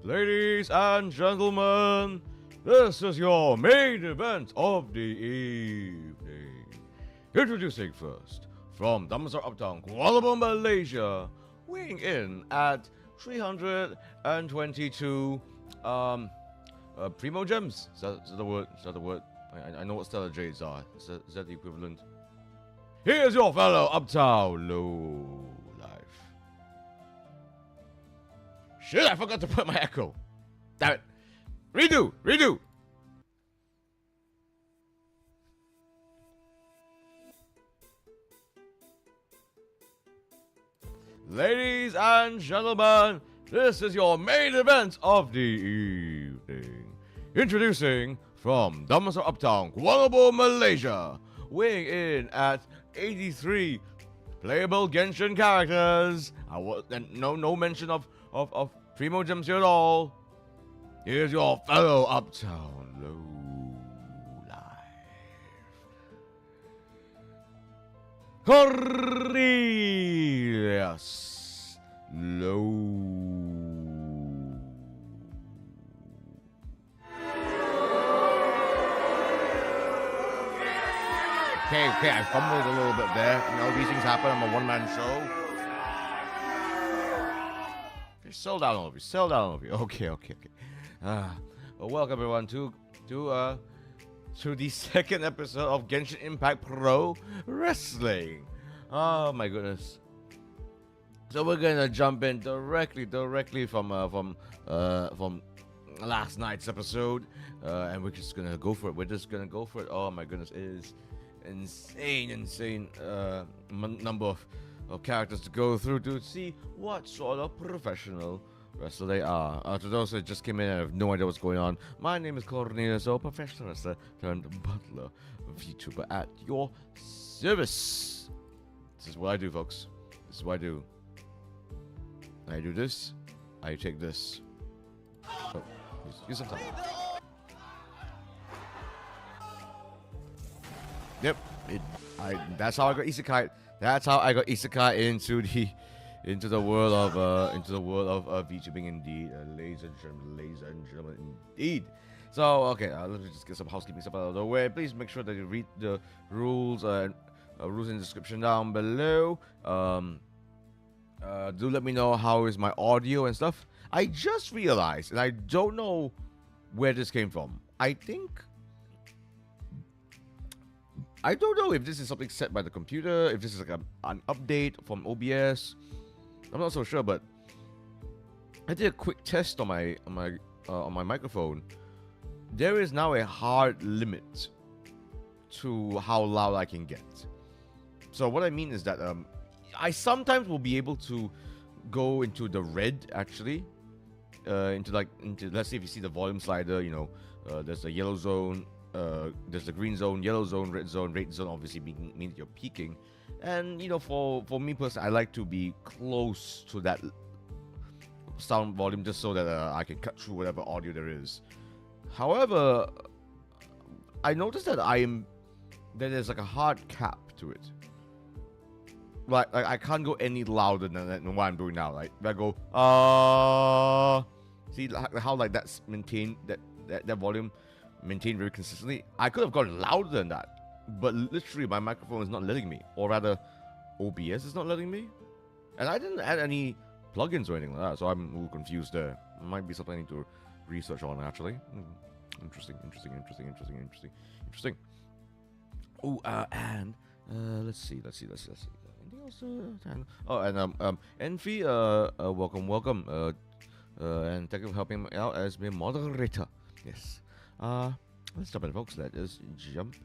Ladies and gentlemen, this is your main event of the evening. Introducing first, from Damansar Uptown, Kuala Lumpur, Malaysia, weighing in at 322 primo gems. Is that the word? Is that the word? I know what stellar jades are. Is that the equivalent? Here's your fellow Uptown Low Life. Shit, I forgot to put my echo. Damn it. Redo. Ladies and gentlemen, this is your main event of the evening. Introducing from Damansar Uptown, Kuala Lumpur, Malaysia, weighing in at 83 playable Genshin characters. And no mention of primo gems here at all. Here's your fellow Uptown Low Life, Cornelius Low. Okay, I fumbled a little bit there. You know, these things happen. I'm a one-man show. Okay, settle down a little bit. Okay. Well, welcome everyone to the second episode of Genshin Impact Pro Wrestling. Oh my goodness. So we're gonna jump in directly from last night's episode, and we're just gonna go for it. Oh my goodness, it is insane number of characters to go through to see what sort of professional wrestler they are. To those that just came in and have no idea what's going on, my name is Cornelius, a professional wrestler turned Butler, VTuber at your service. This is what I do, folks. This is what I do. I do this. I take this. Oh, use some time. Yep, that's how I got isekai. That's how I got isekai into the world of VTubing, indeed, ladies and gentlemen, indeed. So okay, let's just get some housekeeping stuff out of the way. Please make sure that you read the rules and rules in the description down below. Do let me know how is my audio and stuff. I just realized, and I don't know where this came from. I don't know if this is something set by the computer, if this is like an update from OBS. I'm not so sure, but I did a quick test on my microphone. There is now a hard limit to how loud I can get. So what I mean is that I sometimes will be able to go into the red, actually, into let's say if you see the volume slider, you know, there's a yellow zone. There's the green zone, yellow zone, red zone. Red zone obviously means you're peaking, and you know, for me personally, I like to be close to that sound volume just so that I can cut through whatever audio there is. However, I noticed that there's like a hard cap to it. Like I can't go any louder than what I'm doing now. Like I go see how like that's maintained that volume. Maintained very consistently. I could have gone louder than that, but literally my microphone is not letting me, or rather OBS is not letting me, and I didn't add any plugins or anything like that, so I'm a little confused there. Might be something I need to research on, actually. Interesting. Oh, and let's see. Anything else? Oh, and Enfi, welcome, and thank you for helping me out as my moderator. Yes. Let's jump in, folks. Let us jump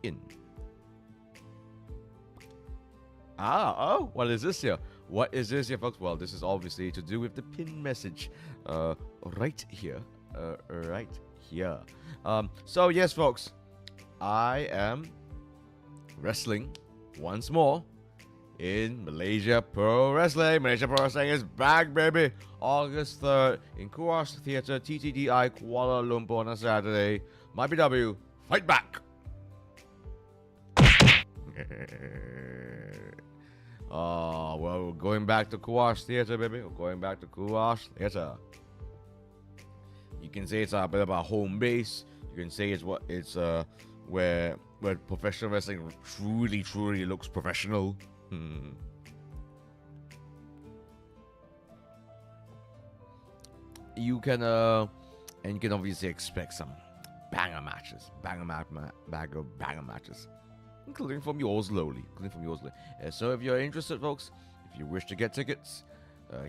in. What is this here? Folks? Well, this is obviously to do with the pin message, right here. So yes, folks, I am wrestling once more in Malaysia Pro Wrestling. Malaysia Pro Wrestling is back, baby. August 3rd in Kuas Theatre, TTDI, Kuala Lumpur on a Saturday. My BW, fight back. Well, we're going back to Kuas Theatre, baby. We're going back to Kuas Theatre. You can say it's a bit of a home base. You can say it's where professional wrestling truly looks professional. You can and you can obviously expect some banger matches, banger matches, including from yours lowly, so if you're interested, folks, if you wish to get tickets,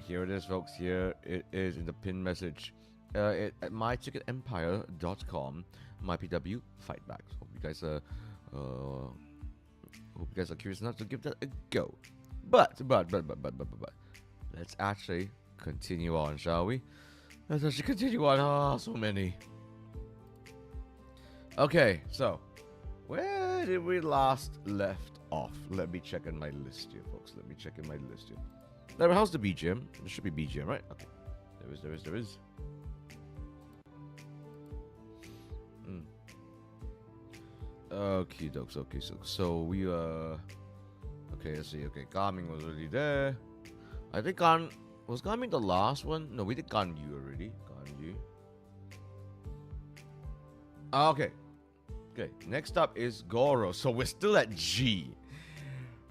here it is, folks. Here it is in the pinned message. At myticketempire.com, mypw fightback. Hope you guys are curious enough to give that a go. But let's actually continue on, shall we? Let's actually continue on. Oh, so many. Okay, so where did we last left off? Let me check in my list here, folks. Now, how's the BGM? There should be BGM, right? Okay. There is. Okay, dokes. Okay, so we okay, let's see. Okay, Garmin was already there. I think was Garmin the last one? No, we did Ganyu already. Ganyu. Okay. Okay, next up is Goro. So we're still at G.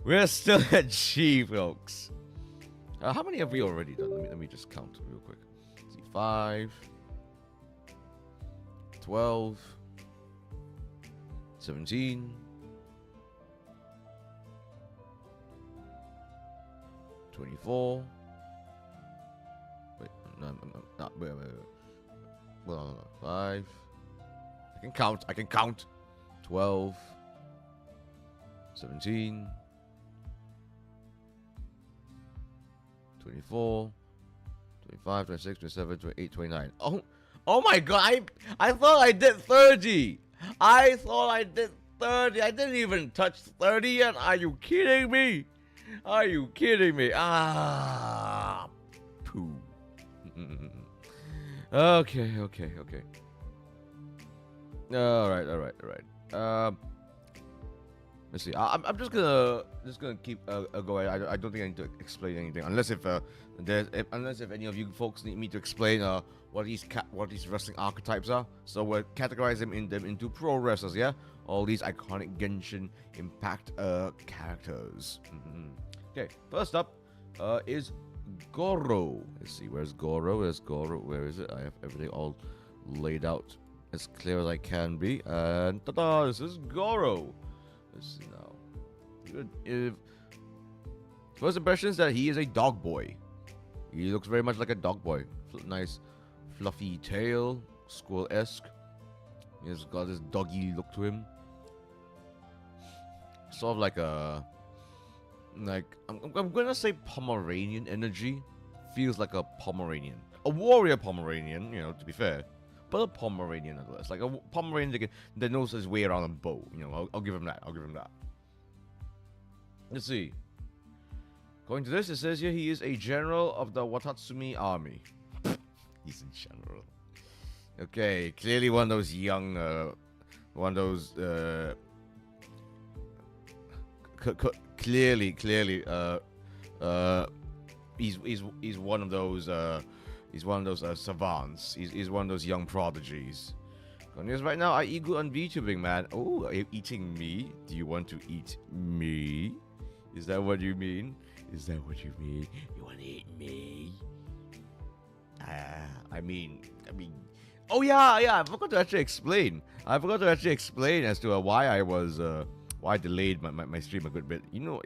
We're still at G, folks. How many have we already done? Let me just count real quick. Let's see, 5, 12, 17, 24. Wait, no, wait. Well, no. 5. I can count. 12, 17, 24, 25, 26, 27, 28, 29. Oh my god, I thought I did 30. I didn't even touch 30 yet. Are you kidding me? Ah, poo. Okay. All right. Let's see. I'm just gonna keep going. I don't think I need to explain anything unless if any of you folks need me to explain what these wrestling archetypes are. So we'll categorize them into pro wrestlers. Yeah, all these iconic Genshin Impact characters. Okay, first up is Goro. Let's see, where's Goro? Where is it? I have everything all laid out as clear as I can be. And ta-da! This is Goro. Let's see now. First impression is that he is a dog boy. He looks very much like a dog boy. Nice, fluffy tail, squirrel-esque. He's got this doggy look to him. Sort of like I'm gonna say Pomeranian energy. Feels like a Pomeranian, a warrior Pomeranian. You know, to be fair. But a Pomeranian nonetheless. Like a Pomeranian that knows his way around a bow. You know, I'll give him that. Let's see. According to this, it says here he is a general of the Watatsumi army. He's a general. Okay, clearly one of those young, clearly, he's one of those, he's one of those savants. He's one of those young prodigies. Cornelius, right now, I eat good on VTubing, man. Oh, are you eating me? Do you want to eat me? Is that what you mean? You want to eat me? I mean. Oh yeah. I forgot to actually explain. As to why I delayed my stream a good bit. You know,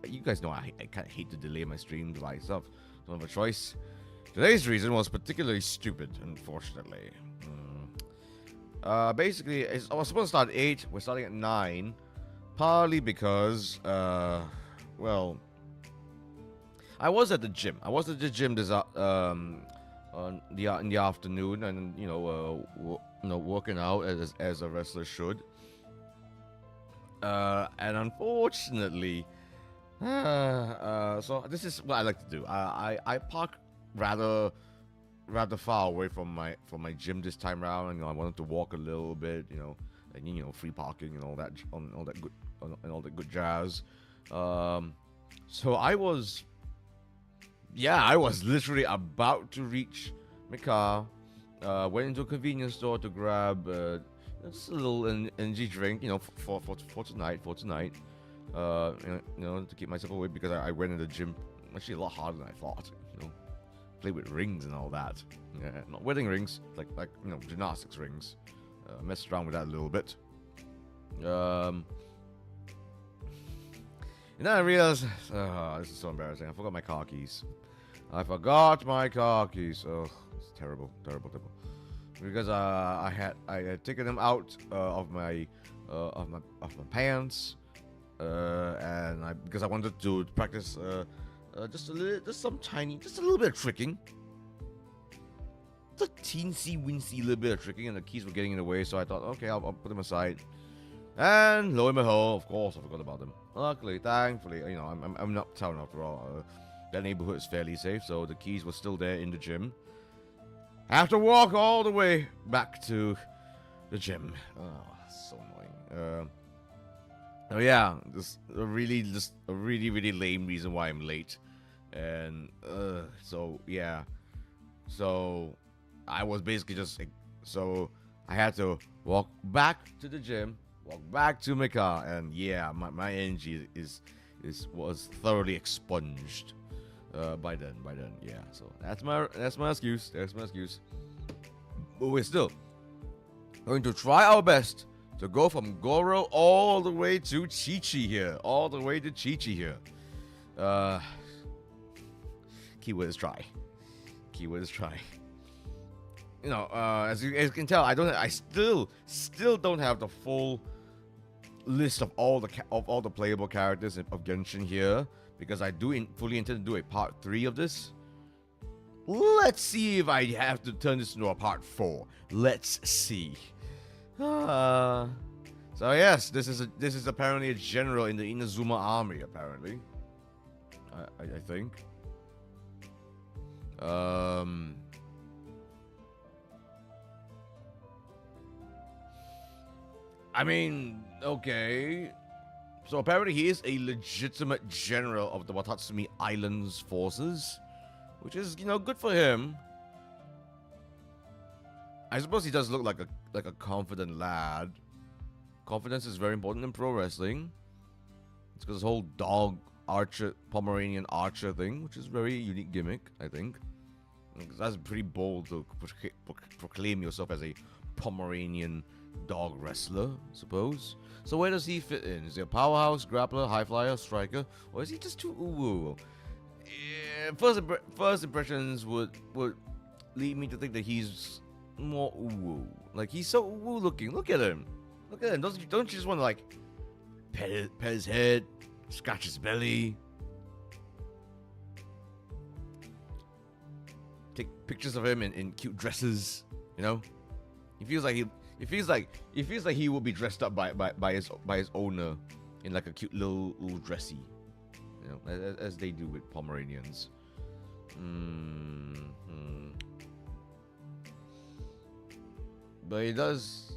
you guys know I kind of hate to delay my streams by myself. Don't have a choice. Today's reason was particularly stupid, unfortunately. Basically, I was supposed to start at 8. We're starting at 9. Partly because, well, I was at the gym. This in the afternoon, and you know, working out as a wrestler should. And unfortunately, so this is what I like to do. I park rather far away from my gym this time around. You know, I wanted to walk a little bit. You know, and free parking and all that good jazz. So I was literally about to reach my car Went into a convenience store to grab just a little energy drink, for tonight. To keep myself awake because I went in the gym actually a lot harder than I thought. Play with rings and all that. Yeah, not wedding rings, like gymnastics rings. Messed around with that a little bit. And then I realized, this is so embarrassing. I forgot my car keys. Oh, it's terrible. Because I had taken them out of my pants, because I wanted to practice just a little bit of tricking. Just a teensy weensy little bit of tricking, and the keys were getting in the way. So I thought, okay, I'll put them aside. And lo and behold, of course, I forgot about them. Luckily, thankfully, I'm not uptown after all. That neighborhood is fairly safe, so the keys were still there in the gym. I have to walk all the way back to the gym. Oh, so annoying. Oh yeah, just a really lame reason why I'm late, and so yeah, so I was basically so I had to walk back to the gym, walk back to my car, and yeah, my energy was thoroughly expunged by then, yeah. So that's my excuse. But we're still going to try our best to go from Goro all the way to Chi-Chi here. Keyword is try. As you can tell, I still don't have the full list of all the playable characters of Genshin here, because I do fully intend to do a part 3 of this. Let's see if I have to turn this into a part 4. Let's see. So yes, this is apparently a general in the Inazuma army. Apparently, I think. I mean, okay. So apparently he is a legitimate general of the Watatsumi Islands forces, which is, good for him. I suppose he does look like a confident lad. Confidence is very important in pro wrestling. It's because this whole dog archer, Pomeranian archer thing, which is a very unique gimmick, I think. That's pretty bold to proclaim yourself as a Pomeranian dog wrestler, I suppose. So where does he fit in? Is he a powerhouse, grappler, high flyer, striker, or is he just too uwu? First impressions would lead me to think that he's more uwu. Like, he's so uwu looking. Look at him. Don't you just want to, like, pet his head, scratch his belly, take pictures of him in cute dresses? He feels like he will be dressed up by his owner in like a cute little dressy, as they do with Pomeranians. But he does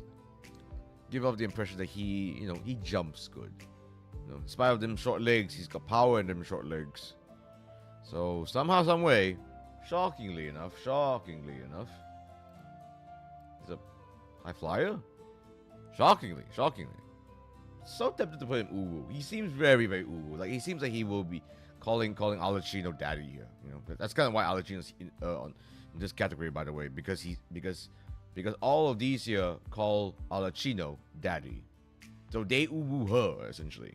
give off the impression that he jumps good. In spite of them short legs, he's got power in them short legs. So somehow, some way, shockingly enough, he's a high flyer. Shockingly. So tempted to put him uwu. He seems very, very uwu. Like, he seems like he will be calling Alachino daddy here. That's kind of why Alachino's in this category, by the way, because all of these here call Alachino daddy. So they uwu her, essentially.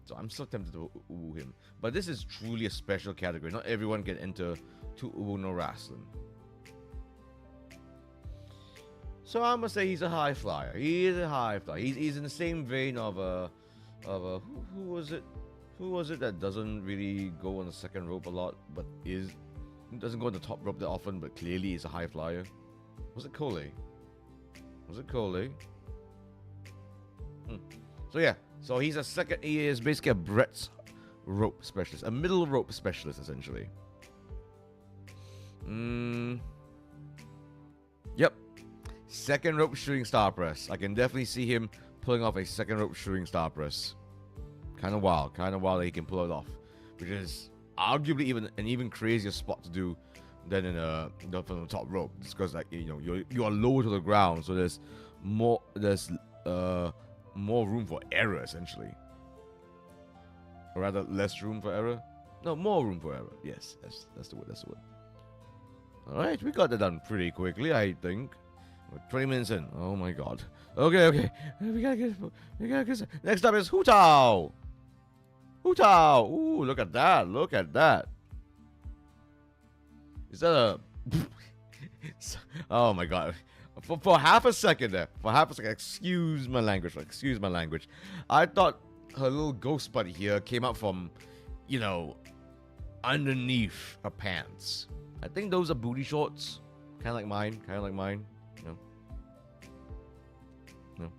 So I'm so tempted to uwu him. But this is truly a special category. Not everyone can enter to uwu no wrestling. So I'm gonna say he's a high flyer. He is a high flyer. He's in the same vein of who was it? Who was it that doesn't really go on the second rope a lot, but doesn't go on the top rope that often, but clearly is a high flyer? Was it Cole? So yeah. So he is basically a breadth rope specialist, a middle rope specialist, essentially. Yep. Second rope shooting star press. I can definitely see him pulling off a second rope shooting star press. Kind of wild that he can pull it off, which is arguably an even crazier spot to do than in from the top rope. Just because like you are lower to the ground, so there's more room for error essentially, or rather less room for error. No, more room for error. Yes, that's the word. That's the word. All right, we got that done pretty quickly, I think. We're 20 minutes in. Oh my god. Okay. We gotta get. Next up is Hu Tao. Ooh, look at that. Look at that. Is that a? Oh my god. For half a second there. Excuse my language. I thought her little ghost buddy here came out from, underneath her pants. I think those are booty shorts. Kind of like mine. No.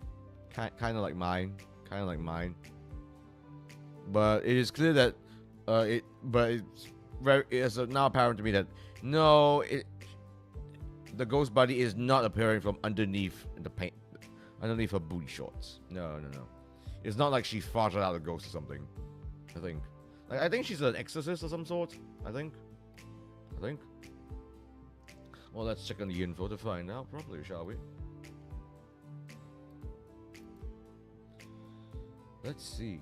Kind of like mine. But it is clear that it's now apparent to me that no, the ghost buddy is not appearing from underneath underneath her booty shorts. No. It's not like she farted out a ghost or something. I think she's an exorcist of some sort. I think. Well, let's check on the info to find out properly, shall we? Let's see.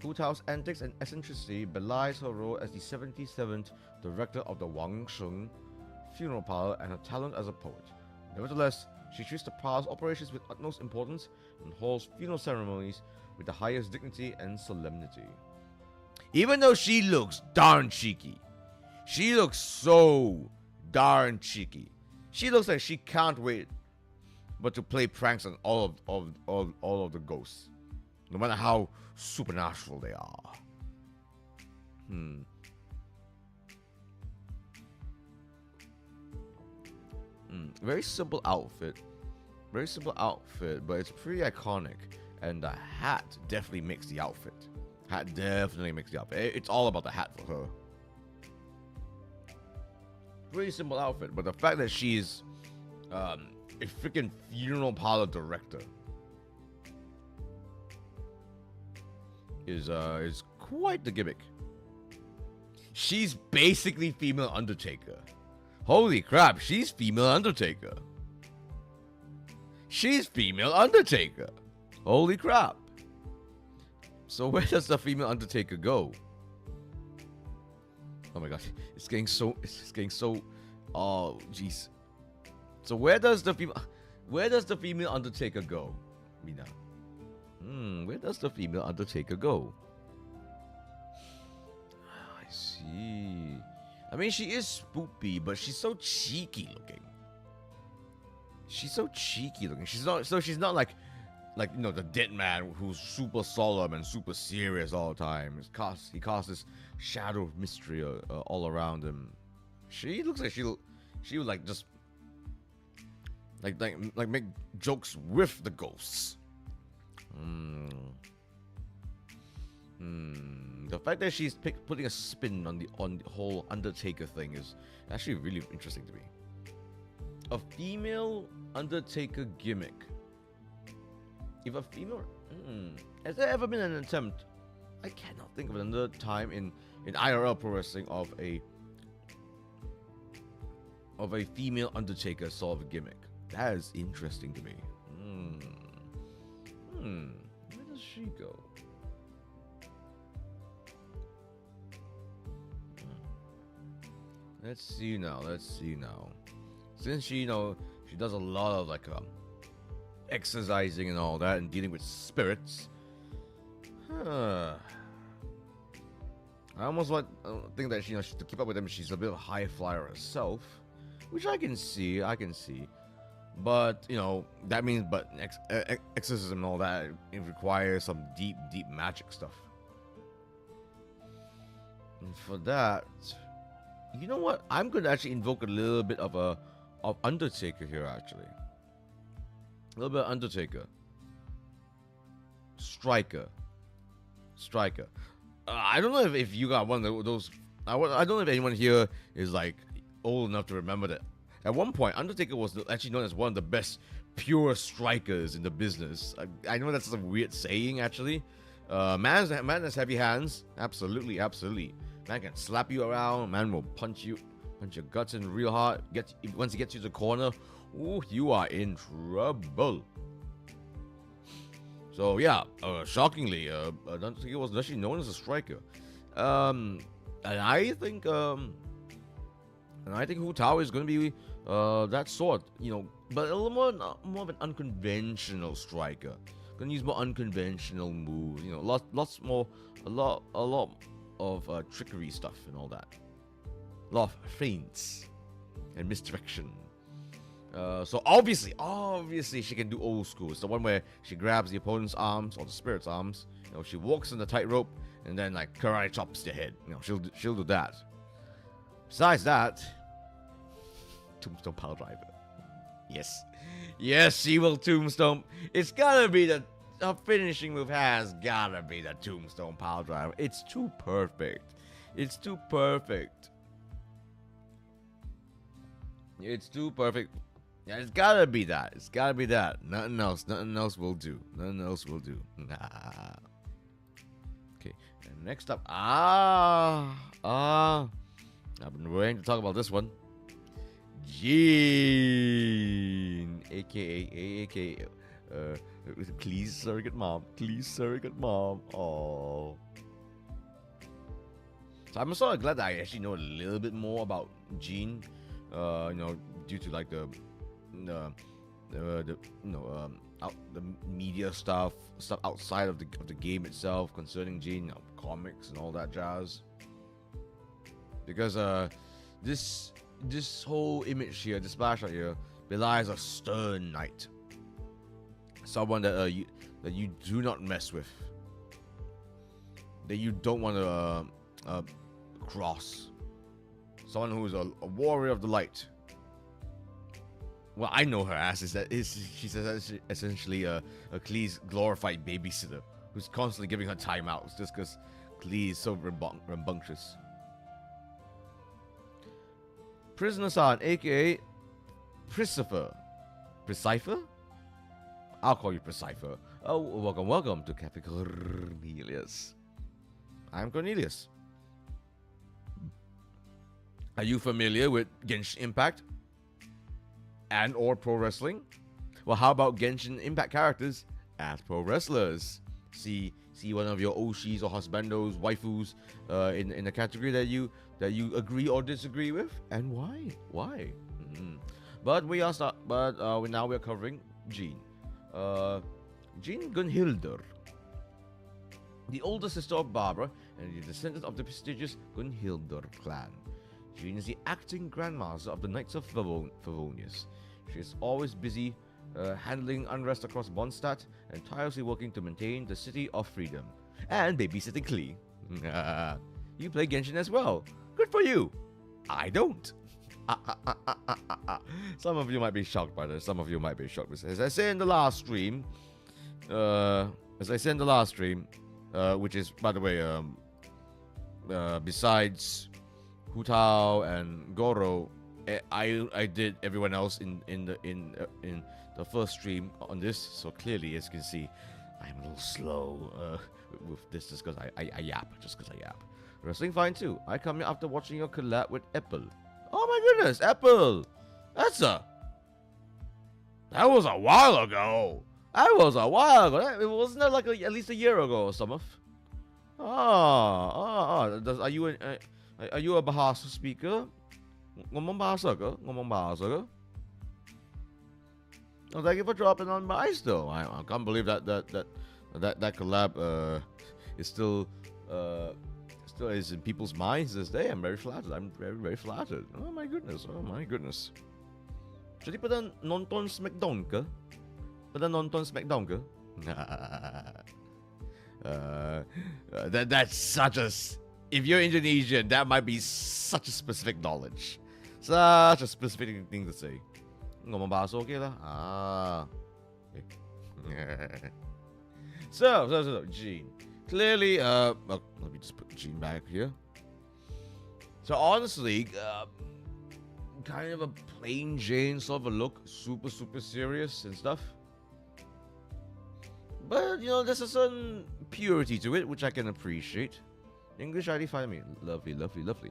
Hu Tao's antics and eccentricity belies her role as the 77th director of the Wang Sheng funeral parlor and her talent as a poet. Nevertheless, she treats the parlor's operations with utmost importance and holds funeral ceremonies with the highest dignity and solemnity. Even though she looks darn cheeky. She looks so darn cheeky. She looks like she can't wait but to play pranks on all of the ghosts, no matter how supernatural they are. Very simple outfit, but it's pretty iconic, and the hat definitely makes the outfit. It's all about the hat for her. Pretty simple outfit, but the fact that she's a freaking funeral parlor director is quite the gimmick. She's basically female Undertaker. Holy crap, she's female Undertaker. Holy crap. So where does the female Undertaker go? Oh my god, it's getting so oh jeez. So where does the female Undertaker go, Mina? Where does the female Undertaker go? I see. I mean, she is spoopy, but she's so cheeky looking. She's not like the dead man who's super solemn and super serious all the time. He casts this shadow of mystery all around him. She looks like she would like just like make jokes with the ghosts. The fact that she's putting a spin on the whole Undertaker thing is actually really interesting to me. A female Undertaker gimmick. If a female, has there ever been an attempt? I cannot think of another time in IRL pro wrestling of a female Undertaker sort of gimmick. That is interesting to me. Where does she go? Let's see now. Since she does a lot of exercising and all that and dealing with spirits. I almost think that to keep up with them, she's a bit of a high flyer herself, which I can see. But that means exorcism and all that, it requires some deep magic stuff. And for that, you know what? I'm going to actually invoke a little bit of Undertaker here, actually. A little bit of Undertaker. Striker. I don't know if you got one of those. I don't know if anyone here is old enough to remember that. At one point, Undertaker was actually known as one of the best pure strikers in the business. I know that's a weird saying, actually. Man has heavy hands. Absolutely. Man can slap you around. Man will punch your guts in real hard. Once he gets you to the corner, ooh, you are in trouble. So yeah, shockingly, I don't think he was actually known as a striker. And I think Hu Tao is going to be that sort, but a little more of an unconventional striker. Going to use more unconventional moves, a lot of trickery stuff and all that. A lot of feints and misdirection. So obviously she can do old school. It's the one where she grabs the opponent's arms or the spirit's arms. She walks in the tightrope and then like karate chops their head. She'll do that. Besides that, tombstone pile driver. Yes, she will tombstone. It's gotta be her finishing move has gotta be the tombstone pile driver. It's too perfect. It's too perfect. Yeah, it's gotta be that. Nothing else will do. Okay, and next up, I've been waiting to talk about this one. Jean, aka please surrogate mom. Oh. So I'm sort of glad that I actually know a little bit more about Jean. Due to like the media stuff outside of the game itself concerning Jean, comics and all that jazz. Because this whole image here, this splash right here, belies a stern knight, someone that you do not mess with, that you don't want to cross, someone who is a warrior of the light. Well, I know her as she's essentially a Klee's glorified babysitter who's constantly giving her timeouts just because Klee is so rambunctious. Prisoner-san, aka Priscipher? I'll call you Priscipher. Oh, welcome to Cafe Cornelius. I'm Cornelius. Are you familiar with Genshin Impact and or pro wrestling? Well, how about Genshin Impact characters as pro wrestlers? See one of your Oshis or husbandos, waifus in the category that you agree or disagree with, and why? But we're covering Jean. Jean Gunhildr, the older sister of Barbara and the descendant of the prestigious Gunhildr clan. Jean is the acting grandmaster of the Knights of Favonius. She is always busy handling unrest across Mondstadt and tirelessly working to maintain the City of Freedom and babysitting Klee. You play Genshin as well. Good for you. I don't. Some of you might be shocked by this. Some of you might be shocked. As I said in the last stream, which is, by the way, besides Hu Tao and Goro, I did everyone else in the first stream on this. So clearly, as you can see, I'm a little slow with this just because I yap. Wrestling fine too. I come here after watching your collab with Ep2. Oh my goodness, Ep2! That was a while ago. Wasn't that like at least a year ago or something? Are you a Bahasa speaker? Ngomong Bahasa ke? Oh, thank you for dropping on by still. I can't believe that collab is still is in people's minds this day. I'm very flattered. Very flattered. Oh my goodness. Jadi pada nonton Smackdown ke? That's such a... If you're Indonesian, that might be such a specific knowledge. Such a specific thing to say. Ngomong bahasa okay lah. Okay. So, Jean. Clearly, let me just put Jean back here. So honestly, kind of a plain Jane sort of a look, super serious and stuff. But there's a certain purity to it, which I can appreciate. English ID fine me. Lovely, lovely, lovely.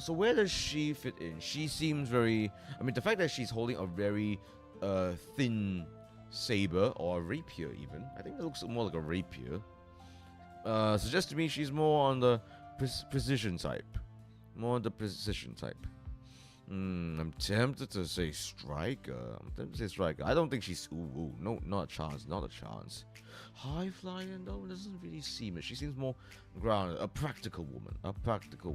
So where does she fit in? She seems very. I mean, the fact that she's holding a very thin saber or a rapier, even. I think it looks more like a rapier. Suggests to me she's more on the precision type. More on the precision type. I'm tempted to say striker. I don't think she's ooh. No, not a chance. Not a chance. High flying though doesn't really seem it. She seems more grounded. A practical woman. A practical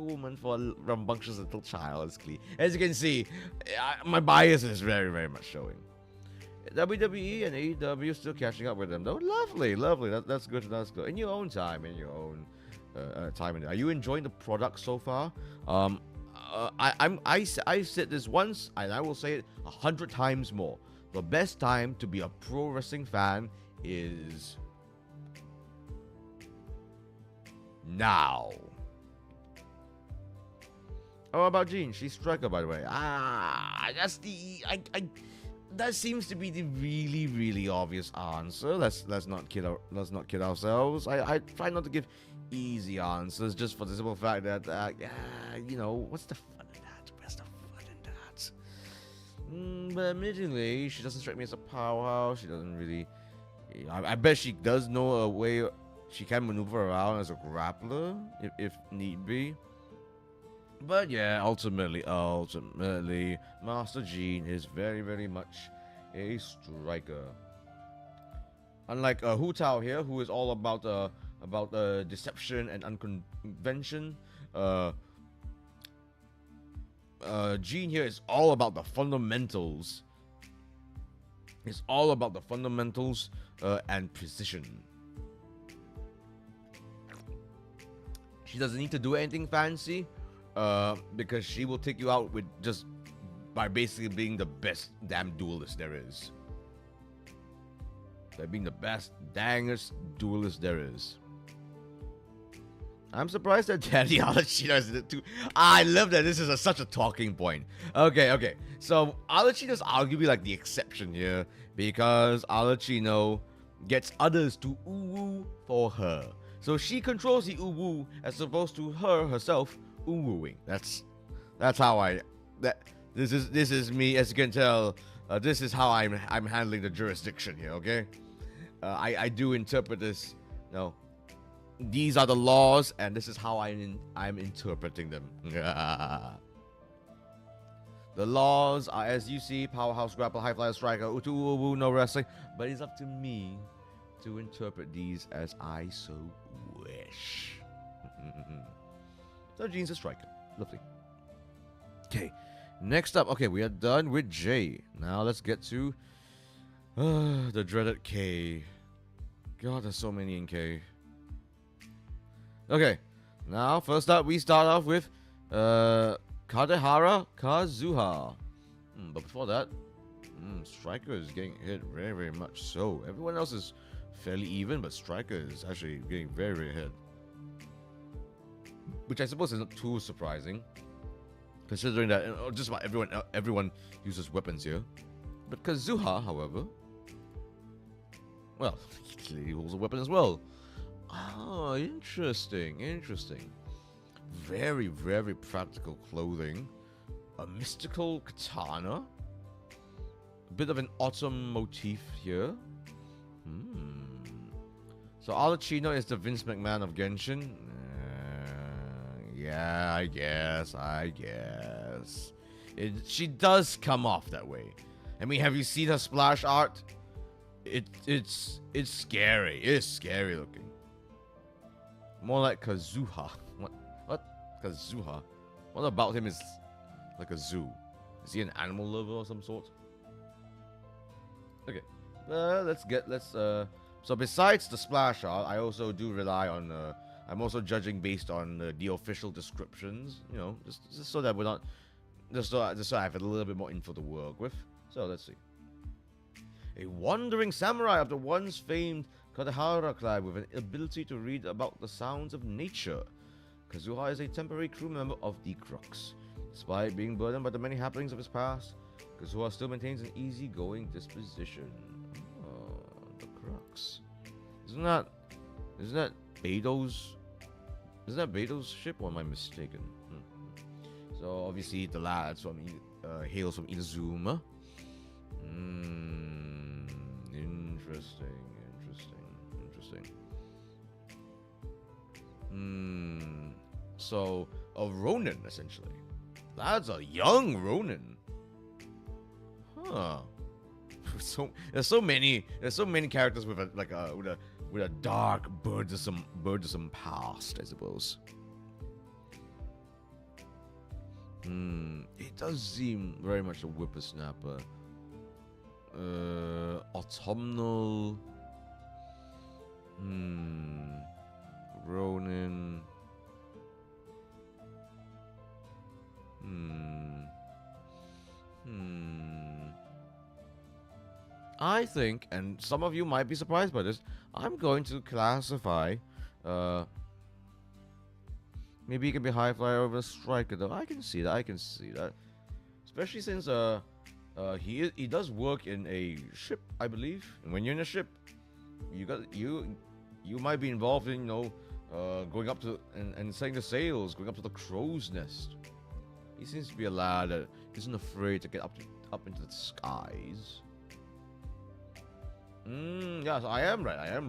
woman for a rambunctious little child. As you can see, my bias is very, very much showing. WWE and AEW still catching up with them though. Lovely. That's good. That's good. In your own time. Time. Are you enjoying the product so far? I said this once, and I will say it 100 times more. The best time to be a pro wrestling fan is now. Oh, about Jean? She's striker, by the way. That seems to be the really, really obvious answer. Let's not kid ourselves. I try not to give easy answers just for the simple fact that what's the fun in that? Where's the fun in that? But admittedly, she doesn't strike me as a powerhouse. She doesn't really. I bet she does know a way she can maneuver around as a grappler if need be. But yeah, ultimately, Master Jean is very, very much a striker. Unlike Hu Tao here, who is all about deception and unconvention, Jean here is all about the fundamentals. It's all about the fundamentals and precision. She doesn't need to do anything fancy. Because she will take you out with just by basically being the best damn duelist there is. By being the best dangest duelist there is. I'm surprised that Daddy Alachina is in it too. I love that this is such a talking point. Okay. So Alachina's arguably like the exception here because Alachino gets others to ooh for her. So she controls the ooh as opposed to herself wooing. That's how this is me, as you can tell. This is how I'm handling the jurisdiction here. Okay, I do interpret this. No, these are the laws, and this is how I'm interpreting them. The laws are as you see: powerhouse, grapple, high flyer, striker, utu, woo, no wrestling. But it's up to me to interpret these as I so wish. So Jean's a striker. Lovely. Okay. Next up. Okay, we are done with J. Now let's get to the dreaded K. God, there's so many in K. Okay. Now, first up, we start off with Kadehara Kazuha. But before that, Striker is getting hit very, very much so. Everyone else is fairly even, but Striker is actually getting very, very hit. Which I suppose is not too surprising, considering that just about everyone uses weapons here. But Kazuha, however, well, he holds a weapon as well. Oh, interesting. Very, very practical clothing. A mystical katana. A bit of an autumn motif here. So Alachino is the Vince McMahon of Genshin. Yeah, I guess. She does come off that way. I mean, have you seen her splash art? It's scary. It's scary looking. More like Kazuha. What? Kazuha? What about him is like a zoo? Is he an animal lover or some sort? Okay. So besides the splash art, I also do rely on I'm also judging based on the official descriptions, just so that we're not, just so I have a little bit more info to work with. So let's see. A wandering samurai of the once famed Kadehara tribe with an ability to read about the sounds of nature. Kazuha is a temporary crew member of the Crux. Despite being burdened by the many happenings of his past, Kazuha still maintains an easygoing disposition. Oh, the Crux. Isn't that Beido's Is that Beto's ship, or am I mistaken? So obviously the lads from hails from Inazuma. Interesting. So a Ronin essentially. That's a young Ronin. Huh. There's so many characters with a dark, burdensome past, I suppose. It does seem very much a whippersnapper. Autumnal. Ronin. I think, and some of you might be surprised by this, I'm going to classify, maybe he can be high flyer over a striker though. I can see that. Especially since he does work in a ship, I believe. And when you're in a ship, you might be involved in, going up to and setting the sails, going up to the crow's nest. He seems to be a lad that isn't afraid to get up into the skies. Yeah, so I am right.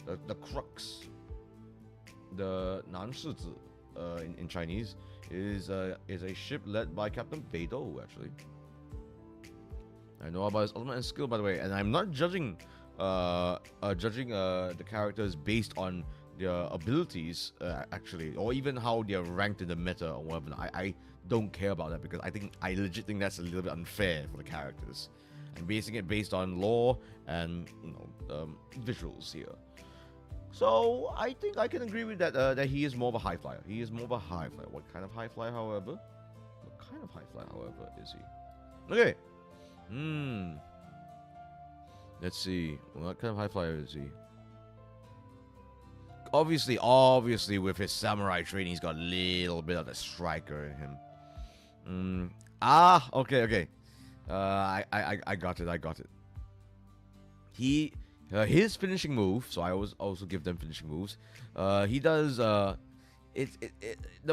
The crux, the Nanshi in Chinese is a ship led by Captain Beidou, actually. I know about his ultimate and skill, by the way, and I'm not judging the characters based on their abilities, actually, or even how they're ranked in the meta or whatever. I don't care about that, because I legit think that's a little bit unfair for the characters. I'm basing it based on lore and visuals here. So I think I can agree with that. That he is more of a high flyer. What kind of high flyer, however? Is he? Okay. Let's see. What kind of high flyer is he? Obviously, with his samurai training, he's got a little bit of the striker in him. Okay. I got it. His finishing move. So I always also give them finishing moves. He does. The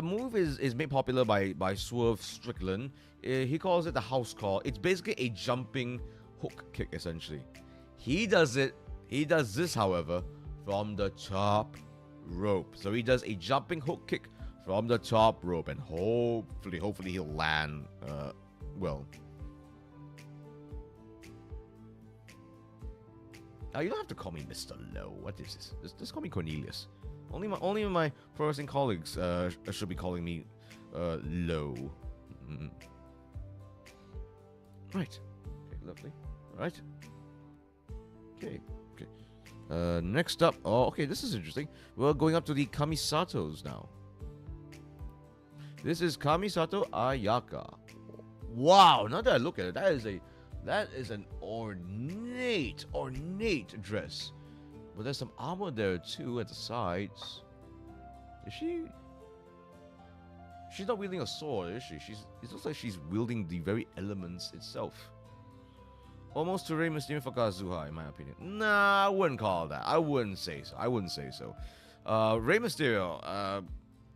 move is made popular by Swerve Strickland. He calls it the house call. It's basically a jumping hook kick, essentially. He does this, however, from the top rope. So he does a jumping hook kick from the top rope, and hopefully he'll land well. You don't have to call me Mr. Low. What is this? Just call me Cornelius. Only my pro wrestling colleagues should be calling me Low. Right. Okay, lovely. Right. Okay. Next up. Oh, okay, this is interesting. We're going up to the Kamisatos now. This is Kamisato Ayaka. Wow, now that I look at it, that is an ornate dress. But there's some armor there too at the sides. Is she? She's not wielding a sword, is she? It looks like she's wielding the very elements itself. Almost to Rey Mysterio for Kazuha, in my opinion. Nah, I wouldn't call that. I wouldn't say so. Rey Mysterio.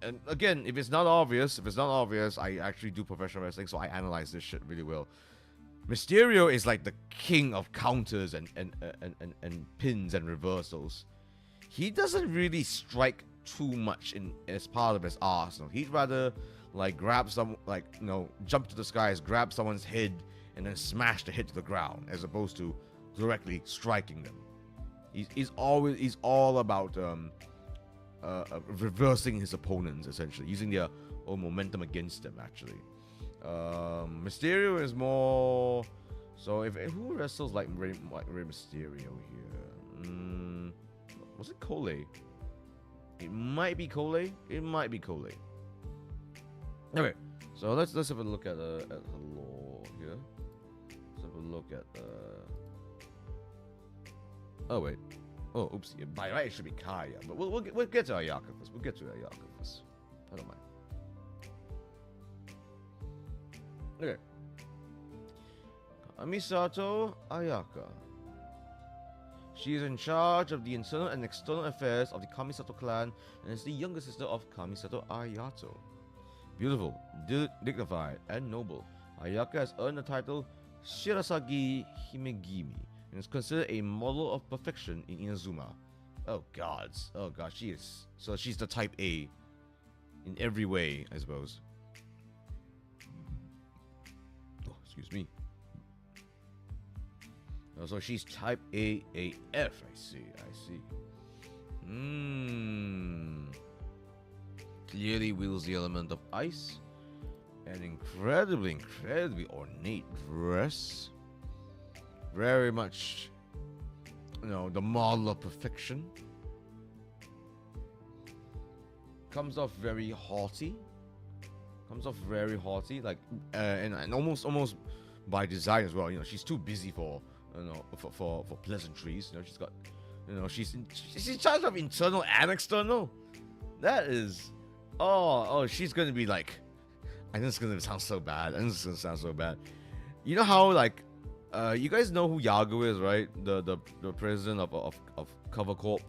And again, if it's not obvious, I actually do professional wrestling, so I analyze this shit really well. Mysterio is like the king of counters and pins and reversals. He doesn't really strike too much as part of his arsenal. He'd rather grab jump to the skies, grab someone's head, and then smash the head to the ground, as opposed to directly striking them. He's all about reversing his opponents, essentially using their own momentum against them. Actually, Mysterio is more. So who wrestles like Rey Mysterio here? Was it Cole? It might be Cole. Okay, so let's have a look at her lore here. Let's have a look at oh wait. Oh, oops. Yeah, by right, it should be Kaya. But we'll get to Ayaka first. I don't mind. Okay. Kamisato Ayaka. She is in charge of the internal and external affairs of the Kamisato clan and is the younger sister of Kamisato Ayato. Beautiful, dignified, and noble, Ayaka has earned the title Shirasagi Himegimi and is considered a model of perfection in Inazuma. Oh god, she is. So she's the type A in every way, I suppose. Oh, excuse me. Oh, so she's type AAF. I see. Clearly wields the element of ice. An incredibly ornate dress. Very much, the model of perfection. Comes off very haughty. Like, and almost by design as well. She's too busy for pleasantries. She's got, she's in charge of internal and external. That is, she's gonna be like, I think it's gonna sound so bad. You know how, like, you guys know who Yago is, right? The president of Cover Corp,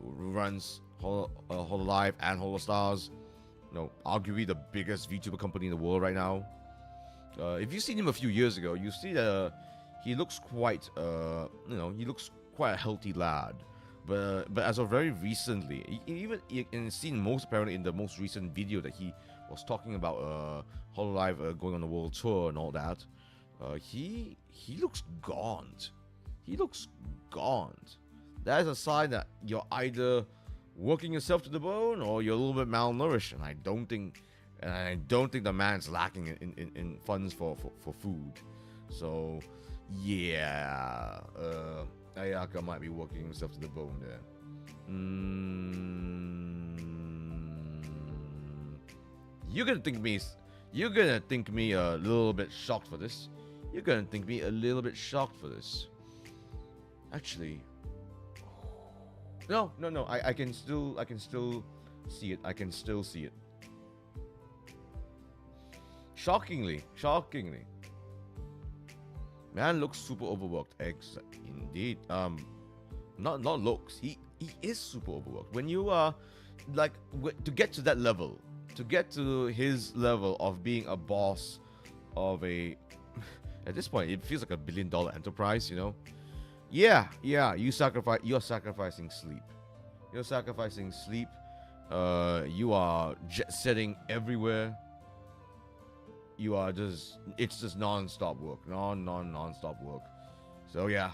who runs Hololive and Holostars. Arguably the biggest VTuber company in the world right now. If you've seen him a few years ago, you see that he looks quite, he looks quite a healthy lad. But as of very recently, even seen most apparently in the most recent video that he was talking about Hololive going on the world tour and all that, he looks gaunt. That is a sign that you're either working yourself to the bone or you're a little bit malnourished, and I don't think the man's lacking in funds for food. So yeah, Ayaka might be working himself to the bone there. You're gonna think me a little bit shocked for this. Actually, no. I can still see it. Shockingly. Man looks super overworked. Indeed. Not looks. He is super overworked. When you are to get to that level, to get to his level of being a boss of a, at this point it feels like $1 billion enterprise. Yeah. You're sacrificing sleep. You are jet setting everywhere. It's just non-stop work. Non-stop work. So yeah.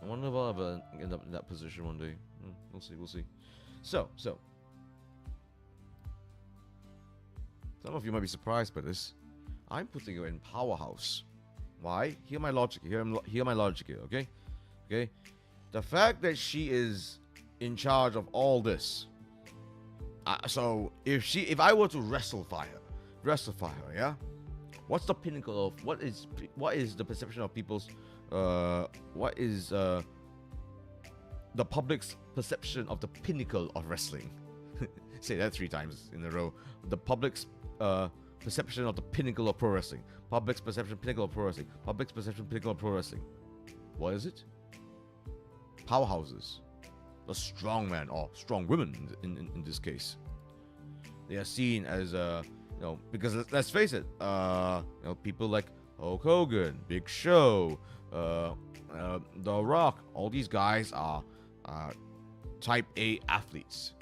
I wonder if I'll ever end up in that position one day. We'll see. So some of you might be surprised by this. I'm putting her in powerhouse. Why? Hear my logic here, okay? The fact that she is in charge of all this. So if I were to wrestlify her, yeah? What's the pinnacle of what is the perception of people's what is the public's perception of the pinnacle of wrestling? Say that 3 times in a row. The public's perception of the pinnacle of pro wrestling. Public's perception, pinnacle of pro wrestling. Public's perception, pinnacle of pro wrestling. What is it? Powerhouses. The strong man or strong women in this case. They are seen as because let's face it, people like Hulk Hogan, Big Show, The Rock, all these guys are type A athletes.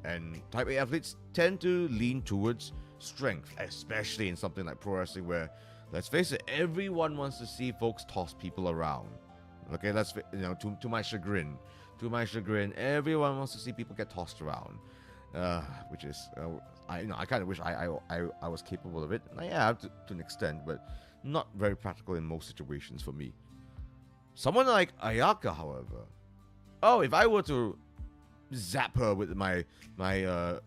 And type A athletes tend to lean towards strength, especially in something like pro wrestling where, let's face it, everyone wants to see folks toss people around. Okay, to my chagrin, everyone wants to see people get tossed around, which is, I kind of wish I was capable of it. And I am to an extent, but not very practical in most situations for me. Someone like Ayaka, however, if I were to zap her with my pro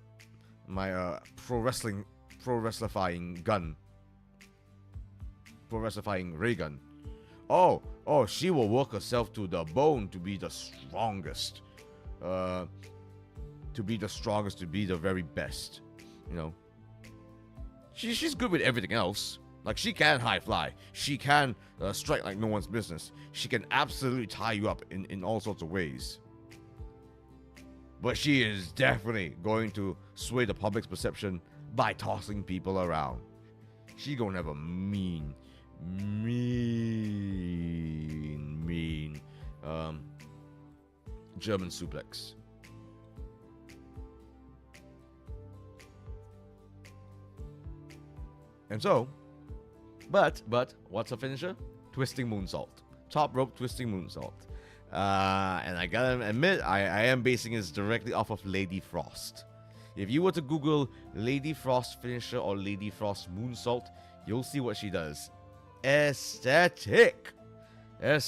wrestlifying ray gun. She will work herself to the bone to be the strongest. To be the very best. She's good with everything else. Like, she can high fly. She can strike like no one's business. She can absolutely tie you up in all sorts of ways. But she is definitely going to sway the public's perception by tossing people around. She gonna have a mean German suplex. And so, but what's her finisher? Twisting moonsault. Top rope twisting moonsault. And I gotta admit, I am basing this directly off of Lady Frost. If you were to Google Lady Frost finisher or Lady Frost moonsault, you'll see what she does. Aesthetic. And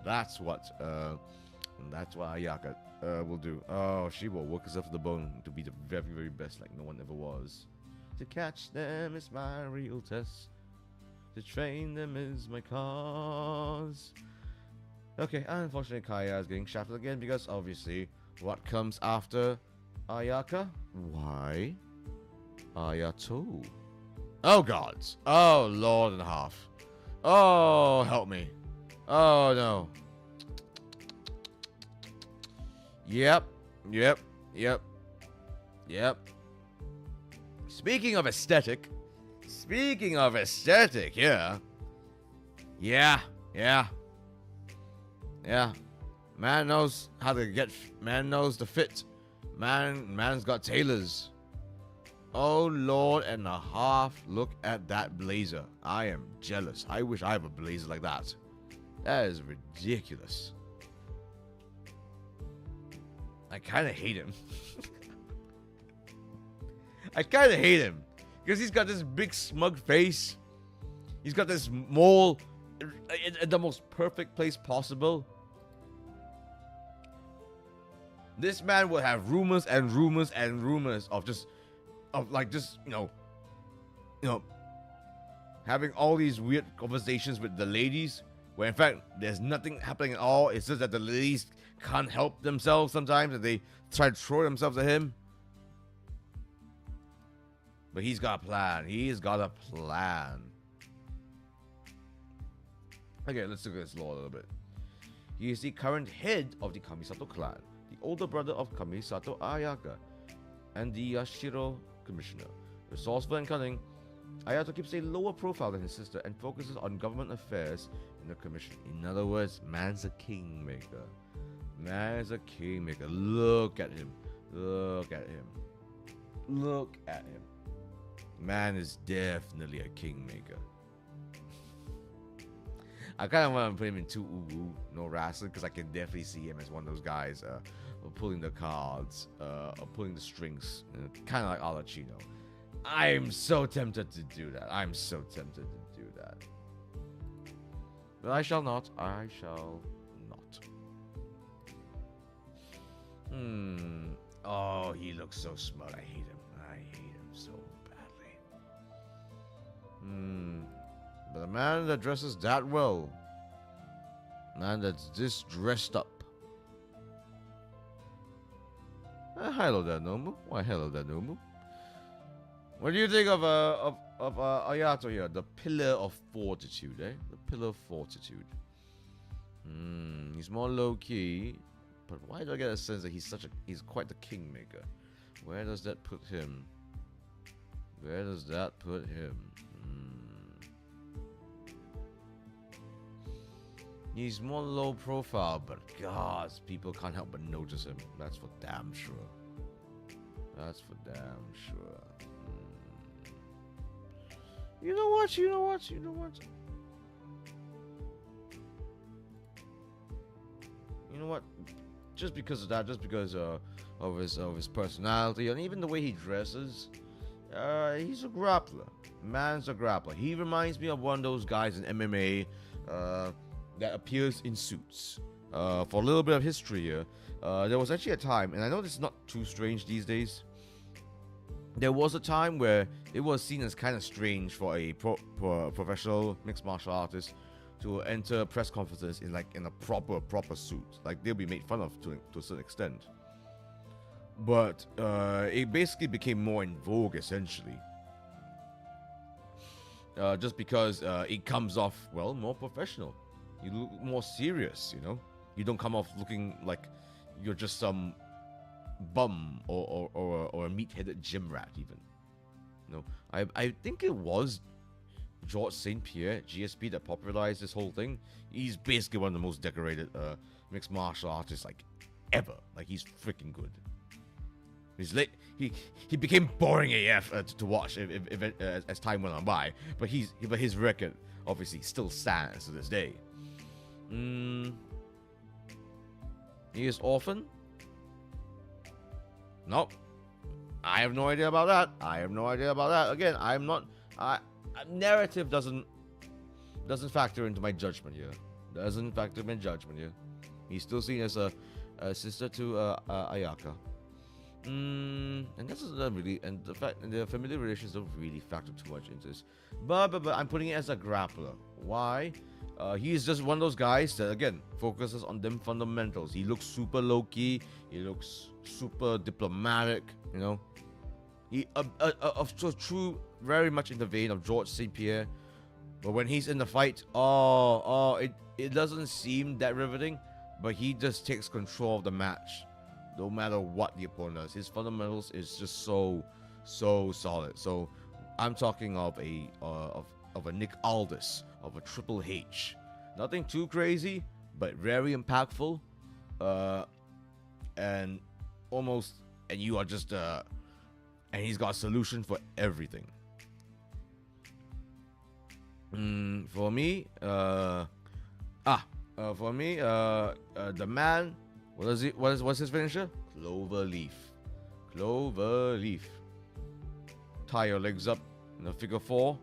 that's what Ayaka will do. Oh, she will work herself to the bone to be the very, very best like no one ever was. To catch them is my real test. To train them is my cause. Okay, unfortunately Kaya is getting shafted again because obviously what comes after Ayaka? Why? Ayato. Oh gods. Oh Lord and a half. Oh, help me. Oh no. Yep. Speaking of aesthetic, yeah. Man knows how to get, man knows the fit. Man's got tailors. Oh Lord and a half, look at that blazer. I am jealous. I wish I have a blazer like that. That is ridiculous. I kind of hate him. I kind of hate him. Because he's got this big smug face. He's got this mole in the most perfect place possible. This man will have rumors and rumors and rumors of just you know, having all these weird conversations with the ladies, where in fact there's nothing happening at all. It's just that the ladies can't help themselves sometimes, and they try to throw themselves at him. But he's got a plan. He's got a plan. Okay, let's look at his lore a little bit. He is the current head of the Kamisato clan, the older brother of Kamisato Ayaka, and the Yashiro commissioner. Resourceful and cunning, Ayato keeps a lower profile than his sister and focuses on government affairs in the commission. In other words, man's a kingmaker. Man's a kingmaker. Look at him. Look at him. Look at him. Man is definitely a kingmaker. I kind of want to put him in 2 Uwu, no wrestling, because I can definitely see him as one of those guys pulling the cards, or pulling the strings, kind of like Alachino. I'm so tempted to do that. I'm so tempted to do that. But I shall not. I shall not. Oh, he looks so smug. I hate him. I hate him so badly. But a man that dresses that well, man that's this dressed up. Hello there, Nomu. Why, hello there, Nomu. What do you think of Ayato here? The pillar of fortitude, eh? The pillar of fortitude. He's more low key, but why do I get a sense that he's quite the kingmaker? Where does that put him? Where does that put him? He's more low profile, but gosh, people can't help but notice him. That's for damn sure. That's for damn sure. You know what? Just because of that, just because of his personality and even the way he dresses, he's a grappler. Man's a grappler. He reminds me of one of those guys in MMA that appears in suits. For a little bit of history here, there was actually a time, and I know this is not too strange these days. There was a time where it was seen as kind of strange for a professional mixed martial artist to enter press conferences in a proper suit. Like, they'll be made fun of to a certain extent. But it basically became more in vogue essentially just because it comes off, well, more professional. You look more serious, you know? You don't come off looking like you're just some bum or a meat-headed gym rat, even. You know, I think it was George St. Pierre, GSP, that popularized this whole thing. He's basically one of the most decorated mixed martial artists like ever. Like, he's freaking good. He's late. He became boring AF to watch as time went on by. But his record obviously still stands to this day. He is orphan? Nope. I have no idea about that. Again, I'm not. Narrative doesn't factor into my judgment here. He's still seen as a sister to Ayaka. And this doesn't really, and the fact and the familiar relations don't really factor too much into this. But I'm putting it as a grappler. Why? He's just one of those guys that, again, focuses on them fundamentals. He looks super low-key. He looks super diplomatic, you know. He so true, very much in the vein of George St. Pierre. But when he's in the fight, it doesn't seem that riveting, but he just takes control of the match, no matter what the opponent does. His fundamentals is just so solid. So I'm talking of a Nick Aldis, of a Triple H. Nothing too crazy, but very impactful. And you are just and he's got a solution for everything. For me, the man, what's his finisher? Cloverleaf. Tie your legs up in a figure 4,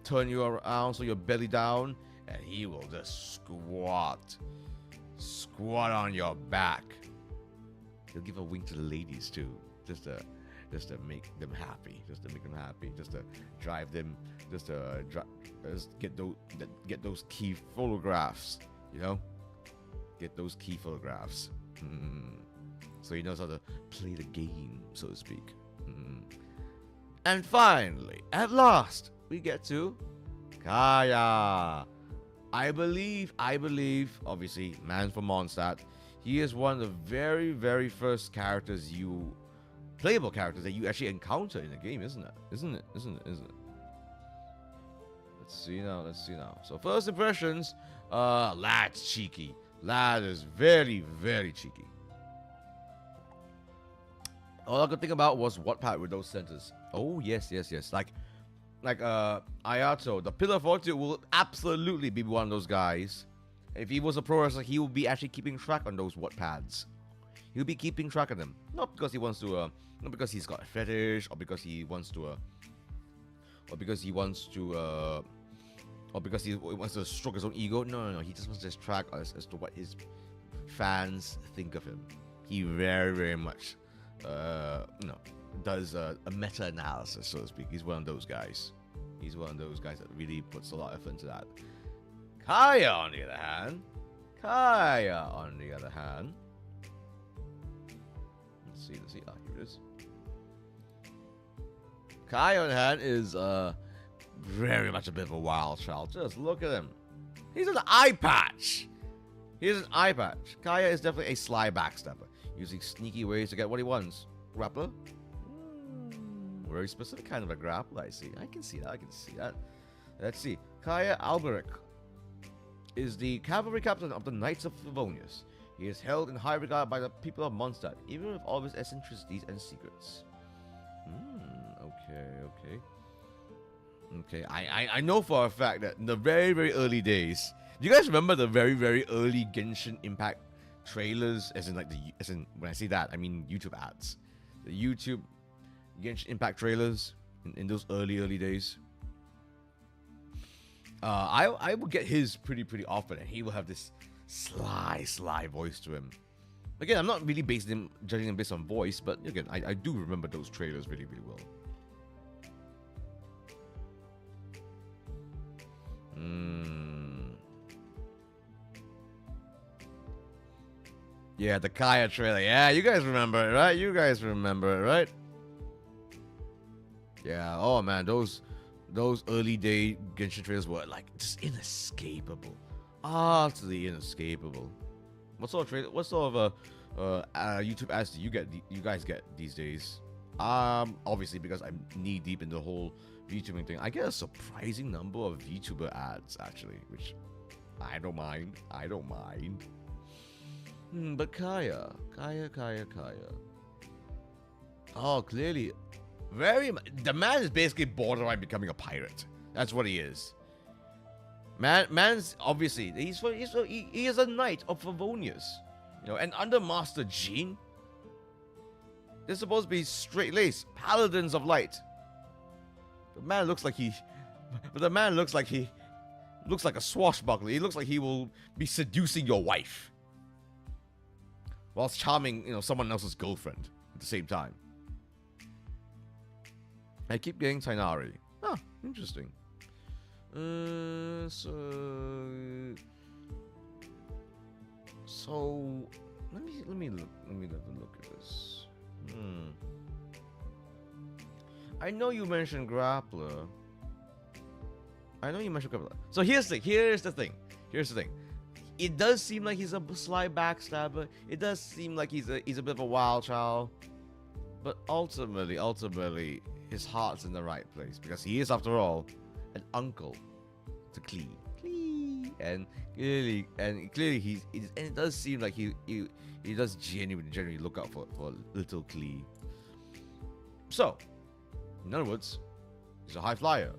turn you around so you're belly down, and he will just squat on your back. He'll give a wink to the ladies too, just to make them happy, just to drive them, just get those key photographs, you know, so he knows how to play the game, so to speak. And finally, at last, we get to Kaya. I believe, obviously, man from Mondstadt, he is one of the very, very first playable characters that you actually encounter in the game, isn't it? Let's see now. So first impressions, lad's cheeky. Lad is very, very cheeky. All I could think about was what part with those centers. Oh yes. Like Ayato, the Pillar of Fortitude will absolutely be one of those guys. If he was a pro wrestler, he will be actually keeping track on those Wattpads. He'll be keeping track of them, not because he wants to, not because he's got a fetish, or because he wants to stroke his own ego. No. He just wants to track as to what his fans think of him. He very, very much, does a meta-analysis, so to speak. He's one of those guys. That really puts a lot of effort into that. Kaya, on the other hand. Let's see. Here it is. Kaya, on the hand, is very much a bit of a wild child. Just look at him. He's an eye patch. Kaya is definitely a sly backstabber, using sneaky ways to get what he wants. Grappler? Very specific kind of a grappler, I see. I can see that. Let's see. Kaya Alberic is the cavalry captain of the Knights of Favonius. He is held in high regard by the people of Mondstadt, even with all of his eccentricities and secrets. Okay. I know for a fact that in the very, very early days, do you guys remember the very, very early Genshin Impact trailers? As in when I say that, I mean YouTube ads. The YouTube Genshin Impact trailers in those early days. I will get his pretty often, and he will have this sly voice to him. Again, I'm not really judging him based on voice, but again, I do remember those trailers really, really well. Yeah, the Kaya trailer. Yeah, you guys remember it, right? Yeah, oh man, those those early day Genshin trailers were like just inescapable, utterly inescapable. What sort of trailer? What sort of YouTube ads do you guys get these days? Obviously because I'm knee deep in the whole VTubing thing, I get a surprising number of VTuber ads actually, which I don't mind. But Kaya. Oh, clearly, the man is basically borderline becoming a pirate. That's what he is. Man's obviously he is a knight of Favonius, and under Master Jean, they're supposed to be straight-laced paladins of light. The man looks like looks like a swashbuckler. He looks like he will be seducing your wife whilst charming, someone else's girlfriend at the same time. I keep getting Tainari. Ah, interesting. So let me have a look at this. I know you mentioned Grappler. So here's the thing. It does seem like he's a sly backstabber. It does seem like he's a bit of a wild child. But ultimately, his heart's in the right place because he is, after all, an uncle to Klee. And clearly, it does seem like he does genuinely look out for little Klee. So, in other words, he's a high flyer.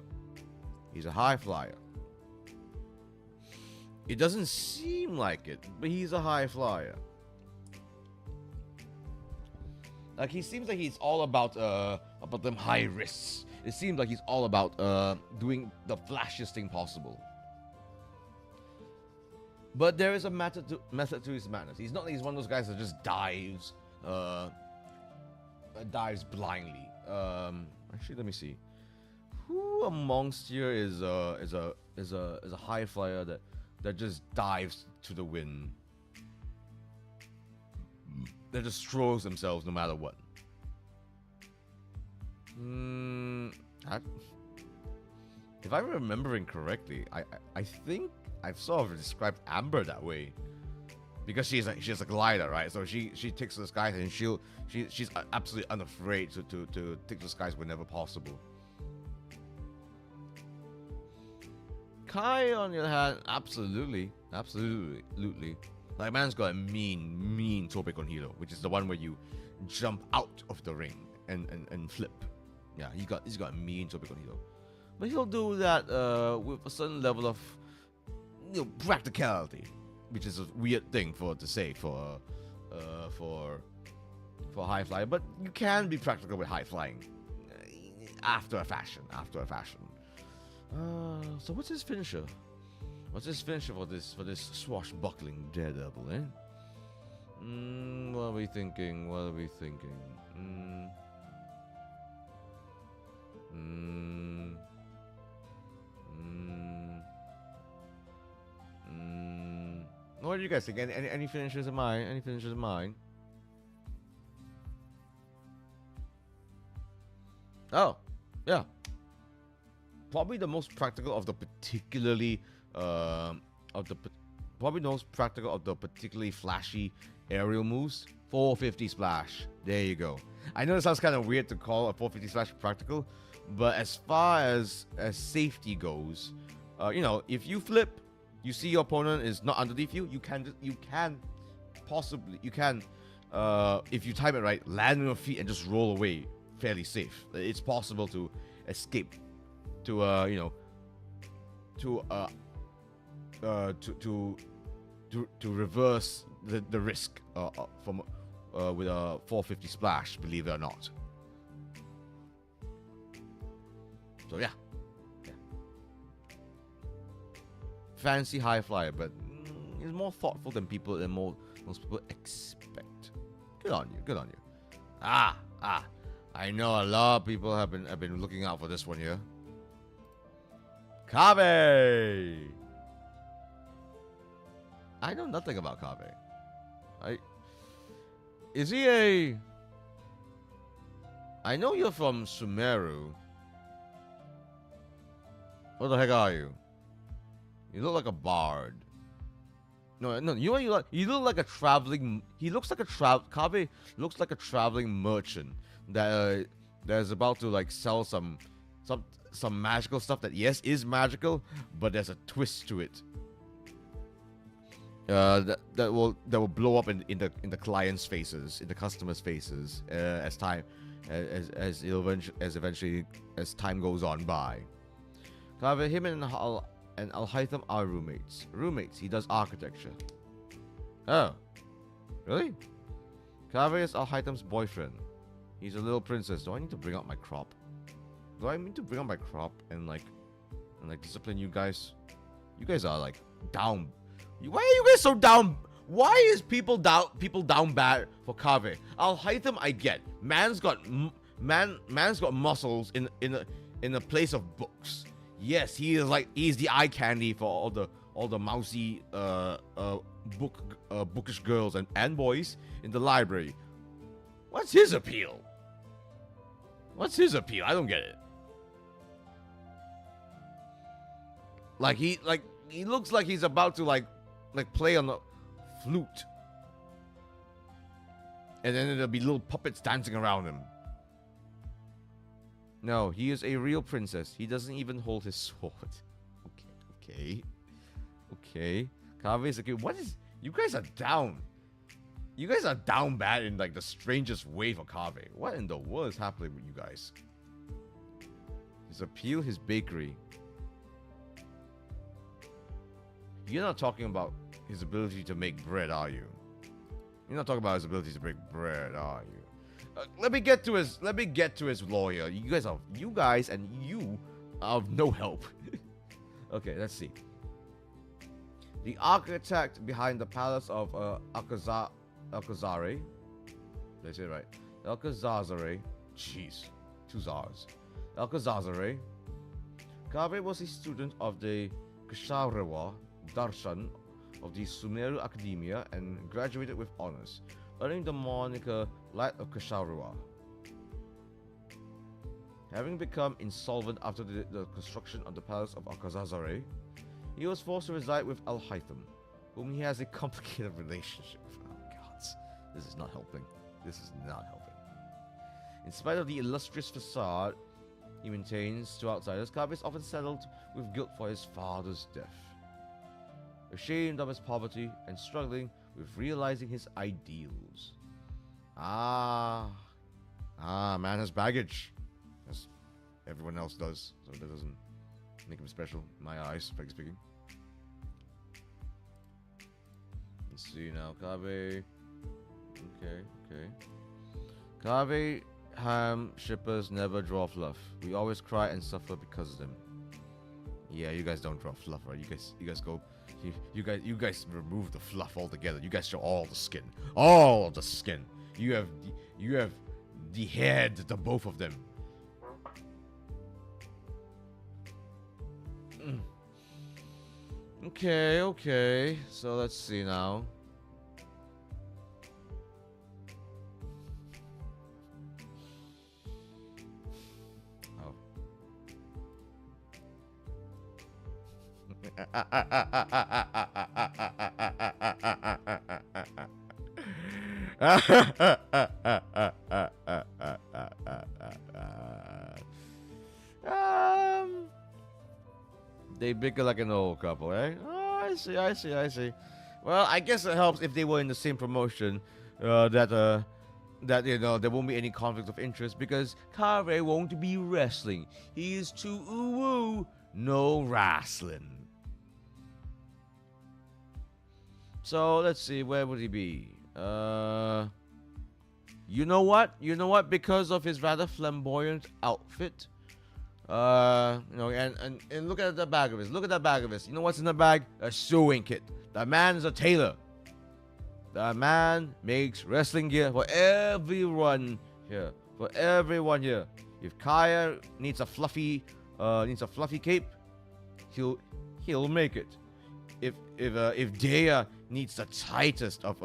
It doesn't seem like it, but he's a high flyer. Like, he seems like he's all about them high risks. It seems like he's all about doing the flashiest thing possible. But there is a method to his madness. He's not like he's one of those guys that just dives blindly. Actually, let me see. Who amongst here is a high flyer that just dives to the wind? That just throws themselves no matter what. If I'm remembering correctly, I think I've sort of described Amber that way, because she's a glider, right? So she takes to the skies, and she's absolutely unafraid to take to the skies whenever possible. Kai, on the other hand, absolutely. Like, man's got a mean Tope con Hilo, which is the one where you jump out of the ring and flip. Yeah, he's got a mean Tope con Hilo, but he'll do that with a certain level of practicality, which is a weird thing to say for high flying. But you can be practical with high flying after a fashion. So what's his finisher? What's his finisher for this swashbuckling daredevil, eh? What are we thinking? What do you guys think? Any finishers of mine? Oh, yeah. Probably the most practical of the particularly flashy aerial moves. 450 splash. There you go. I know it sounds kind of weird to call a 450 splash practical, but as far as safety goes, if you flip, you see your opponent is not underneath you, you can if you time it right, land on your feet and just roll away fairly safe. It's possible to escape to reverse the risk from with a 450 splash, believe it or not. So yeah. Fancy high flyer, but he's more thoughtful than most people expect. Good on you. I know a lot of people have been looking out for this one here. Kaveh! I know nothing about Kaveh. Is he a... I know you're from Sumeru. What the heck are you? You look like a bard. No, you know what you look? You look like a traveling. He looks like a Kabe looks like a traveling merchant that is about to like sell some magical stuff that yes is magical, but there's a twist to it. That will blow up in the clients' faces, in the customers' faces as time as eventually as time goes on by. However, him and Al-Haytham are roommates. He does architecture. Oh, really? Kaveh is Al-Haytham's boyfriend. He's a little princess. Do I need to bring out my crop? Do I need to bring out my crop and discipline you guys? You guys are like down. Why are you guys so down? Why is people down bad for Kaveh? Al-Haytham I get. Man's got muscles in a place of books. Yes, he's the eye candy for all the mousy bookish girls and boys in the library. What's his appeal? I don't get it. He looks like he's about to like play on the flute. And then there'll be little puppets dancing around him. No, he is a real princess. He doesn't even hold his sword. Okay. Kaveh is okay. What is... You guys are down. You guys are down bad in like the strangest way for Kaveh. What in the world is happening with you guys? His appeal, his bakery. You're not talking about his ability to make bread, are you? You're not talking about his ability to make bread, are you? Let me get to his lawyer. You guys are of no help. Okay, let's see. The architect behind the palace of Alcazare. Did I say it right? Alcazare. Jeez, two Zars. Alcazare. Kaveh was a student of the Ksharewa Darshan of the Sumeru Academia and graduated with honors, earning the moniker Light of Ksharewa. Having become insolvent after the construction of the palace of Alcazare, he was forced to reside with Al-Haytham, whom he has a complicated relationship with. Oh god, this is not helping. In spite of the illustrious facade he maintains to outsiders, Kaveh is often saddled with guilt for his father's death. Ashamed of his poverty and struggling with realizing his ideals. Man has baggage. As everyone else does, so that doesn't make him special in my eyes, frankly speaking. Let's see now, Kaveh. Okay. Kaveh ham shippers never draw fluff. We always cry and suffer because of them. Yeah, you guys don't draw fluff, right? You guys go. You guys remove the fluff altogether. You guys show all the skin. All of the skin. You have the head, the both of them. Okay. So let's see now. They bicker like an old couple, eh? Oh, I see. Well, I guess it helps if they were in the same promotion. That there won't be any conflict of interest because Kaveh won't be wrestling. He is too woo. No wrestling. So let's see, where would he be? You know what? Because of his rather flamboyant outfit, and look at the bag of his. Look at that bag of his. You know what's in the bag? A sewing kit. The man's a tailor. The man makes wrestling gear for everyone here. If Kaya needs a fluffy cape, he'll make it. If Dea needs the tightest of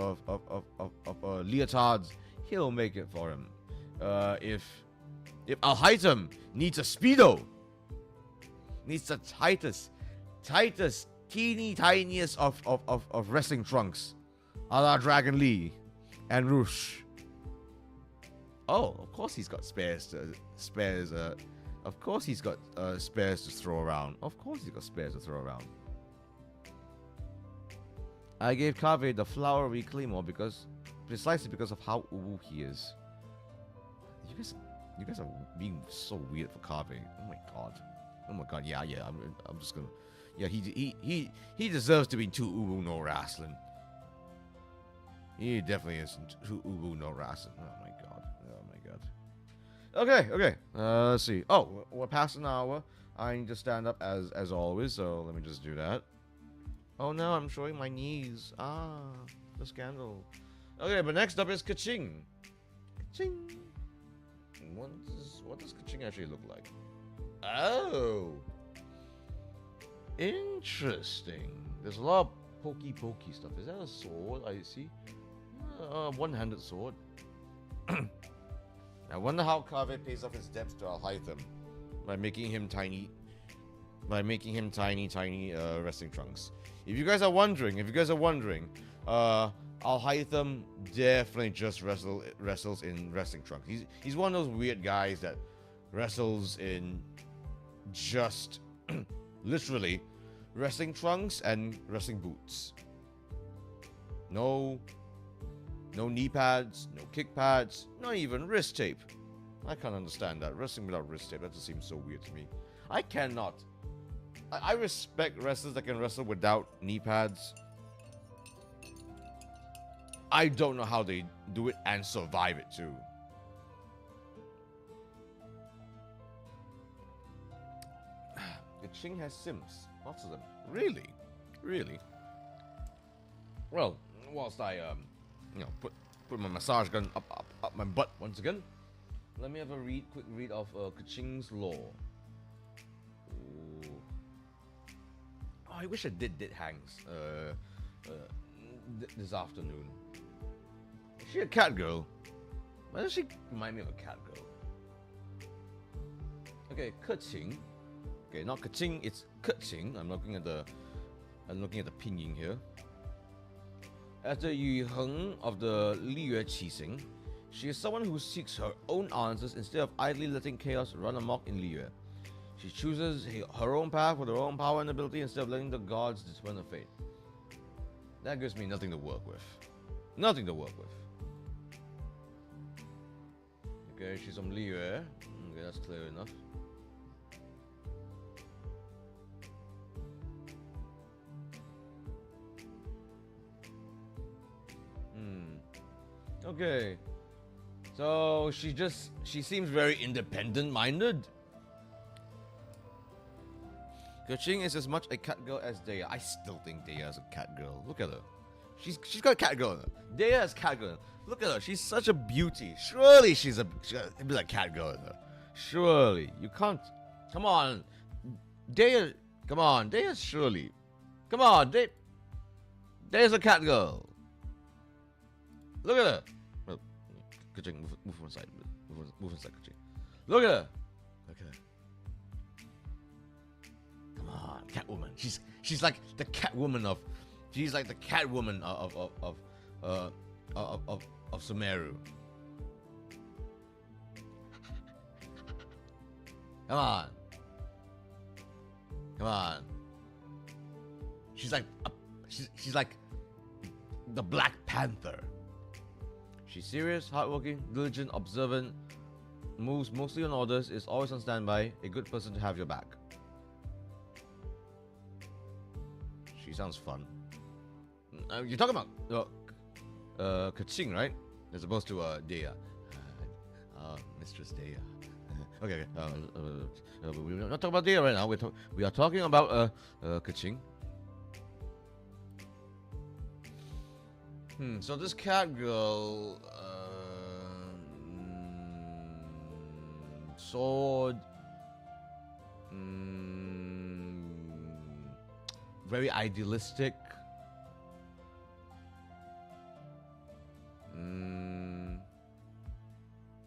leotards, he'll make it for him. If Al-Haytham needs a speedo, needs the tightest, teeny tiniest of wrestling trunks, a la Dragon Lee and Roosh. Oh, of course he's got spares. Of course he's got spares to throw around. Of course he's got spares to throw around. I gave Kave the flowery claymore precisely because of how uwu he is. You guys are being so weird for Kave. Oh my god. Yeah. I'm just gonna. Yeah, he deserves to be too uwu no wrestling. He definitely is too uwu no wrestling. Oh my god. Okay. Let's see. Oh, we're past an hour. I need to stand up as always, so let me just do that. Oh no, I'm showing my knees. The scandal. Okay, but next up is Kaching. Kaching. What does Kaching actually look like? Oh, interesting. There's a lot of pokey stuff. Is that a sword? I see. One-handed sword. I wonder how Kave pays off his debts to Alhaitham by making him tiny wrestling trunks. If you guys are wondering, Alhaitham definitely just wrestles in wrestling trunks. He's one of those weird guys that wrestles in just literally wrestling trunks and wrestling boots. No knee pads, no kick pads, not even wrist tape. I can't understand that. Wrestling without wrist tape, that just seems so weird to me. I cannot. I respect wrestlers that can wrestle without knee pads. I don't know how they do it and survive it too. The Ching has Sims. Lots of them. Really? Well, whilst I put my massage gun up my butt once again. Let me have a quick read of Kaching's lore. Ooh. Oh, I wish I did Hangs this afternoon. Is she a cat girl? Why does she remind me of a cat girl? Okay, Kaching. Okay, not Kaching, it's Kaching. I'm looking at the pinyin here. As the Yu Heng of the Liyue Qixing, she is someone who seeks her own answers instead of idly letting chaos run amok in Liyue. She chooses her own path with her own power and ability instead of letting the gods determine her fate. That gives me nothing to work with. Okay, she's from Liyue. Okay, that's clear enough. Okay, so she seems very independent-minded. Kaching is as much a cat girl as Daya. I still think Daya is a cat girl. Look at her. She's got a cat girl in her. Daya is cat girl. Look at her. She's such a beauty. Surely she'll be like cat girl in her. Surely. You can't. Come on. Daya. Come on. Daya surely. Come on. Daya's a cat girl. Look at her. Kaching, move one side. Move one side, Kaching. Look at her. Come on, Catwoman. She's like the Catwoman of. She's like the Catwoman of Sumeru. Come on. She's like the Black Panther. She's serious, hardworking, diligent, observant, moves mostly on orders, is always on standby, a good person to have your back. She sounds fun. You're talking about Kaching, right? As opposed to Daya. Mistress Daya. Okay. We're not talking about Daya right now. We are talking about Kaching. So this cat girl, sword, very idealistic,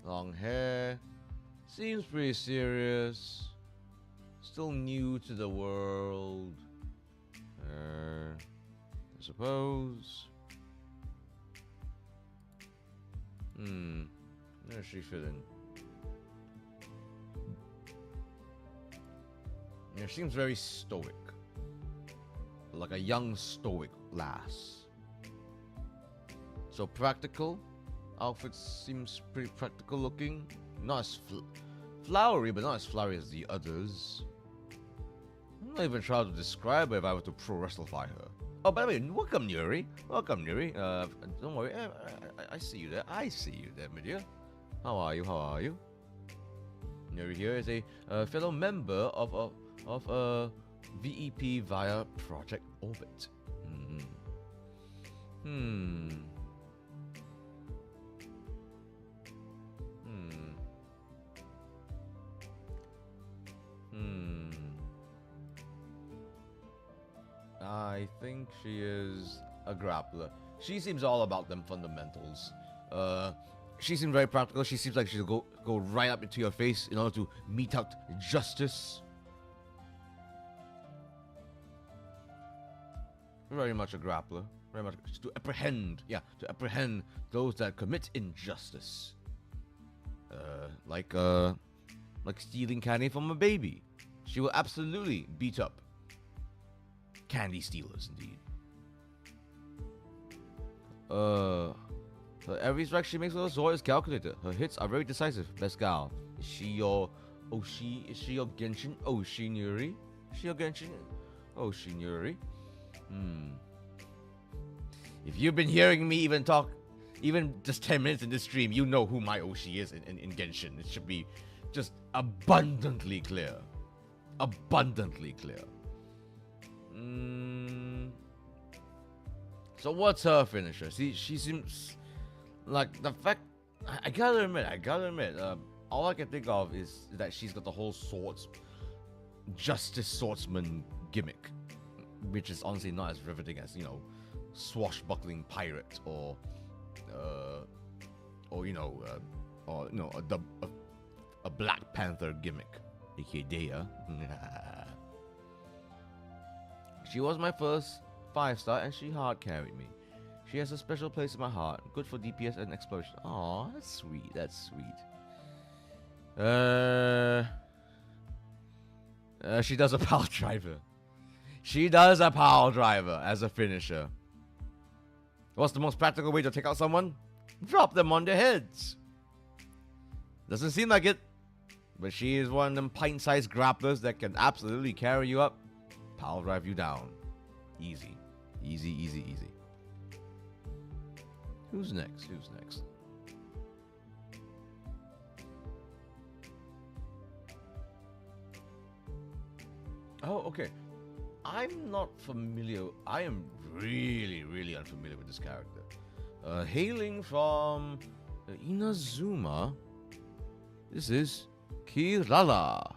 long hair, seems pretty serious, still new to the world. I suppose. Where does she fit in? Yeah, she seems very stoic. Like a young stoic lass. So practical. Outfit seems pretty practical looking. Not as flowery, but not as flowery as the others. I'm not even trying to describe her if I were to pro wrestlify her. Oh, by the way, welcome Nuri. Welcome Nuri. Don't worry, I see you there. I see you there, my dear. How are you? How are you? Nuri here is a fellow member of VEP via Project Orbit. I think she is a grappler. She seems all about them fundamentals. She seems very practical. She seems like she'll go right up into your face in order to mete out justice. Very much a grappler. Very much to apprehend those that commit injustice. Like stealing candy from a baby. She will absolutely beat up candy stealers, indeed. Every strike she makes with her sword is calculated. Her hits are very decisive. Best gal. Is she your Oshi? Is she your Genshin Oshinuri? Is she your Genshin Oshinuri? If you've been hearing me even talk, even just 10 minutes in this stream, you know who my Oshi is in Genshin. It should be just abundantly clear. Abundantly clear. So what's her finisher? See, she seems like the fact. I gotta admit. All I can think of is that she's got the whole justice swordsman gimmick, which is honestly not as riveting as, you know, swashbuckling pirate or a Black Panther gimmick, aka Dea. She was my first 5-star and she hard carried me. She has a special place in my heart. Good for DPS and exploration. Aw, that's sweet. That's sweet. She does a power driver. She does a power driver as a finisher. What's the most practical way to take out someone? Drop them on their heads. Doesn't seem like it, but she is one of them pint-sized grapplers that can absolutely carry you up, power drive you down. Easy. Easy, easy, easy. Who's next? Who's next? Oh, okay. I'm not familiar. I am really, really unfamiliar with this character. Hailing from Inazuma, this is Kirala.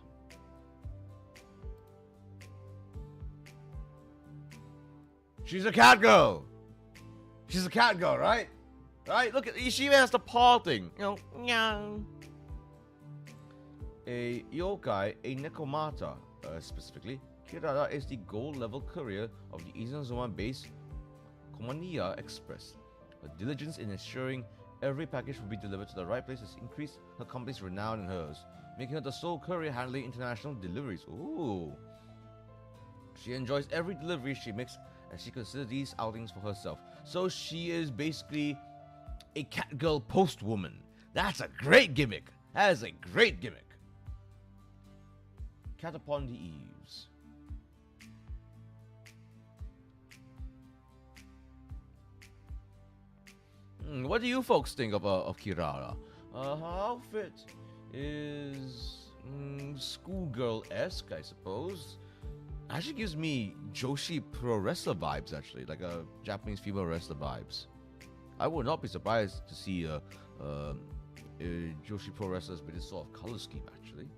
She's a cat girl. She's a cat girl, right? Right? Look at, she even has the paw thing. You know, meow. A yokai, a nekomata, specifically. Kirara is the gold level courier of the Inazuma base Komaniya Express. Her diligence in ensuring every package will be delivered to the right place has increased her company's renown and hers, making her the sole courier handling international deliveries. Ooh. She enjoys every delivery she makes, and she considers these outings for herself. So she is basically a cat girl post woman. That's a great gimmick. That is a great gimmick. Cat upon the eaves. What do you folks think of Kirara? Her outfit is schoolgirl-esque, I suppose. Actually gives me Joshi pro wrestler vibes, actually, like a Japanese female wrestler vibes. I would not be surprised to see Joshi pro wrestlers with this sort of color scheme, actually.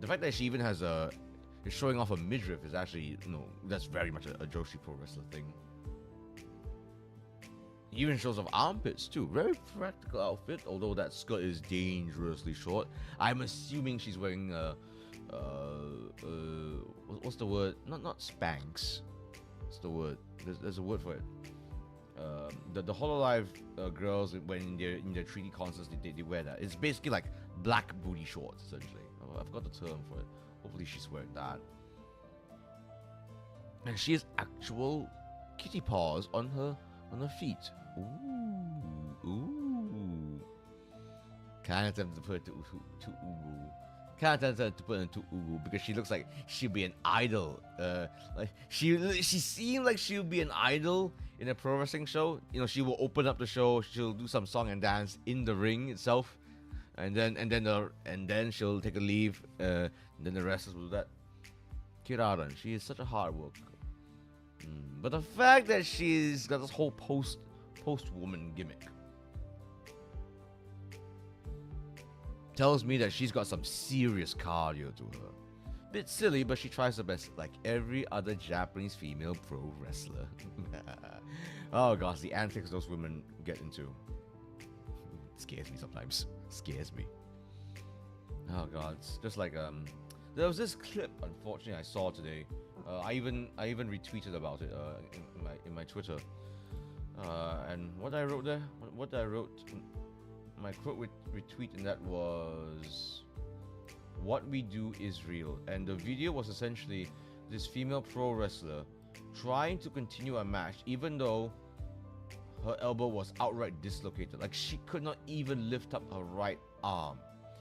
The fact that she even has is showing off a midriff is actually, that's very much a Joshi pro wrestler thing. Even shows off armpits too. Very practical outfit, although that skirt is dangerously short. I'm assuming she's wearing what's the word? Not spanks. What's the word? There's a word for it. The Hololive girls, when in their 3D concerts, they wear that. It's basically like black booty shorts, essentially. I've got the term for it. Hopefully she's wearing that. And she has actual kitty paws on her feet. Ooh. Kind of tempted to put it to Ugu. Kind of tempted to put it to Ugu because she looks like she'll be an idol. Like she seemed like she'll be an idol in a pro wrestling show. You know, she will open up the show. She'll do some song and dance in the ring itself, and then she'll take a leave. And then the wrestlers will do that. Kiraran, she is such a hard worker. But the fact that she's got this whole post woman gimmick tells me that she's got some serious cardio to her. Bit silly, but she tries her best, like every other Japanese female pro wrestler. Oh gosh, the antics those women get into. It scares me sometimes. Scares me. Oh god, it's just like there was this clip, unfortunately, I saw today. I even retweeted about it in my Twitter. And what I wrote there, my quote retweet in that was, "What we do is real." And the video was essentially this female pro wrestler trying to continue a match even though her elbow was outright dislocated. Like she could not even lift up her right arm.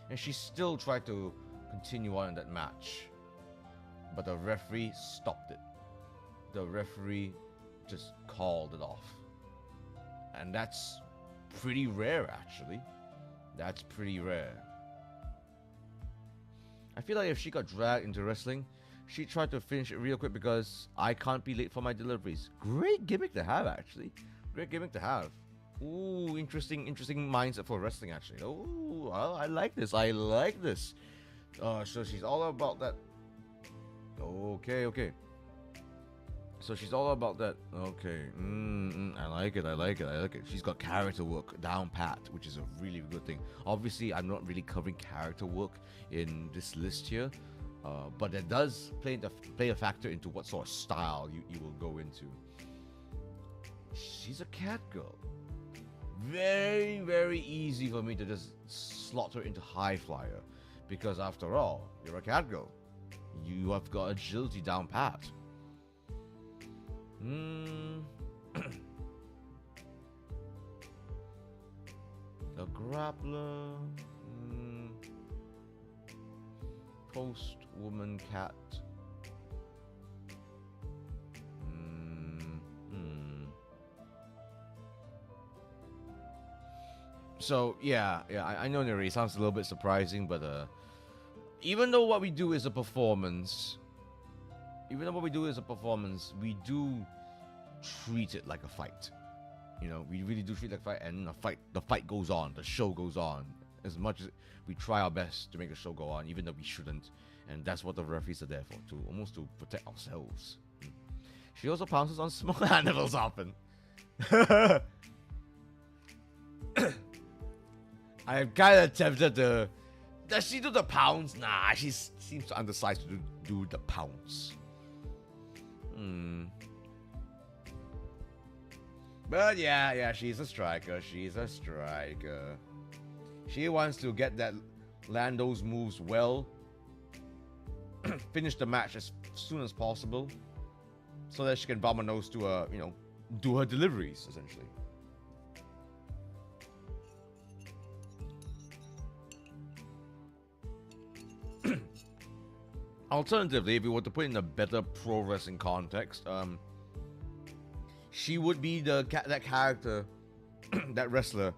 And she still tried to continue on in that match. But the referee stopped it. The referee just called it off. And that's pretty rare, actually. That's pretty rare. I feel like if she got dragged into wrestling, she tried to finish it real quick because I can't be late for my deliveries. Great gimmick to have, actually. Great gimmick to have. Ooh, interesting mindset for wrestling, actually. Ooh, well, I like this. So she's all about that. Okay. So she's all about that. Okay. I like it. She's got character work down pat, which is a really good thing. Obviously, I'm not really covering character work in this list here, but it does play a factor into what sort of style you will go into. She's a cat girl. Very, very easy for me to just slot her into high flyer, because after all, you're a cat girl. You have got agility down pat. A grappler. Post woman cat. So yeah, I know Neri sounds a little bit surprising, but even though what we do is a performance, we do treat it like a fight. You know, we really do treat it like a fight, and the fight goes on, the show goes on. As much as we try our best to make the show go on, even though we shouldn't, and that's what the referees are there for, to protect ourselves. She also pounces on small animals often. I'm kind of tempted to. Does she do the pounce? Nah, she seems undersized to do the pounce. But yeah, she's a striker. She wants to get land those moves well, finish the match as soon as possible, so that she can bomb her nose to do her deliveries essentially. Alternatively, if you were to put in a better pro wrestling context, she would be that character, that wrestler,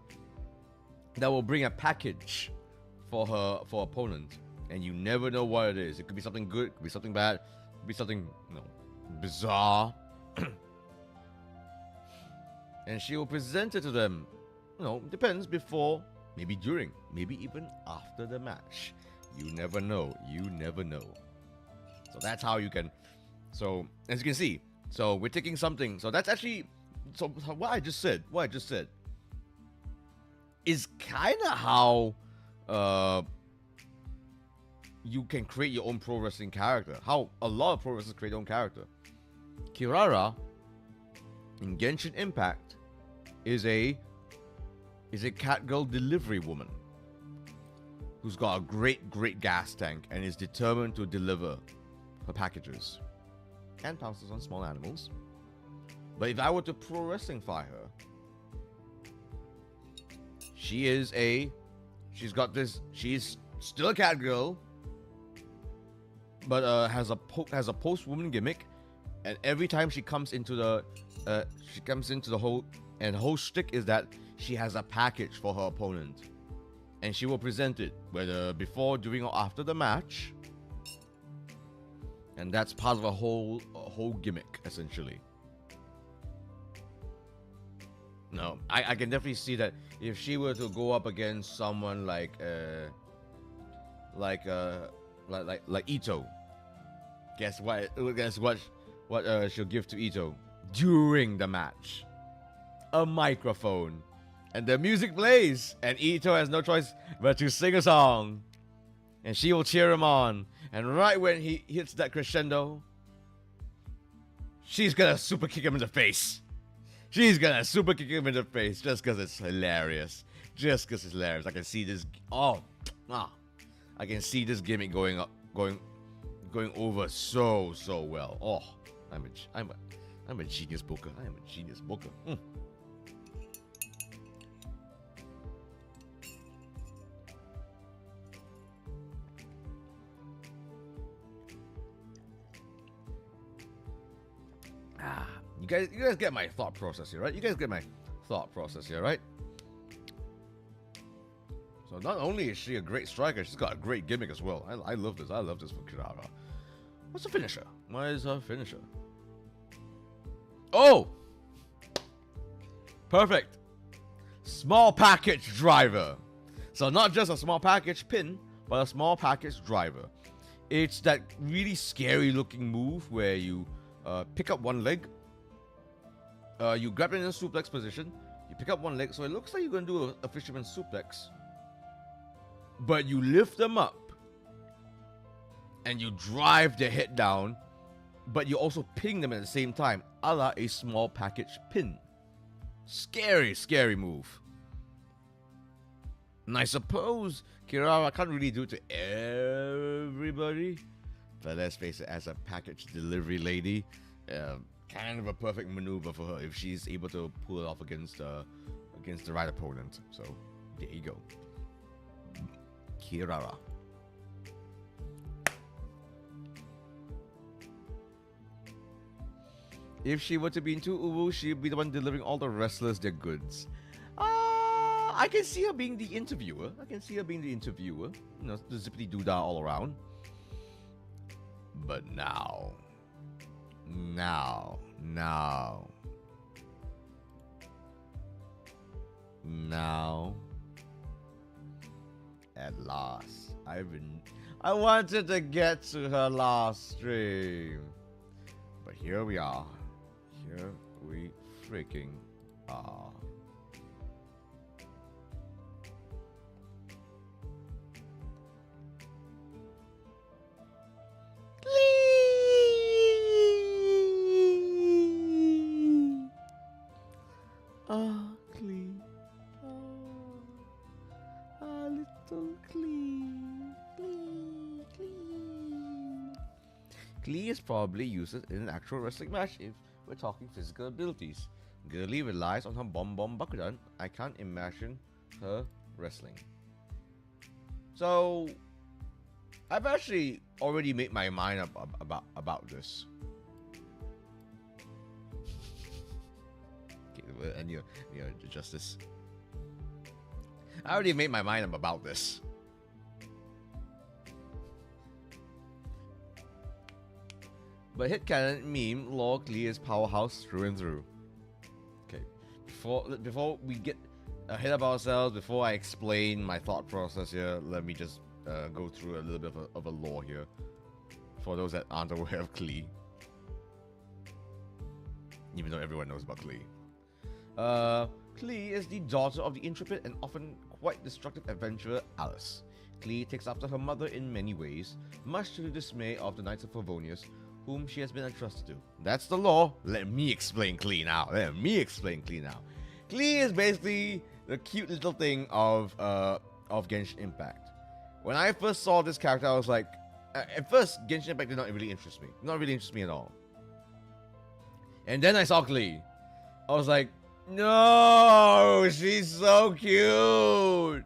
that will bring a package for her opponent, and you never know what it is. It could be something good, it could be something bad, it could be something bizarre, and she will present it to them. Depends, before, maybe during, maybe even after the match. You never know. So that's how you can. So as you can see, so we're taking something. So that's actually. So what I just said is kind of how you can create your own pro wrestling character. How a lot of pro wrestlers create their own character. Kirara in Genshin Impact is a catgirl delivery woman who's got a great gas tank and is determined to deliver her packages and pounces on small animals. But if I were to pro wrestlingify her, she's still a catgirl, but has a post woman gimmick, and every time she comes into the whole shtick is that she has a package for her opponent, and she will present it whether before, during, or after the match, and that's part of a whole gimmick essentially. No, I can definitely see that if she were to go up against someone like Ito, guess what she'll give to Ito during the match? A microphone, and the music plays, and Ito has no choice but to sing a song, and she will cheer him on. And right when he hits that crescendo, she's gonna super kick him in the face. She's gonna super kick him in the face just because it's hilarious. Just because it's hilarious. I can see this. I can see this gimmick going over so well. Oh, I'm a genius booker. I am a genius booker. You guys get my thought process here, right? So not only is she a great striker, she's got a great gimmick as well. I love this. I love this for Kirara. What's the finisher? What is her finisher? Oh! Perfect. Small package driver. So not just a small package pin, but a small package driver. It's that really scary looking move where you pick up one leg. You grab it in a suplex position. You pick up one leg, so it looks like you're going to do a fisherman suplex. But you lift them up. And you drive their head down. But you also ping them at the same time. A la a small package pin. Scary move. And I suppose Kirara can't really do it to everybody. But let's face it, as a package delivery lady, kind of a perfect maneuver for her if she's able to pull it off against the right opponent. So there you go, Kirara. If she were to be into Uwu, she'd be the one delivering all the wrestlers their goods. I can see her being the interviewer. You know, the zippity doodah all around. But now, at last, I wanted to get to her last stream, but here we are. Here we freaking are. Clee. Little Clee. Clee is probably used in an actual wrestling match if we're talking physical abilities. Girly relies on her bomb bakudan. I can't imagine her wrestling. So, I've actually already made my mind up about this. I need to adjust this. I already made my mind up about this. But Hitcanon meme lore Clee is powerhouse through and through. Okay, before we get ahead of ourselves, before I explain my thought process here, let me just go through a little bit of a lore here for those that aren't aware of Clee. Even though everyone knows about Clee. Clee is the daughter of the intrepid and often quite destructive adventurer Alice. Klee takes after her mother in many ways, much to the dismay of the Knights of Favonius, whom she has been entrusted to. That's the law. Let me explain Klee now. Klee is basically the cute little thing of Genshin Impact. When I first saw this character, I was like, at first, Genshin Impact did not really interest me. Not really interest me at all. And then I saw Klee. I was like, no, she's so cute.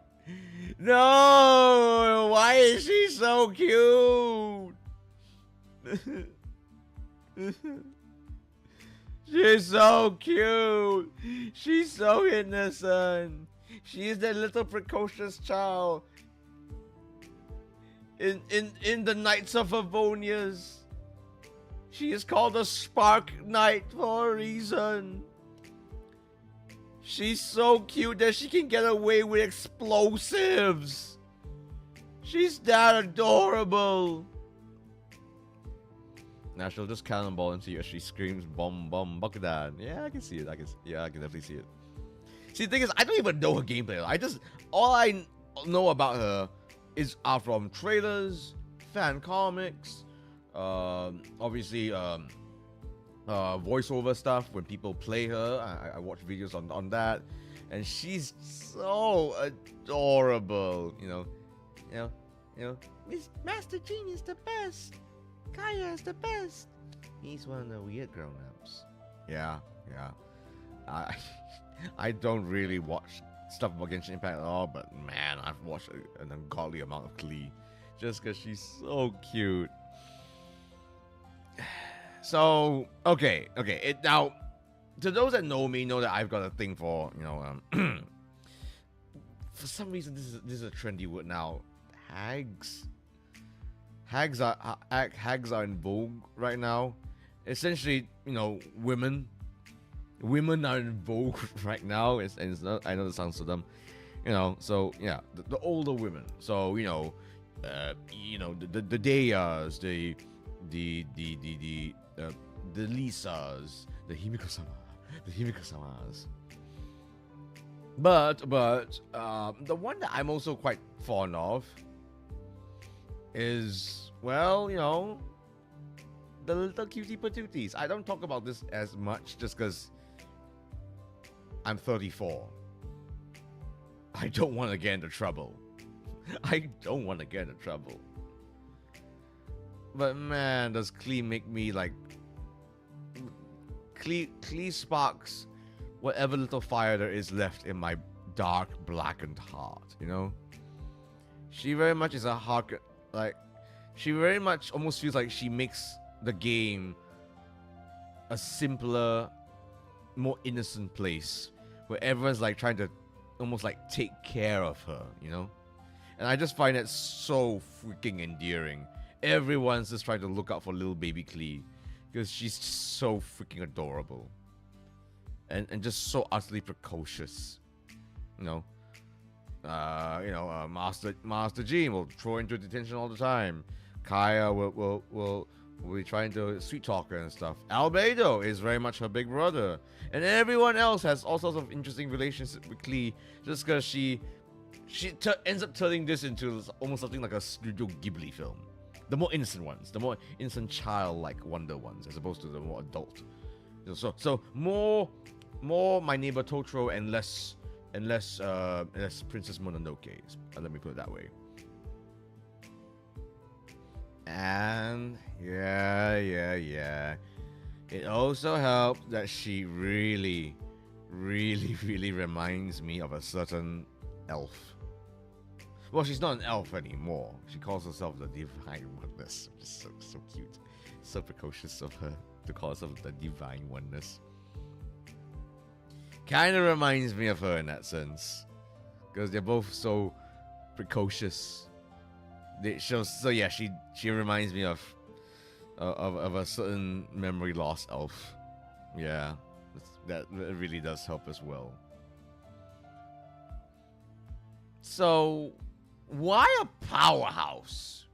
No, why is she so cute? She's so cute. She's so innocent. She is that little precocious child in the Knights of Favonius. She is called a Spark Knight for a reason. She's so cute that she can get away with explosives. She's that adorable. Now she'll just cannonball into you as she screams "Bom Bom Bogdan." Yeah, I can see it. I can definitely see it. See, the thing is, I don't even know her gameplay. All I know about her are from trailers, fan comics, obviously voiceover stuff when people play her. I watch videos on that, and she's so adorable. You know, Miss Master Genius the best. Kaya is the best. He's one of the weird grown-ups. Yeah. I don't really watch stuff about Genshin Impact at all, but man, I've watched an ungodly amount of Klee just because she's so cute. So, okay. Now, to those that know me, know that I've got a thing for, for some reason, this is a trendy word now. Hags. Hags are in vogue right now. Essentially, women are in vogue right now. It's not, I know this sounds so dumb, So yeah, the older women. So the Dayas, the Lisas, the Himiko-samas. But the one that I'm also quite fond of is, the little cutie patooties. I don't talk about this as much just because I'm 34. I don't want to get into trouble. But man, does Klee make me like... Klee sparks whatever little fire there is left in my dark, blackened heart, She very much is a heart... she very much almost feels like she makes the game a simpler, more innocent place where everyone's like trying to almost like take care of her, And I just find it so freaking endearing. Everyone's just trying to look out for little baby Klee because she's so freaking adorable and just so utterly precocious, Master Jean will throw into detention all the time. Kaya will be trying to sweet talk her and stuff. Albedo is very much her big brother, and everyone else has all sorts of interesting relationships with Klee just because she ends up turning this into almost something like a Studio Ghibli film. The more innocent ones, the more innocent child-like wonder ones, as opposed to the more adult. So more My Neighbor Totoro and less Princess Mononoke. Let me put it that way. And yeah. It also helps that she really reminds me of a certain elf. Well, she's not an elf anymore. She calls herself the Divine Oneness. Just so cute. So precocious of her to call herself the Divine Oneness. Kind of reminds me of her in that sense. Because they're both so precocious. She reminds me of a certain memory loss elf. Yeah, that really does help as well. So, why a powerhouse?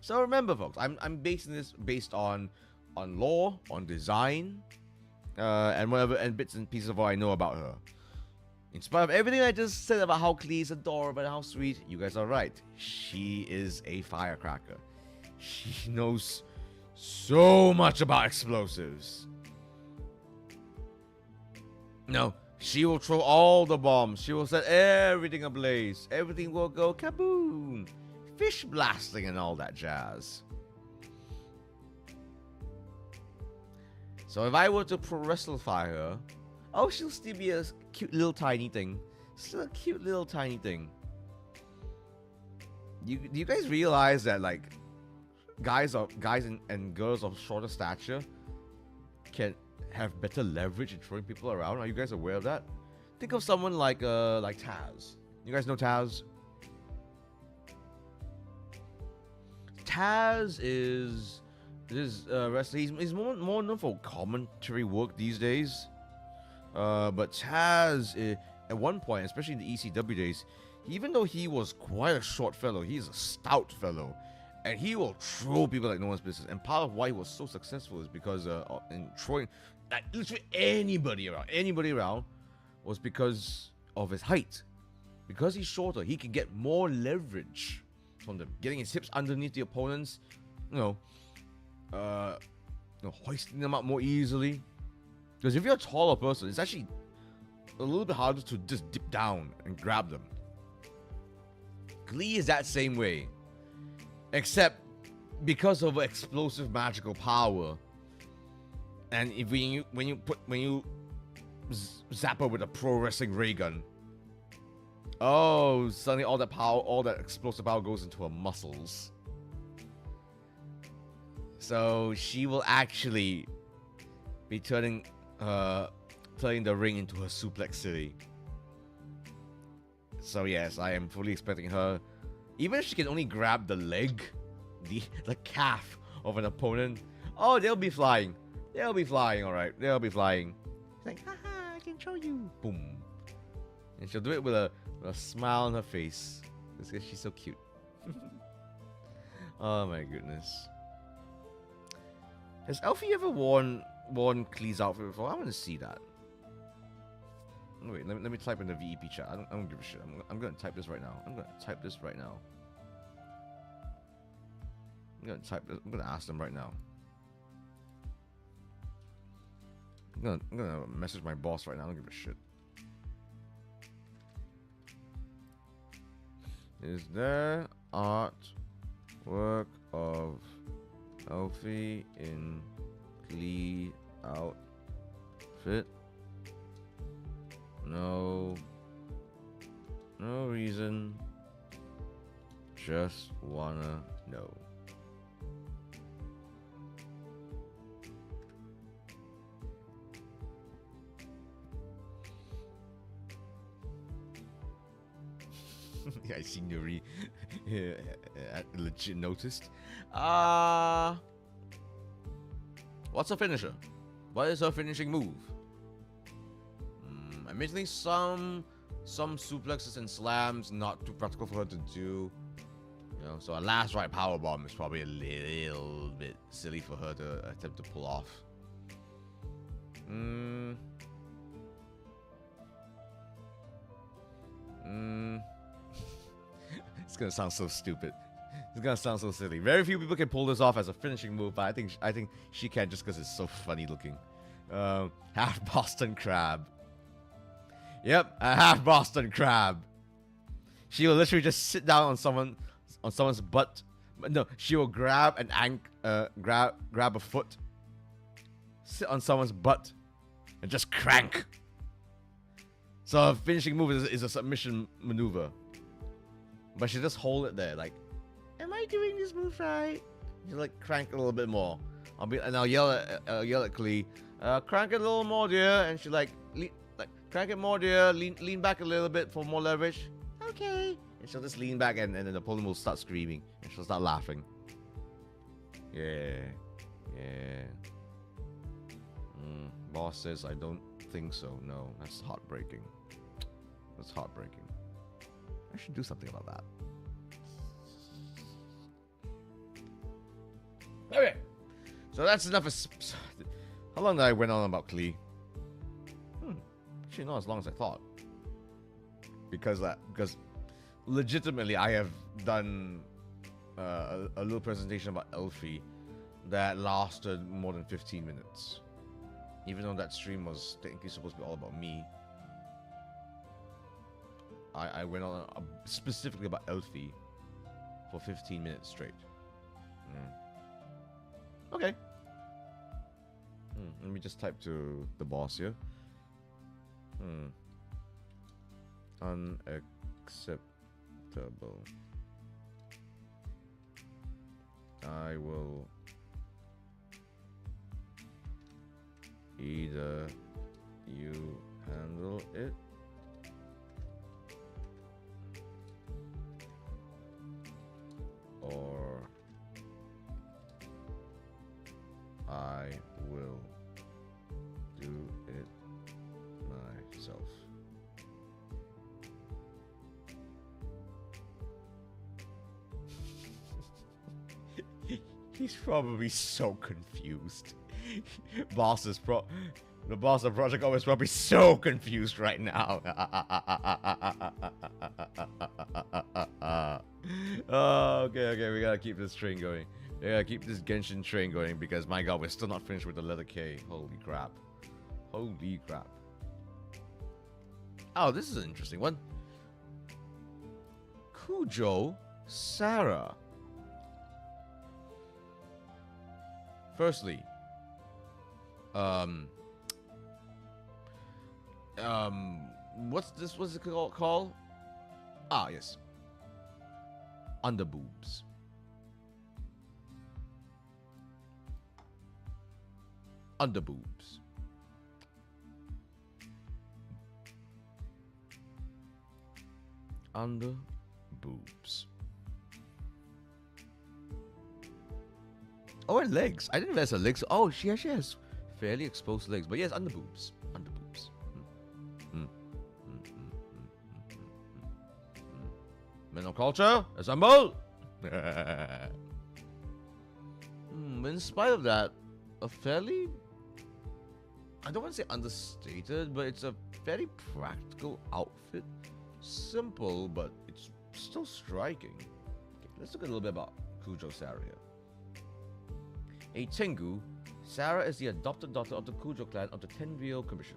So remember, folks, I'm basing this based on lore, on design, and whatever, and bits and pieces of what I know about her. In spite of everything I just said about how Klee is adorable and how sweet, you guys are right. She is a firecracker. She knows so much about explosives. No, she will throw all the bombs. She will set everything ablaze. Everything will go kaboom. Fish blasting and all that jazz. So if I were to pro wrestlify her, oh, she'll still be a cute little tiny thing. Still a cute little tiny thing. Do you guys realize that like guys and girls of shorter stature can have better leverage in throwing people around? Are you guys aware of that? Think of someone like Taz. You guys know Taz? Taz is wrestler. He's more known for commentary work these days. But Taz, at one point, especially in the ECW days, even though he was quite a short fellow, he's a stout fellow, and he will throw people like no one's business. And part of why he was so successful is because in throwing like literally anybody around, was because of his height. Because he's shorter, he can get more leverage from them, getting his hips underneath the opponents, hoisting them up more easily. Because if you're a taller person, it's actually a little bit harder to just dip down and grab them. Klee is that same way, except because of explosive magical power. And if when you zap her with a pro wrestling ray gun, oh, suddenly all that power, all that explosive power goes into her muscles. So she will actually be turning the ring into her suplex city. So yes, I am fully expecting her. Even if she can only grab the leg, the calf of an opponent, oh, they'll be flying. They'll be flying, all right. They'll be flying. It's like, haha, I can show you. Boom. And she'll do it with a smile on her face. Because she's so cute. Oh my goodness. Has Elfie ever worn Klee's outfit before? I want to see that. Wait, let me type in the VEP chat. I don't give a shit. I'm gonna type this right now. I'm gonna ask them right now. I'm gonna message my boss right now. I don't give a shit. Is there artwork of Elfie in Klee outfit? No reason. Just wanna know. Yeah, I seen Yuri legit noticed. What's her finisher? What is her finishing move? Admittedly, some suplexes and slams not too practical for her to do. So a last right powerbomb is probably a little bit silly for her to attempt to pull off. It's gonna sound so stupid. It's gonna sound so silly. Very few people can pull this off as a finishing move, but I think she can just because it's so funny looking. Half Boston Crab. Yep, a half Boston Crab. She will literally just sit down on someone's butt. No, she will grab grab a foot, sit on someone's butt, and just crank. So a finishing move is a submission maneuver. But she just hold it there, like, am I doing this move right? You like crank a little bit more. I'll yell at Klee, crank it a little more, dear. And she like crank it more, dear. Lean back a little bit for more leverage. Okay. And she'll just lean back, and then the opponent will start screaming, and she'll start laughing. Yeah. Boss says I don't think so. No, that's heartbreaking. I should do something about that. Okay, so that's enough. How long did I went on about Klee? Actually, not as long as I thought. because legitimately I have done a little presentation about Elfie that lasted more than 15 minutes. Even though that stream was technically supposed to be all about me, I went on specifically about Elfie for 15 minutes straight. Okay. Let me just type to the boss here. Unacceptable. I will either you handle it or I will do it myself. He's probably so confused. The boss of Project O is probably so confused right now. Okay, we gotta keep this train going. We gotta keep this Genshin train going because my god, we're still not finished with the letter K. Holy crap. Holy crap. Oh, this is an interesting one. Kujo Sarah. Firstly, what's it called? Ah, yes. Underboobs. Underboobs. Underboobs. Oh, and legs. I didn't realize her legs. Oh, she actually has fairly exposed legs. But yes, underboobs. Underboobs. Men of culture, assemble! In spite of that, a fairly... I don't want to say understated, but it's a very practical outfit. Simple, but it's still striking. Okay, let's look a little bit about Kujo Sarah here. A Tengu, Sarah is the adopted daughter of the Kujo clan of the Tenryou Commission.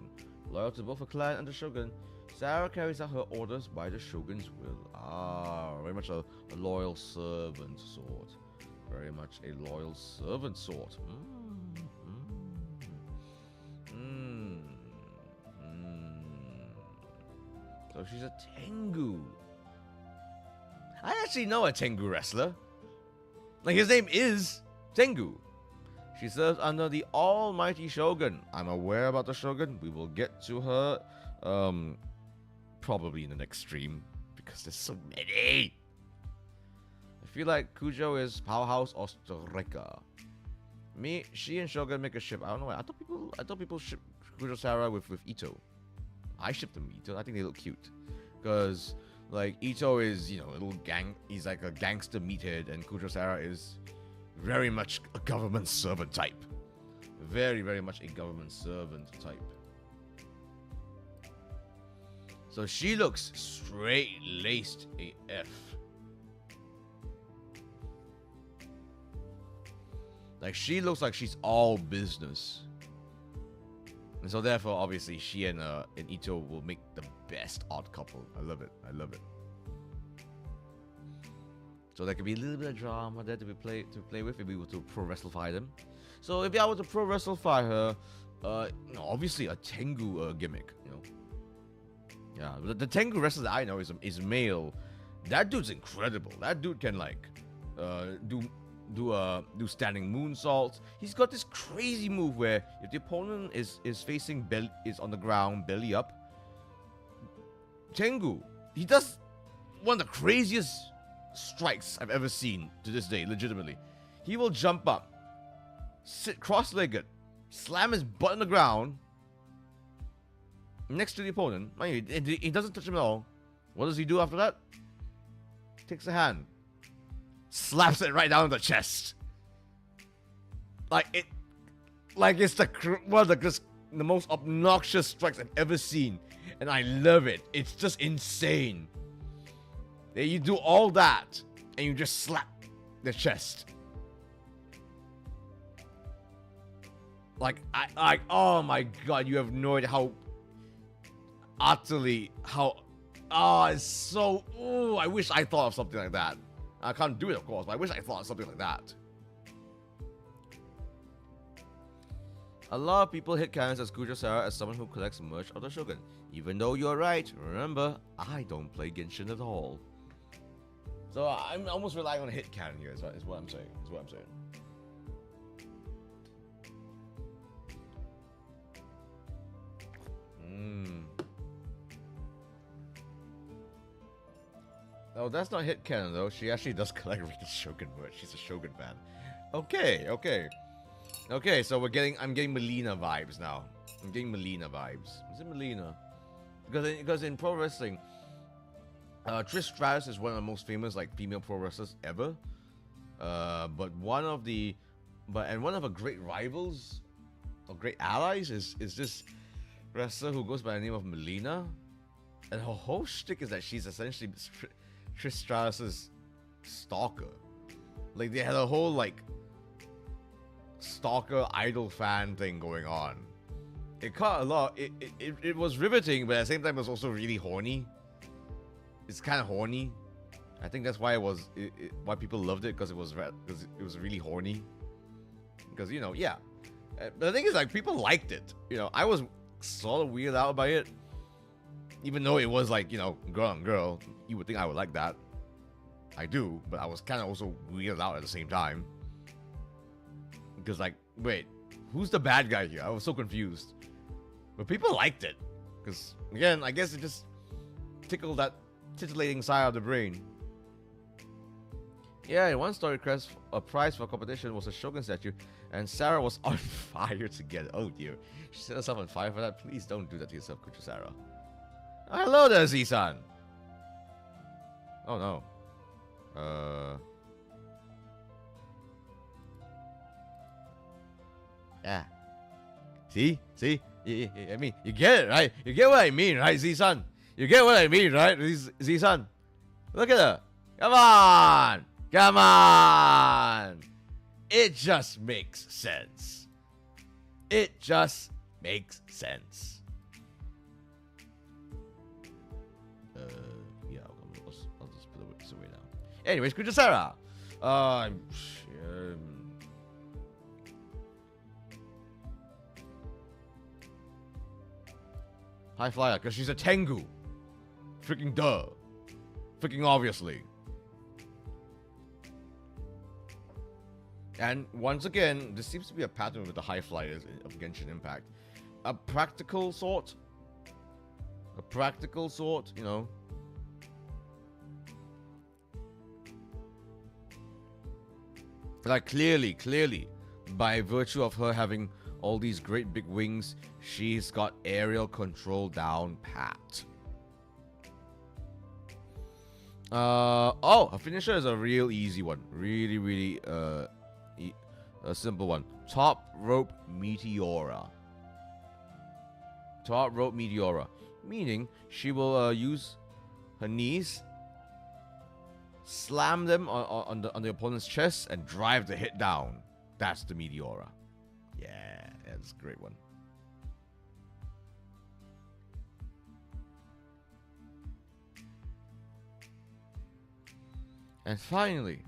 Loyal to both her clan and the Shogun, Sarah carries out her orders by the Shogun's will. Ah, very much a loyal servant sort. Very much a loyal servant sort. So she's a Tengu. I actually know a Tengu wrestler. Like, his name is Tengu. She serves under the almighty Shogun. I'm aware about the Shogun. We will get to her probably in the next stream because there's so many. I feel like Kujo is powerhouse or striker. She and Shogun make a ship. I don't know why. I thought people ship Kujo Sarah with Ito. I shipped them Ito. I think they look cute because like Ito is, you know, a little gang. He's like a gangster meathead, and Kujo Sarah is very much a government servant type. Very, very much a government servant type. So she looks straight-laced AF. Like, she looks like she's all business. And so therefore, obviously, she and Ito will make the best odd couple. I love it. I love it. So there could be a little bit of drama there to play with if we were to pro wrestlify them. So if I were to pro wrestlify her, obviously a Tengu gimmick, you know. Yeah, the Tengu wrestler that I know is male. That dude's incredible. That dude can like do standing moonsaults. He's got this crazy move where if the opponent is facing is on the ground belly up, Tengu, he does one of the craziest strikes I've ever seen to this day, legitimately. He will jump up, sit cross-legged, slam his butt on the ground next to the opponent. He doesn't touch him at all. What does he do after that? Takes a hand, slaps it right down the chest. Like it's one of the the most obnoxious strikes I've ever seen, and I love it. It's just insane. That you do all that, and you just slap the chest. Like, oh my god, you have no idea how utterly, it's so, I wish I thought of something like that. I can't do it, of course, but I wish I thought of something like that. A lot of people hit cannons as Kujo-Sara as someone who collects merch of the Shogun. Even though you're right, remember, I don't play Genshin at all. So I'm almost relying on a hit cannon here, is what I'm saying. Oh, that's not hit cannon though. She actually does collect real Shogun merch. She's a Shogun fan. Okay. So I'm getting Melina vibes now. I'm getting Melina vibes. Is it Melina? Because in pro wrestling, Trish Stratus is one of the most famous like female pro wrestlers ever. But one of her great rivals or great allies is this wrestler who goes by the name of Melina, and her whole shtick is that she's essentially Trish Stratus's stalker. Like they had a whole like stalker idol fan thing going on. It caught a lot. It was riveting, but at the same time it was also really horny. It's kind of horny. I think that's why why people loved it, because it was really horny. Because yeah. But the thing is, like, people liked it. I was sort of weirded out by it, even though it was like girl on girl. You would think I would like that. I do, but I was kind of also weirded out at the same time. Because like, wait, who's the bad guy here? I was so confused. But people liked it. Because, again, I guess it just tickled that titillating side of the brain. Yeah, in one story, a prize for competition was a Shogun statue, and Sarah was on fire to get it. Oh dear. She set herself on fire for that? Please don't do that to yourself, Kujo-Sara. Hello there, Z-san. Oh no. Yeah. See? I mean, you get it, right? You get what I mean, right, Z-san? You get what I mean, right, Z-san? Look at her. Come on! It just makes sense. Yeah, I'll just put this away now. Anyways, Kujo-Sara. High flyer, because she's a Tengu. Freaking duh. Freaking obviously. And once again, there seems to be a pattern with the high flyers of Genshin Impact. A practical sort, Like clearly, by virtue of her having all these great big wings, she's got aerial control down pat. Her finisher is a real easy one. Really, a simple one. Top rope Meteora. Meaning she will use her knees, slam them on the opponent's chest, and drive the hit down. That's the Meteora. Yeah, that's a great one. And finally,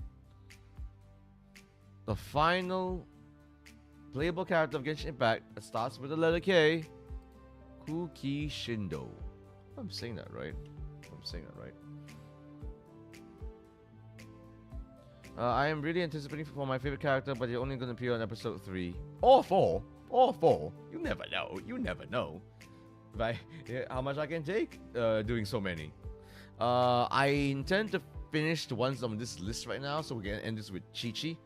the final playable character of Genshin Impact that starts with the letter K, Kuki Shindo. I'm saying that right. I am really anticipating for my favorite character, but you're only going to appear on episode 3 or 4. You never know. Right? How much I can take doing so many. I intend to finish the ones on this list right now, so we're gonna end this with Chi-Chi.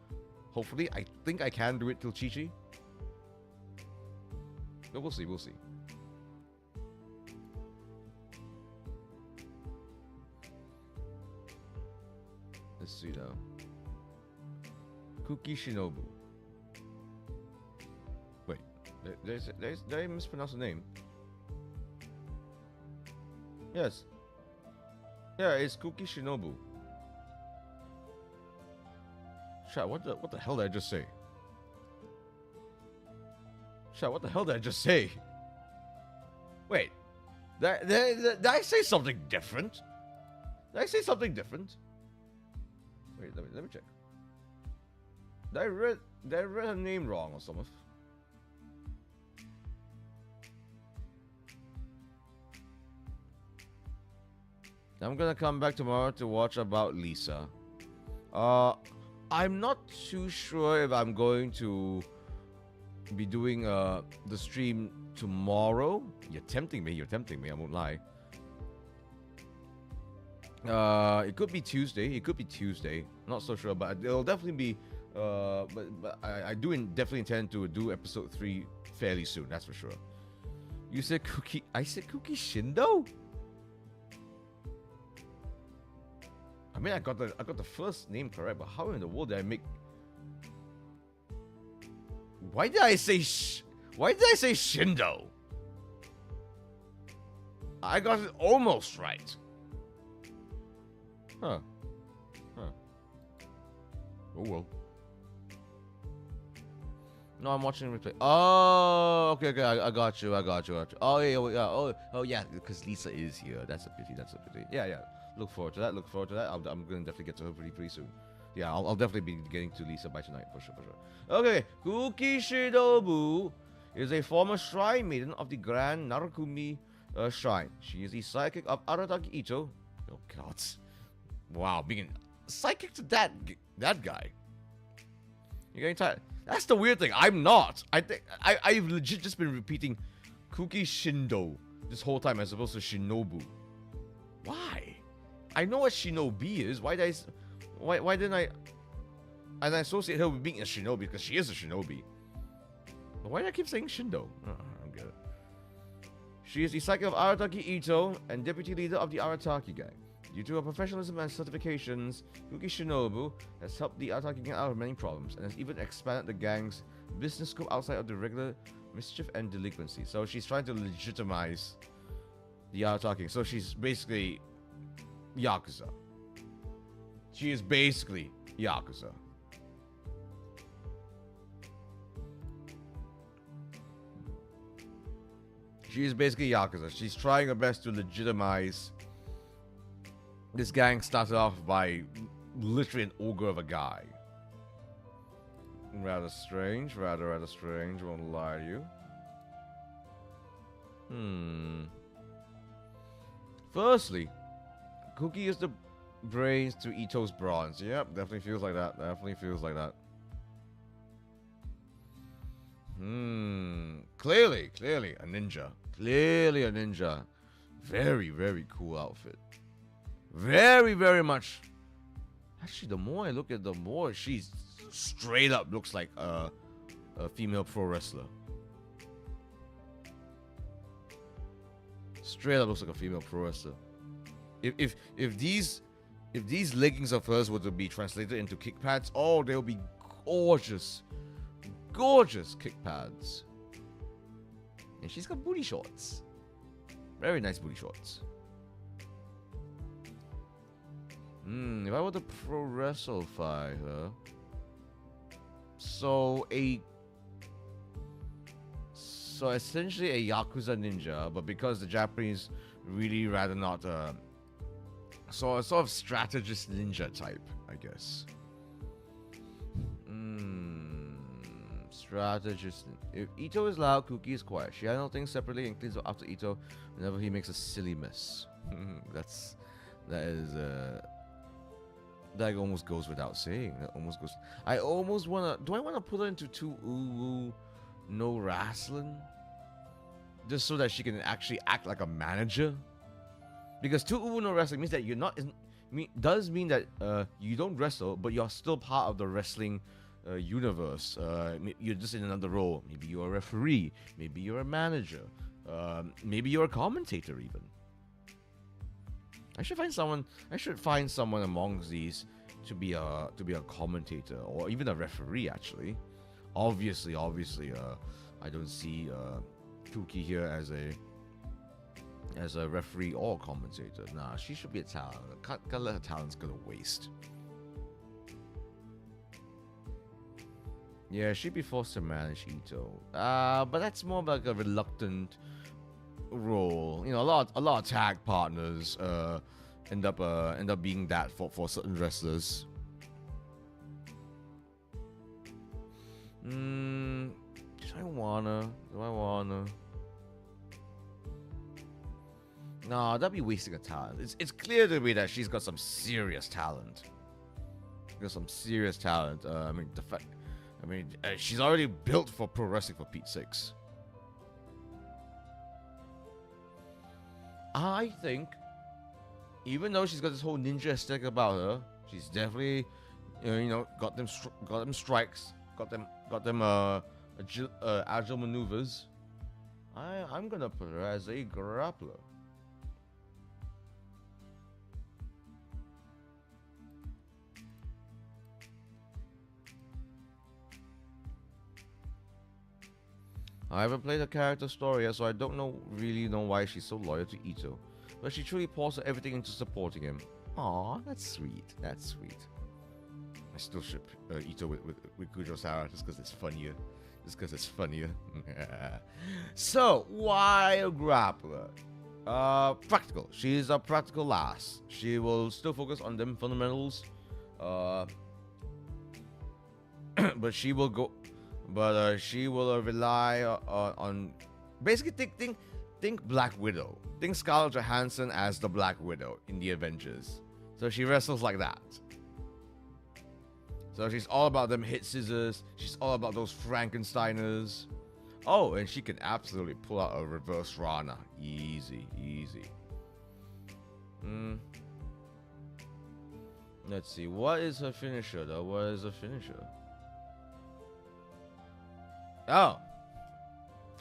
Hopefully, I think I can do it till Chi-Chi. But we'll see. Let's see now. Kuki Shinobu. Wait. Did I mispronounce the name? Yes. Yeah, it's Kuki Shinobu. Chat, what the hell did I just say? Chat, what the hell did I just say? Wait. Did I say something different? Did I say something different? Wait, let me check. Did I read her name wrong or something? I'm gonna come back tomorrow to watch about Lisa. I'm not too sure if I'm going to be doing the stream tomorrow. You're tempting me, I won't lie. It could be Tuesday. Not so sure, but it'll definitely be. But I definitely intend to do episode 3 fairly soon. That's for sure. You said Cookie. I said Cookie Shindo. I mean, I got the first name correct, but how in the world did I make? Why did I say Shindo? I got it almost right. Huh. Oh well. No, I'm watching replay. Oh, okay. I got you. Oh yeah. Oh yeah. Because Lisa is here. That's a pity. Yeah. Look forward to that. I'm gonna definitely get to her pretty soon. Yeah, I'll definitely be getting to Lisa by tonight for sure. Okay, Kuki Shidobu is a former shrine maiden of the Grand Narukumi Shrine. She is the psychic of Arataki Ito. Oh God! Wow, being psychic to that guy. You're getting tired. That's the weird thing. I'm not. I think I've legit just been repeating Kuki Shindo this whole time as opposed to Shinobu. Why? I know what Shinobi is. Why didn't I associate her with being a shinobi? Because she is a shinobi. But why do I keep saying Shindo? I don't get it. She is the psychic of Arataki Ito and deputy leader of the Arataki gang. Due to her professionalism and certifications, Kuki Shinobu has helped the Arataki gang out of many problems and has even expanded the gang's business scope outside of the regular mischief and delinquency. So she's trying to legitimize the Arataki. So she's basically Yakuza. She is basically Yakuza. She is basically Yakuza. She's trying her best to legitimize. This gang started off by literally an ogre of a guy. Rather strange, won't lie to you. Firstly, Cookie is the brains to Ito's bronze. Yep, definitely feels like that. Clearly a ninja. Very cool outfit. Very much. Actually, the more I look at, the more she's straight up looks like a female pro wrestler. Straight up looks like a female pro wrestler. If these leggings of hers were to be translated into kick pads, oh, they'll be gorgeous kick pads. And she's got booty shorts. Very nice booty shorts. If I were to pro wrestlify her, so essentially a Yakuza ninja, but because the Japanese really rather not, so a sort of strategist ninja type, I guess. Strategist. If Ito is loud, Cookie is quiet. She handles things separately and cleans up after Ito whenever he makes a silly mess. That almost goes without saying. Do I want to put her into 2 no wrestling? Just so that she can actually act like a manager? Because 2 no wrestling means that you're not... does mean that you don't wrestle, but you're still part of the wrestling universe. You're just in another role. Maybe you're a referee. Maybe you're a manager. Maybe you're a commentator even. I should find someone amongst these to be a commentator or even a referee. Actually, obviously, I don't see Tuki here as a referee or commentator. Nah, she should be a talent. Can't let her talents go to waste. Yeah, she'd be forced to manage Ito. But that's more like a reluctant role. You know, a lot of tag partners end up being that for certain wrestlers. Do I wanna? No, that'd be wasting a talent. It's clear to me that she's got some serious talent. She's already built for pro wrestling, for Pete's sakes. I think, even though she's got this whole ninja aesthetic about her, she's definitely, got them strikes, got them agile maneuvers. I'm gonna put her as a grappler. I haven't played her character story yet, so I don't really know why she's so loyal to Ito. But she truly pours everything into supporting him. Aw, that's sweet. I still ship Ito with Kujo-Sara just because it's funnier. So, why a grappler? Practical. She's a practical lass. She will still focus on them fundamentals. But she will rely on basically think Black Widow. Think Scarlett Johansson as the Black Widow in the Avengers. So she wrestles like that. So she's all about them hit scissors. She's all about those Frankensteiners. Oh, and she can absolutely pull out a reverse Rana. Easy. Let's see. What is her finisher, though? Oh.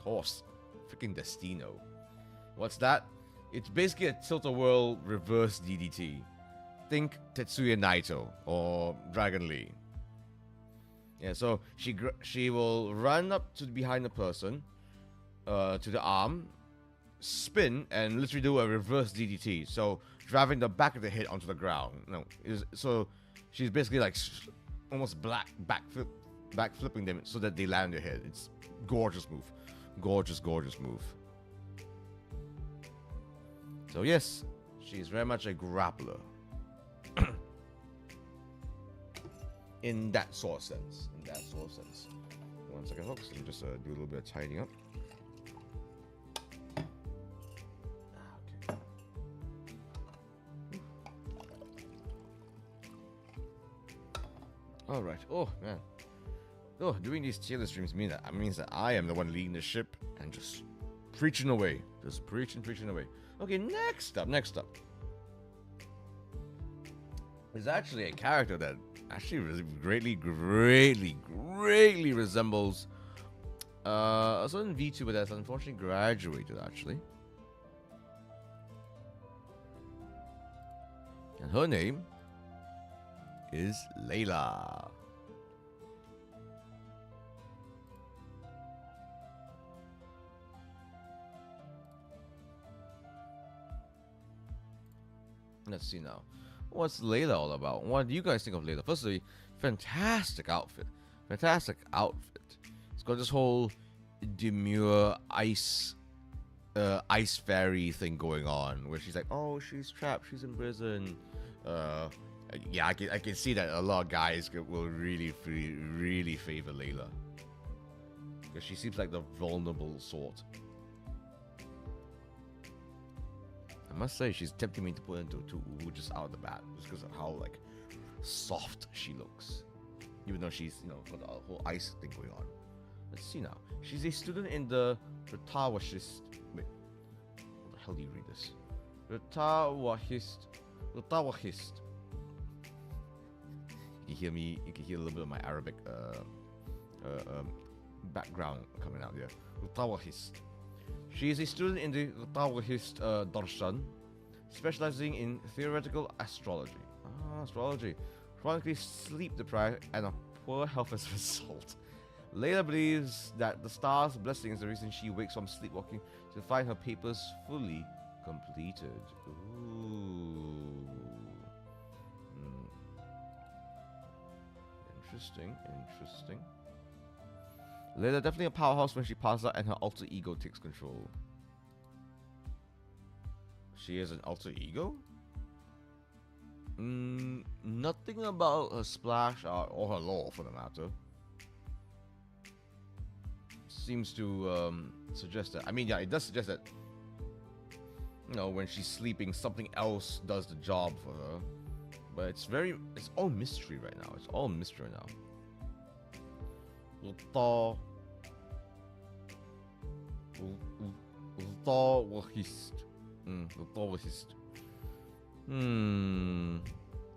Horse. Freaking Destino. What's that? It's basically a tilt-a-whirl reverse DDT. Think Tetsuya Naito or Dragon Lee. Yeah, so she will run up to behind the person, to the arm, spin, and literally do a reverse DDT. So driving the back of the head onto the ground. So she's basically like almost back flipping them so that they land on their head. It's gorgeous move, gorgeous move. So yes, she's very much a grappler. In that sort of sense. One second, folks. Let me just do a little bit of tidying up. Okay. All right. Oh man. Oh, doing these TIERLIST streams means that I am the one leading the ship and just preaching away. Just preaching away. Okay, next up. There's actually a character that actually greatly resembles a certain VTuber that's unfortunately graduated, actually. And her name is Layla. Let's see now. What's Layla all about? What do you guys think of Layla? Firstly, fantastic outfit. It's got this whole demure ice fairy thing going on, where she's like, oh, she's trapped, she's in prison. Yeah, I can see that a lot of guys will really favor Layla, because she seems like the vulnerable sort. I must say, she's tempting me to put into 2 just out of the bat, just because of how like soft she looks, even though she's got the whole ice thing going on. Let's see now. She's a student in the Retawahist. Wait, how the hell do you read this? Retawahist. You can hear a little bit of my Arabic background coming out here. Retawahist. She is a student in the Taoist Darshan, specializing in theoretical astrology. Astrology. Chronically sleep deprived and of poor health as a result. Layla believes that the star's blessing is the reason she wakes from sleepwalking to find her papers fully completed. Ooh. Interesting, interesting. Layla definitely a powerhouse when she passes out and her alter ego takes control. She has an alter ego? Nothing about her splash art or her lore, for the matter, seems to suggest that. I mean, yeah, it does suggest that, you know, when she's sleeping, something else does the job for her. But it's all mystery right now. It's all mystery right now.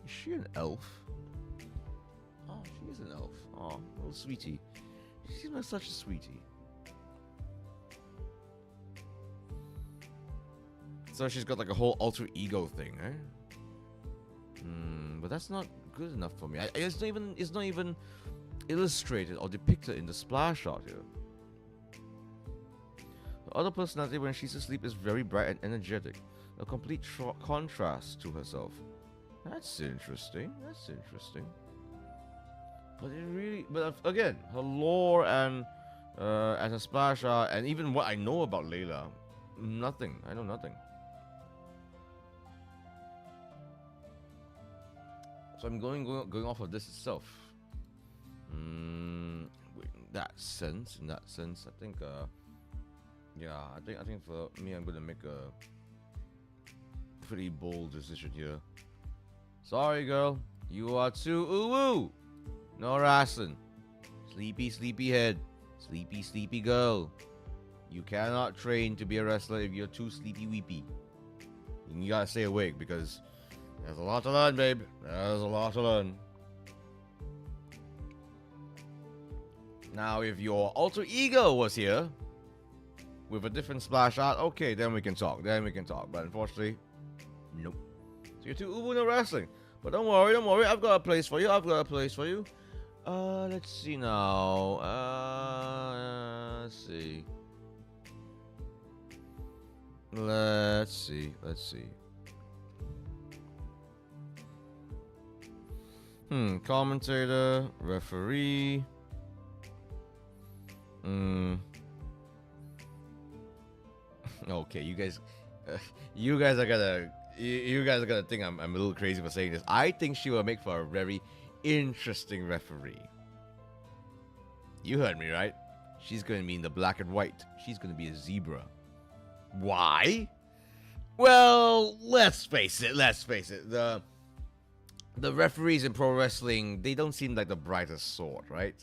Is she an elf? Oh, she is an elf. Oh, little sweetie. She seems like such a sweetie. So she's got like a whole alter ego thing, eh? But that's not good enough for me. It's not even illustrated or depicted in the splash art here. The other personality when she's asleep is very bright and energetic, a complete contrast to herself. That's interesting. That's interesting. But again, her lore and her splash art, and even what I know about Layla, nothing. I know nothing. So I'm going off of this itself. In that sense, I think, yeah, I think for me, I'm gonna make a pretty bold decision here. Sorry, girl, you are too woo. No harassing. Sleepy head. Sleepy girl. You cannot train to be a wrestler if you're too sleepy weepy. You gotta stay awake because there's a lot to learn, babe. There's a lot to learn. Now, if your alter ego was here with a different splash art, okay, then we can talk. But unfortunately, nope. So you're too ubu no wrestling. But don't worry. I've got a place for you. Let's see now. Let's see. Commentator, referee. Okay, you guys are gonna think I'm a little crazy for saying this. I think she will make for a very interesting referee. You heard me, right? She's gonna be in the black and white. She's gonna be a zebra. Why? Well, let's face it. The referees in pro wrestling, they don't seem like the brightest sort, right?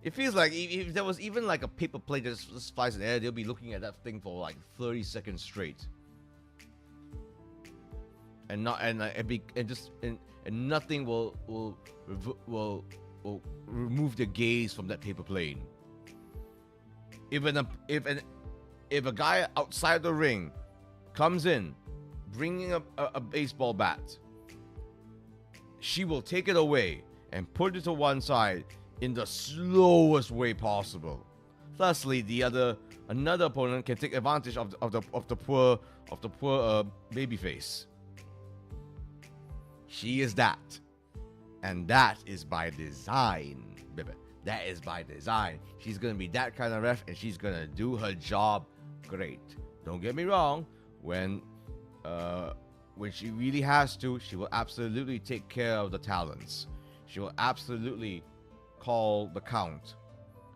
It feels like if there was even like a paper plate that just flies in the air, they'll be looking at that thing for like 30 seconds straight, and nothing will remove their gaze from that paper plane. If a guy outside the ring comes in, bringing a baseball bat, she will take it away and put it to one side in the slowest way possible. Thusly, another opponent can take advantage of the poor babyface. She is that, and that is by design, baby. That is by design. She's gonna be that kind of ref, and she's gonna do her job great. Don't get me wrong. When she really has to, she will absolutely take care of the talents. She will absolutely call the count.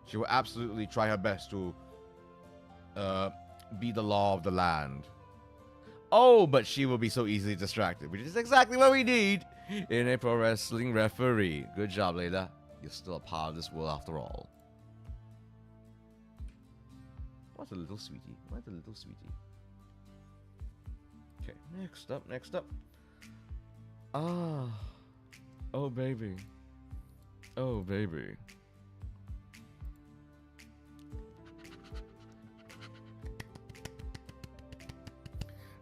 She will absolutely try her best to be the law of the land. Oh, but she will be so easily distracted, which is exactly what we need in a pro wrestling referee. Good job, Layla. You're still a part of this world after all. What a little sweetie. Okay, next up. Ah. Oh, baby.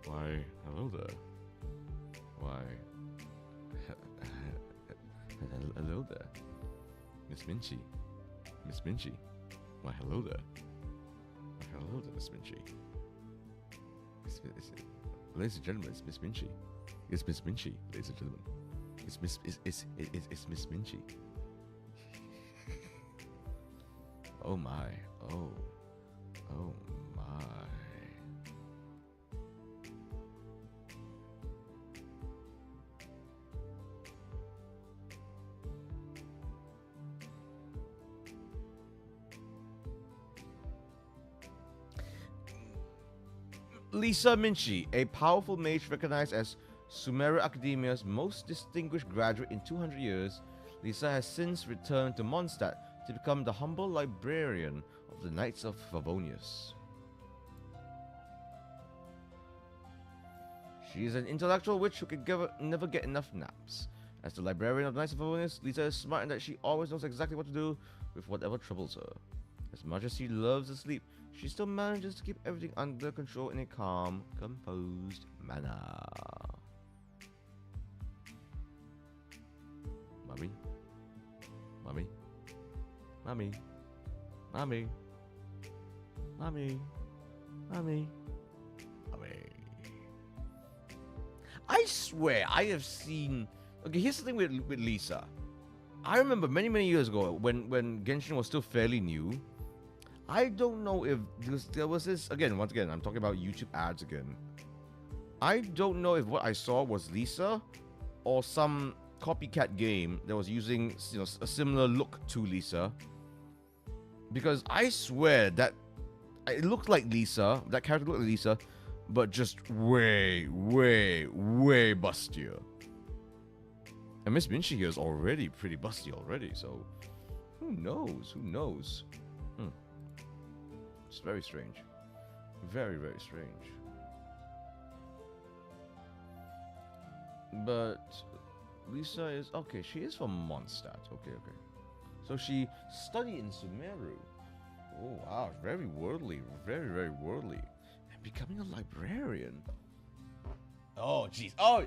Why, hello there. Hello there. Miss Minchie. Miss Minchi. Why, hello there. Hello there, Miss Minchi. Ladies and gentlemen, it's Miss Minchi. It's Miss Minchi, ladies and gentlemen. It's Miss Minchi. Oh my. Oh my. Lisa Minchi, a powerful mage recognized as Sumeru Academia's most distinguished graduate in 200 years, Lisa has since returned to Mondstadt to become the humble librarian of the Knights of Favonius. She is an intellectual witch who can never get enough naps. As the librarian of the Knights of Favonius, Lisa is smart in that she always knows exactly what to do with whatever troubles her. As much as she loves to sleep, she still manages to keep everything under control in a calm, composed manner. Mommy? Mommy? Mommy? Mommy? Mommy? Mommy? Mommy? I swear, I have seen... Okay, here's the thing with Lisa. I remember many years ago, when Genshin was still fairly new, I don't know if there was this... Once again, I'm talking about YouTube ads again. I don't know if what I saw was Lisa or some copycat game that was using, you know, a similar look to Lisa. Because I swear that it looked like Lisa, that character looked like Lisa, but just way bustier. And Miss Minchi here is already pretty busty already, so who knows? Who knows? It's very strange. Very strange. But Lisa is... Okay, she is from Mondstadt. Okay. So she studied in Sumeru. Oh, wow. Very worldly. Very worldly. And becoming a librarian. Oh, jeez. Oh,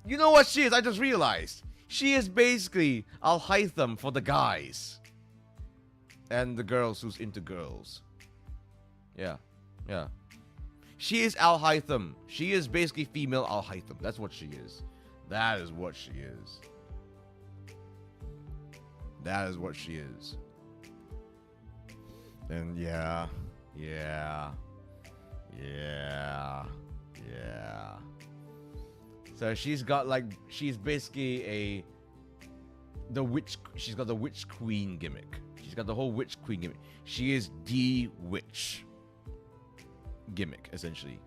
you know what she is? I just realized. She is basically Al-Hytham for the guys. And the girls who's into girls. Yeah. She is Al-Hytham. She is basically female Al-Hytham. That's what she is. That is what she is. That is what she is. And yeah. So she's got like, she's basically the witch. She's got the witch queen gimmick. She's got the whole witch queen gimmick. She is the witch gimmick, essentially.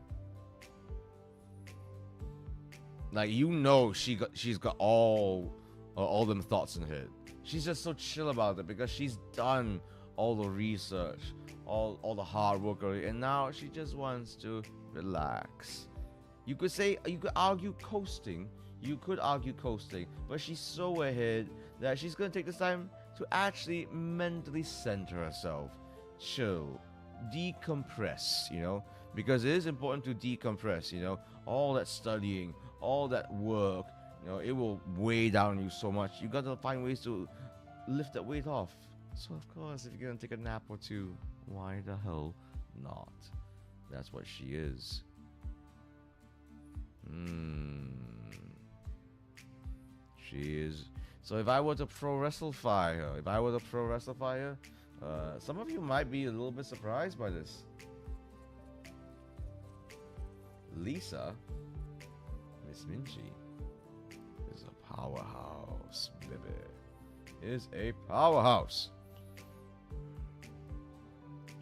Like, you know, she's got all them thoughts in her head. She's just so chill about it because she's done all the research, all the hard work already, and now she just wants to relax. You could argue coasting. But she's so ahead that she's gonna take this time to actually mentally center herself, chill, decompress, you know, because it is important to decompress, you know, all that studying, all that work, you know, it will weigh down you so much. You gotta find ways to lift that weight off. So of course, if you're gonna take a nap or two, why the hell not? That's what she is. She is. So if I were to pro wrestlify her, some of you might be a little bit surprised by this. Lisa, Miss Minchi, is a powerhouse, baby. Is a powerhouse.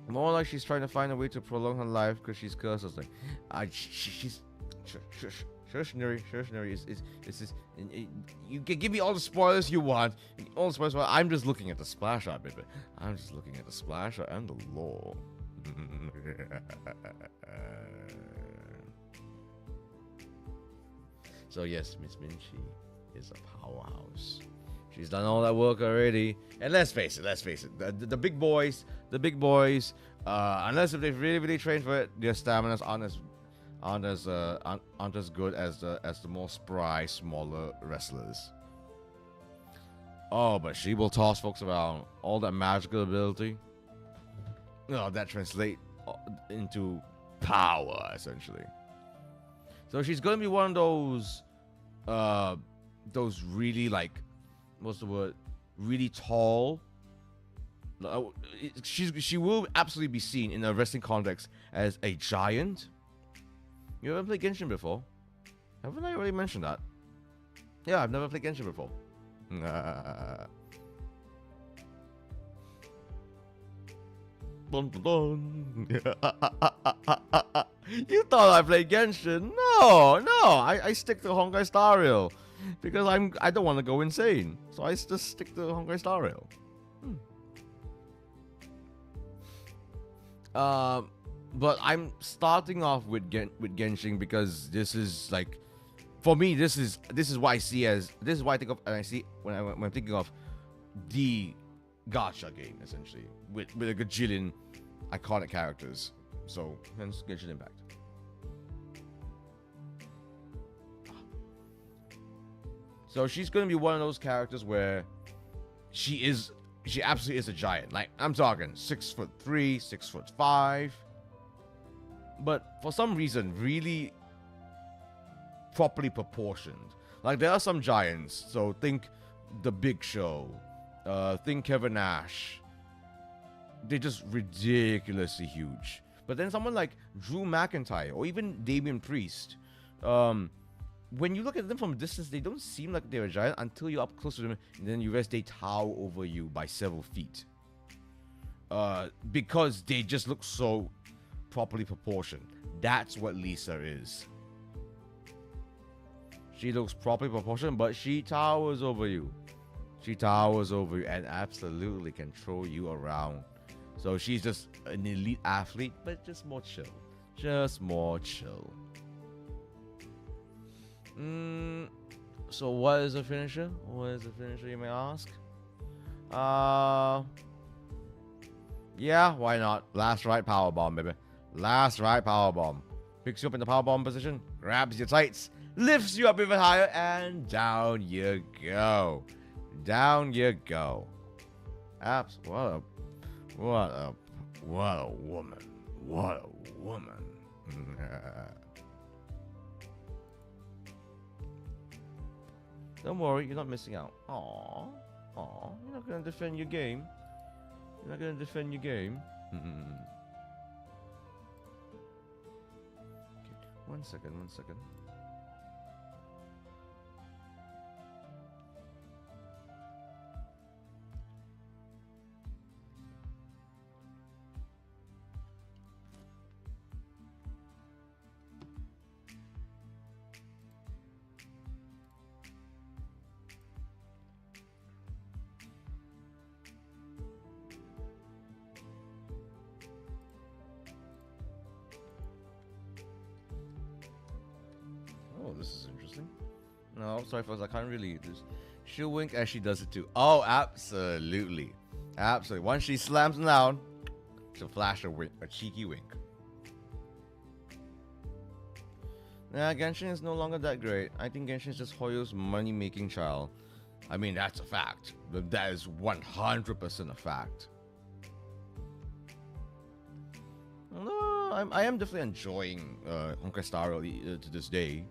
More like she's trying to find a way to prolong her life because she's cursed. I was like, she's Tertiary is you can give me all the spoilers you want. All the spoilers. I'm just looking at the splash art, baby. I'm just looking at the splash art and the lore. So yes, Miss Minchi is a powerhouse. She's done all that work already. And let's face it, the big boys, unless if they've really trained for it, their staminas aren't as good as the more spry, smaller wrestlers. Oh, but she will toss folks around. All that magical ability. Oh, that translates into power, essentially. So she's gonna be one of those really like, what's the word? Really tall. She will absolutely be seen in a wrestling context as a giant. You ever played Genshin before? Haven't I already mentioned that? Yeah, I've never played Genshin before. Dun, dun, dun. You thought I played Genshin? No, I stick to Honkai Star Rail because I don't want to go insane, so I just stick to Honkai Star Rail. But I'm starting off with Genshin because this is like, for me, this is what I see as, this is what I think of, and I see when I'm thinking of the gacha game, essentially, with a gajillion iconic characters. So hence Genshin Impact. So she's gonna be one of those characters where she absolutely is a giant. Like, I'm talking 6'3", 6'5", but for some reason really properly proportioned. Like, there are some giants, so think the Big Show, think Kevin Nash. They're just ridiculously huge. But then someone like Drew McIntyre or even Damian Priest, when you look at them from a distance, they don't seem like they're a giant until you're up close to them, and then you realize they tower over you by several feet. Because they just look so properly proportioned. That's what Lisa is. She looks properly proportioned, but she towers over you. She towers over you and absolutely can throw you around. So she's just an elite athlete, but just more chill. Just more chill. So what is a finisher? What is a finisher, you may ask? Yeah, why not? Last right powerbomb, baby. Last right powerbomb. Picks you up in the powerbomb position, grabs your tights, lifts you up even higher, and down you go. Down you go. Abs, what a woman. What a woman. Don't worry, you're not missing out. Aww. You're not gonna defend your game. You're not gonna defend your game. Okay, one second. Oh, this is interesting. No, sorry folks, I can't really. She'll wink as she does it too. Oh, absolutely. Absolutely. Once she slams him down, she'll flash a wink, a cheeky wink. Nah, Genshin is no longer that great. I think Genshin is just Hoyo's money-making child. I mean, that's a fact. That is 100% a fact. No, I am definitely enjoying Honkai Star Rail to this day.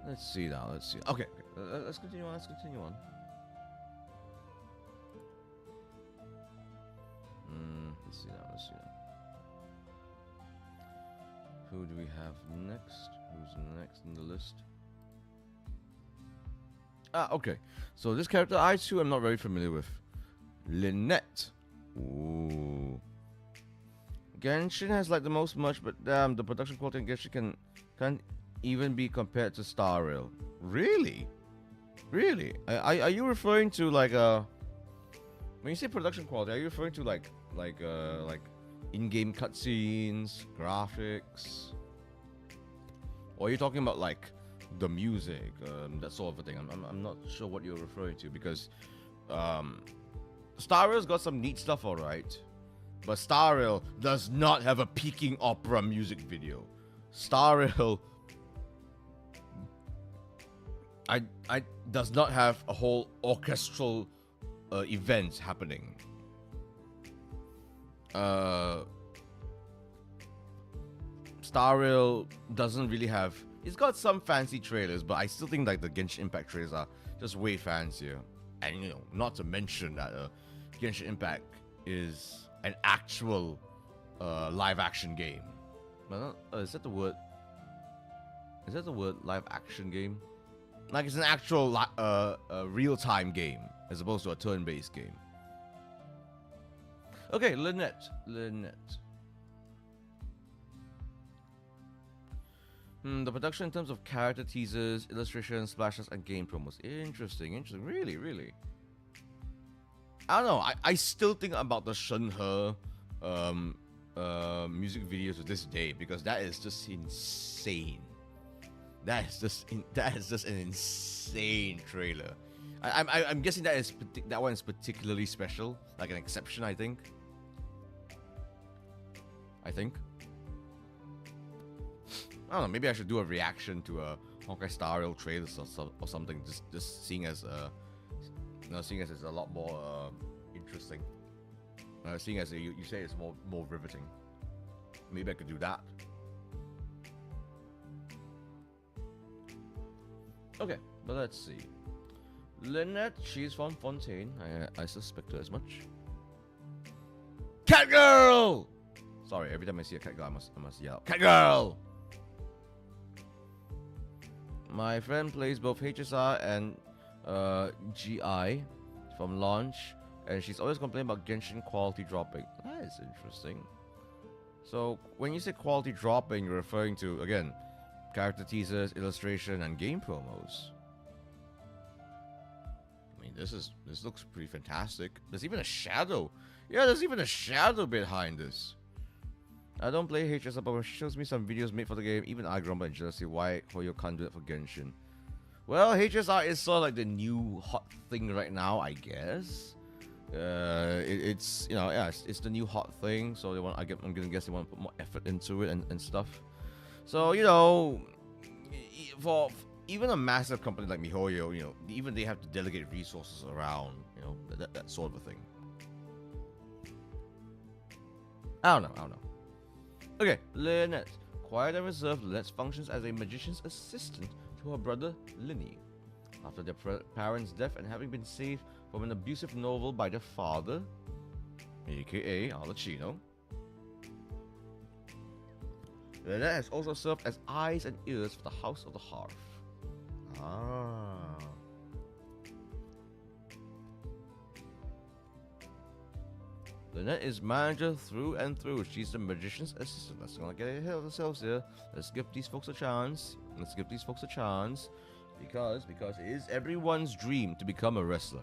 Let's see now. Let's see. Okay, let's continue on. Let's see now. Who do we have next? Who's next in the list? Okay. So this character I too am not very familiar with. Lynette. Ooh. Genshin has like the most much, but damn, the production quality in Genshin can't even be compared to Star Rail. Really? Are you referring to like when you say production quality, are you referring to like in-game cutscenes, graphics, or are you talking about like the music, that sort of a thing. I'm not sure what you're referring to, because Star Rail's got some neat stuff, alright, but Star Rail does not have a peaking opera music video. Star Rail I does not have a whole orchestral events happening. Star Rail doesn't really have. It's got some fancy trailers, but I still think like the Genshin Impact trailers are just way fancier. And you know, not to mention that Genshin Impact is an actual live action game. Is that the word? Is that the word live action game? Like it's an actual real time game as opposed to a turn based game. Okay, Lynette. The production in terms of character teasers, illustrations, splashes, and game promos. Interesting. Really. I don't know. I still think about the Shenhe music videos to this day, because that is just insane. That is just an insane trailer. I'm guessing that one is particularly special, like an exception. I think. I don't know. Maybe I should do a reaction to a Honkai Star Rail trailer or something. Just seeing as seeing as it's a lot more interesting. Seeing as you say it's more riveting. Maybe I could do that. Okay, but let's see. Lynette, she's from Fontaine. I suspect her as much. Cat girl! Sorry, every time I see a cat girl, I must yell, cat girl! My friend plays both HSR and GI from launch, and she's always complaining about Genshin quality dropping. That is interesting. So when you say quality dropping, you're referring to, again, character teasers, illustration, and game promos. I mean, this looks pretty fantastic. There's even a shadow. Yeah, there's even a shadow behind this. I don't play HSR, but when she shows me some videos made for the game, even I grumble and jealousy why Hoyo can't do it for Genshin. Well, HSR is sort of like the new hot thing right now, I guess. It's it's the new hot thing, so I'm gonna guess they want to put more effort into it and stuff. So for even a massive company like MiHoYo, even they have to delegate resources around, that sort of a thing. I don't know. Okay, Lynette. Quiet and reserved, Lynette functions as a magician's assistant to her brother, Linny. After their parents' death and having been saved from an abusive novel by their father, aka Alachino, Lynette has also served as eyes and ears for the House of the Hearth. Lynette is manager through and through. She's the magician's assistant. Let's not get ahead of ourselves here. Let's give these folks a chance. Because it is everyone's dream to become a wrestler,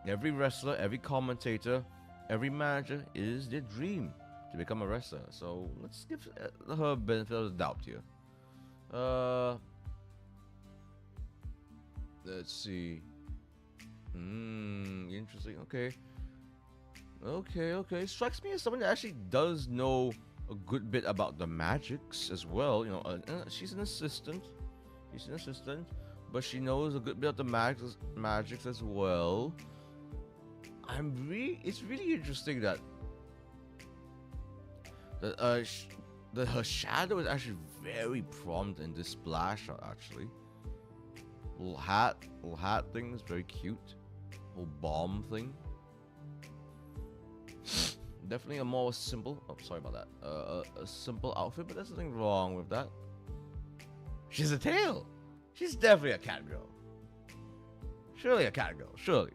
Every wrestler, every commentator, every manager, it is their dream to become a wrestler. So let's give her benefit of the doubt here. Let's see. Interesting. Okay. Strikes me as someone that actually does know a good bit about the magics as well. She's an assistant. But she knows a good bit of the magics as well. It's really interesting that her shadow is actually very prompt in this splash shot. Actually, little hat thing is very cute. Whole bomb thing. Definitely a more simple. Oh, sorry about that. A simple outfit, but there's nothing wrong with that. She's a tail. She's definitely a cat girl. Surely a cat girl. Surely.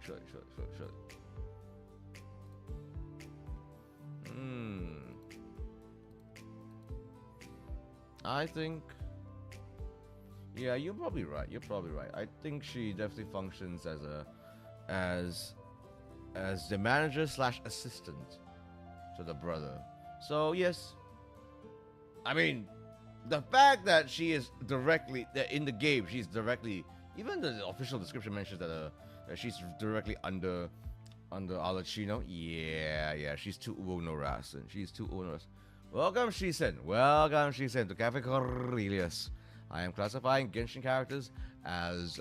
I think. Yeah, you're probably right. I think she definitely functions as the manager / assistant to the brother. So yes, I mean, the fact that she is directly that in the game, she's directly, even the official description mentions that she's directly under Alachino. Yeah, she's too Uonorasan. She's too Uonorasan. Welcome, Shisen, to Cafe Cornelius. I am classifying Genshin characters as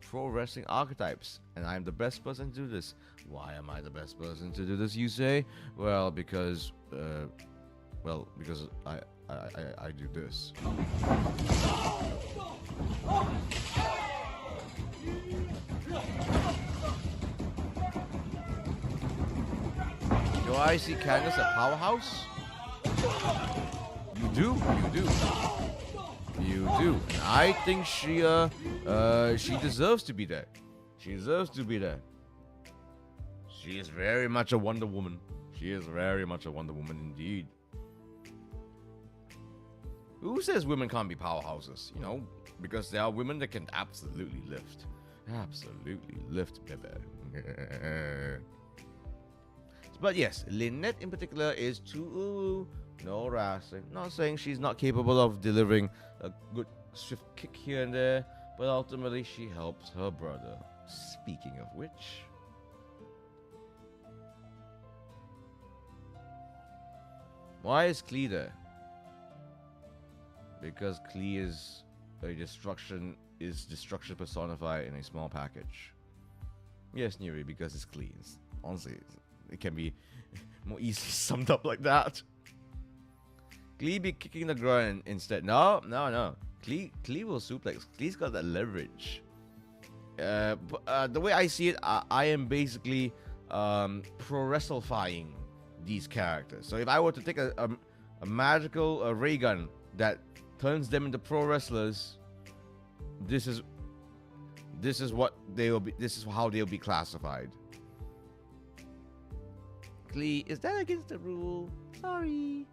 pro wrestling archetypes, and I am the best person to do this. Why am I the best person to do this, you say? Well, because I do this. Do I see Candace a powerhouse? You do. And I think she deserves to be there. She is very much a Wonder Woman. Indeed. Who says women can't be powerhouses? You know, because there are women that can absolutely lift. Baby. But yes, Lynette in particular is too no wrestling. Not saying she's not capable of delivering a good swift kick here and there, but ultimately she helps her brother. Speaking of which, why is Klee there? Because Klee is destruction personified in a small package. Yes, Neri, because it's Klee. Honestly, it can be more easily summed up like that. Klee be kicking the ground instead. No. Klee will suplex. Klee's got that leverage. The way I see it, I am basically pro wrestlifying these characters. So if I were to take a magical ray gun that turns them into pro wrestlers, this is what they will be. This is how they'll be classified. Klee, is that against the rule? Sorry.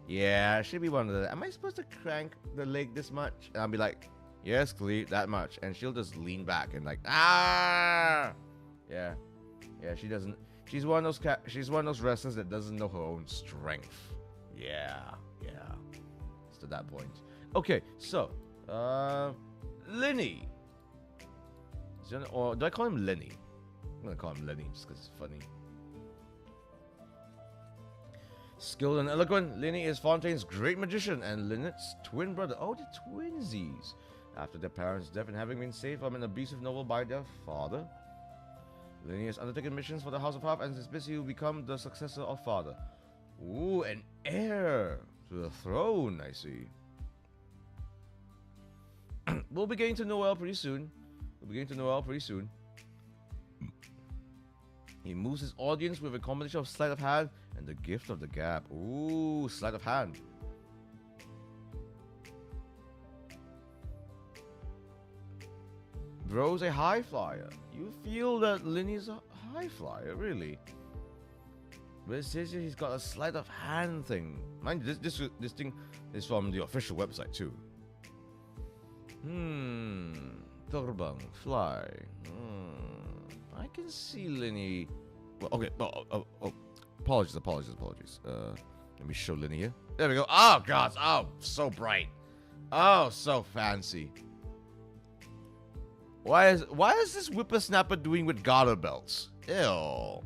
Yeah, it should be one of the. Am I supposed to crank the leg this much? And I'll be like, yes, Klee, that much. And she'll just lean back and like, ah! Yeah, she doesn't. She's one of those wrestlers that doesn't know her own strength. Yeah. It's to that point. Okay, so, Lenny. Or do I call him Lenny? I'm gonna call him Lenny just because it's funny. Skilled and eloquent, Lenny is Fontaine's great magician and Lynette's twin brother. Oh, the twinsies. After their parents' death and having been saved from an abusive noble by their father, Lenny has undertaken missions for the House of Half and is busy to become the successor of father. Ooh, an heir to the throne, I see. We'll be getting to Noel pretty soon. He moves his audience with a combination of sleight of hand and the gift of the gab. Ooh, sleight of hand. Bro's a high flyer. You feel that Lenny's a high flyer, really? But it says here he's got a sleight of hand thing. Mind you, this thing is from the official website too. Terbang, fly. I can see Lenny. Well, okay. Apologies. Let me show Lenny here. There we go. Oh gosh. Oh, so bright. Oh, so fancy. Why is this whippersnapper doing with garter belts? Ew.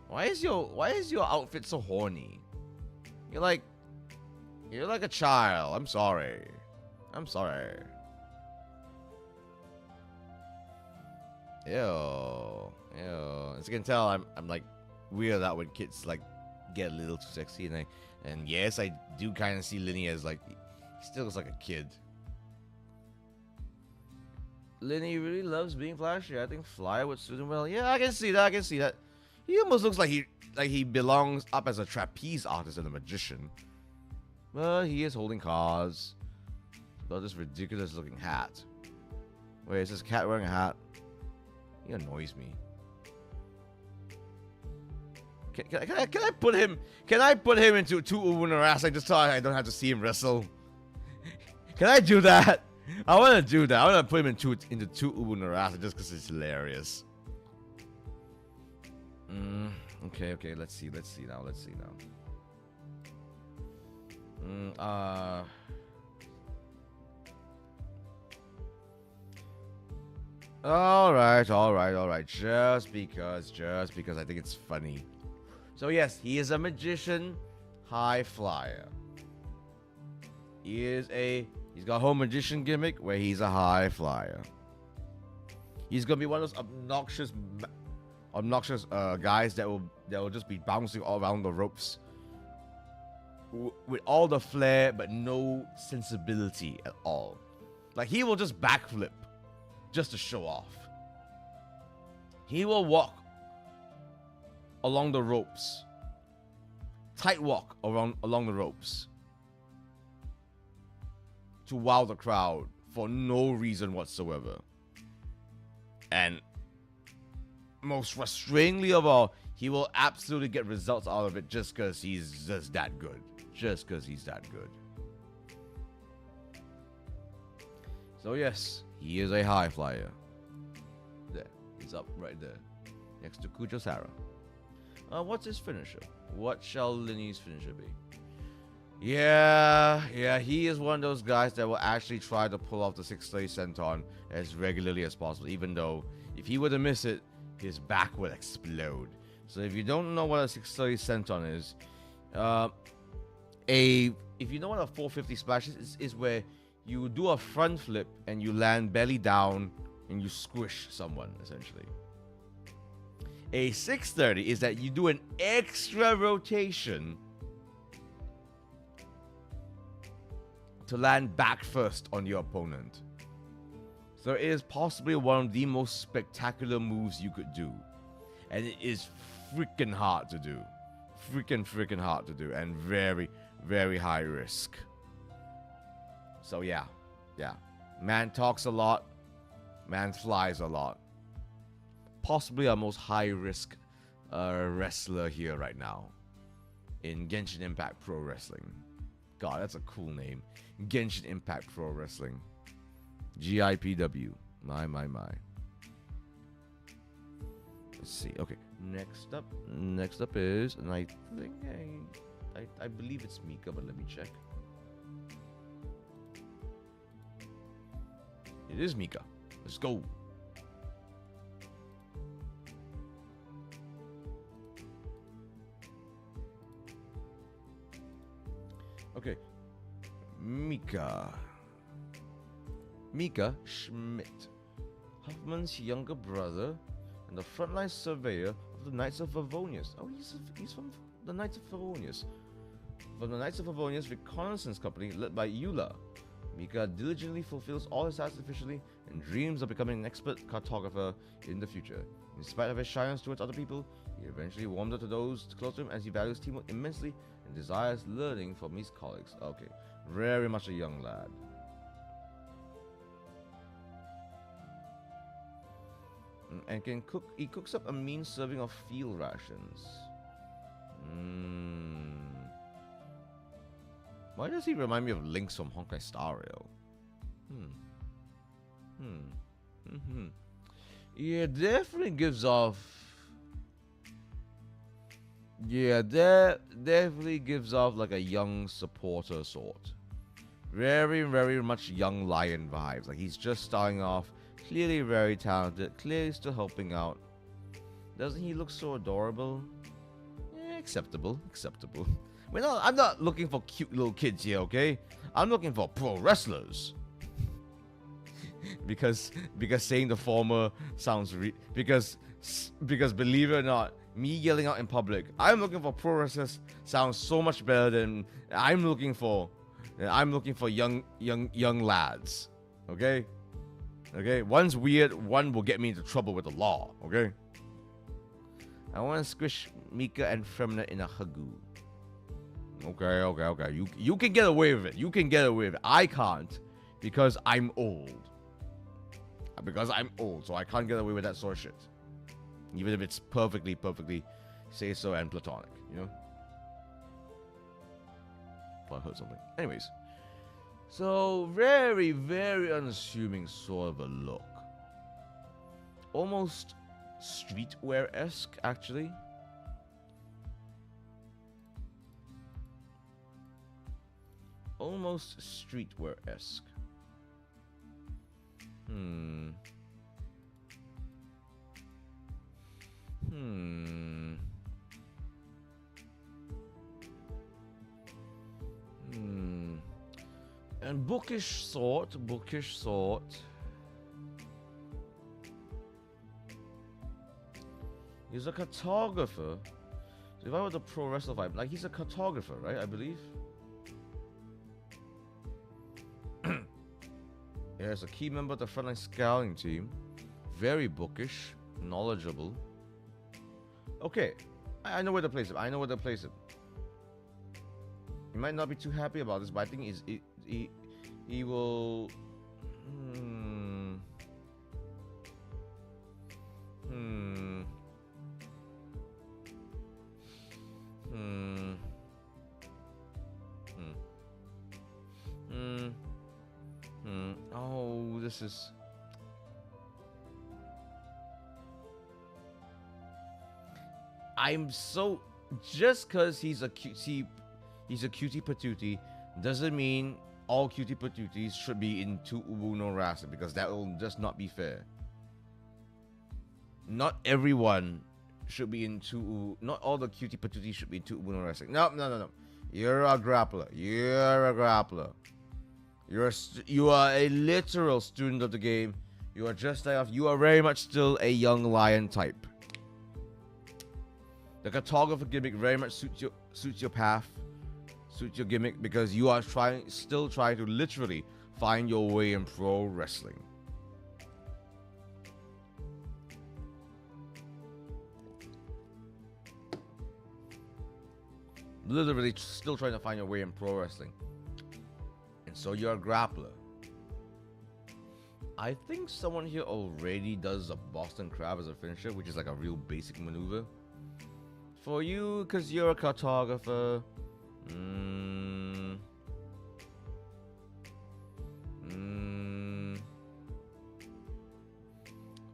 Why is your outfit so horny? You're like a child. I'm sorry. Ew. As you can tell, I'm like weird out when kids like get a little too sexy, and yes, I do kind of see Lenny as like he still looks like a kid. Lenny really loves being flashy. I think Fly would suit him well. Yeah, I can see that. He almost looks like he belongs up as a trapeze artist and a magician. But he is holding cards. About this ridiculous looking hat. Wait, is this cat wearing a hat? He annoys me. Can I put him? Can I put him into two Ubunaras? I just thought I don't have to see him wrestle. Can I do that? I want to do that. I want to put him into two Ubunaras just because it's hilarious. Okay. Let's see now. All right. Just because I think it's funny. So yes, he is a magician, high flyer. He's got a whole magician gimmick where he's a high flyer. He's gonna be one of those obnoxious guys that will just be bouncing all around the ropes with all the flair but no sensibility at all. Like, he will just backflip just to show off. He will walk along the ropes, tight walk along the ropes to wow the crowd for no reason whatsoever. And most frustratingly of all, he will absolutely get results out of it just because he's just that good. So yes, he is a high flyer. There, he's up right there, next to Kujo Sara. What's his finisher? What shall Linny's finisher be? Yeah, he is one of those guys that will actually try to pull off the 630 senton as regularly as possible, even though if he were to miss it, his back will explode. So if you don't know what a 630 senton is, if you know what a 450 splash is where you do a front flip and you land belly down and you squish someone, essentially. A 630 is that you do an extra rotation to land back first on your opponent. So it is possibly one of the most spectacular moves you could do. And it is freaking hard to do. Freaking hard to do. And very, very high risk. So yeah. Man talks a lot. Man flies a lot. Possibly our most high risk wrestler here right now in Genshin Impact Pro Wrestling. God, that's a cool name. Genshin Impact Pro Wrestling. GIPW. My. Let's see. Okay. Next up is, and I think I believe it's Mika, but let me check. It is Mika. Let's go. Okay. Mika Schmidt, Huffman's younger brother and the frontline surveyor of the Knights of Favonius. Oh, he's from the Knights of Favonius. From the Knights of Favonius reconnaissance company led by Eula. Mika diligently fulfills all his tasks officially and dreams of becoming an expert cartographer in the future. In spite of his shyness towards other people, he eventually warmed up to those close to him as he values teamwork immensely and desires learning from his colleagues. Okay, very much a young lad. And he cooks up a mean serving of field rations. Why does he remind me of Lynx from Honkai Star Rail? Yeah, definitely gives off. Yeah, definitely gives off like a young supporter sort. Very, very much young lion vibes. Like, he's just starting off, clearly very talented, clearly still helping out. Doesn't he look so adorable? Acceptable. I'm not looking for cute little kids here, okay? I'm looking for pro wrestlers. because saying the former sounds because believe it or not, me yelling out in public, I'm looking for pro wrestlers sounds so much better than I'm looking for young lads. Okay? One's weird, one will get me into trouble with the law, okay? I want to squish Mika and Fremna in a hugoo. Okay. You can get away with it. I can't because I'm old. So I can't get away with that sort of shit. Even if it's perfectly say so and platonic, you know? If I heard something. Anyways. So, very, very unassuming sort of a look. Almost streetwear-esque, actually. Almost streetwear-esque. And bookish sort. He's a cartographer. So if I were the pro wrestler vibe, like he's a cartographer, right? I believe. Yeah, he's a key member of the frontline scouting team. Very bookish, knowledgeable. Okay, I know where to place him. He might not be too happy about this, but I think he will. Oh, this is. I'm so just because he's a cutie patootie doesn't mean all cutie patooties should be into Ubu no Rasa, because that will just not be fair. Not everyone should be into. Not all the cutie patooties should be into Ubu no Rasa. No. You're a grappler. You are a literal student of the game. You are just like you are very much still a young lion type. The cartographer gimmick very much suits your path, suits your gimmick, because you are still trying to literally find your way in pro wrestling. Literally still trying to find your way in pro wrestling. And so you're a grappler. I think someone here already does a Boston Crab as a finisher, which is like a real basic maneuver. For you, because you're a cartographer.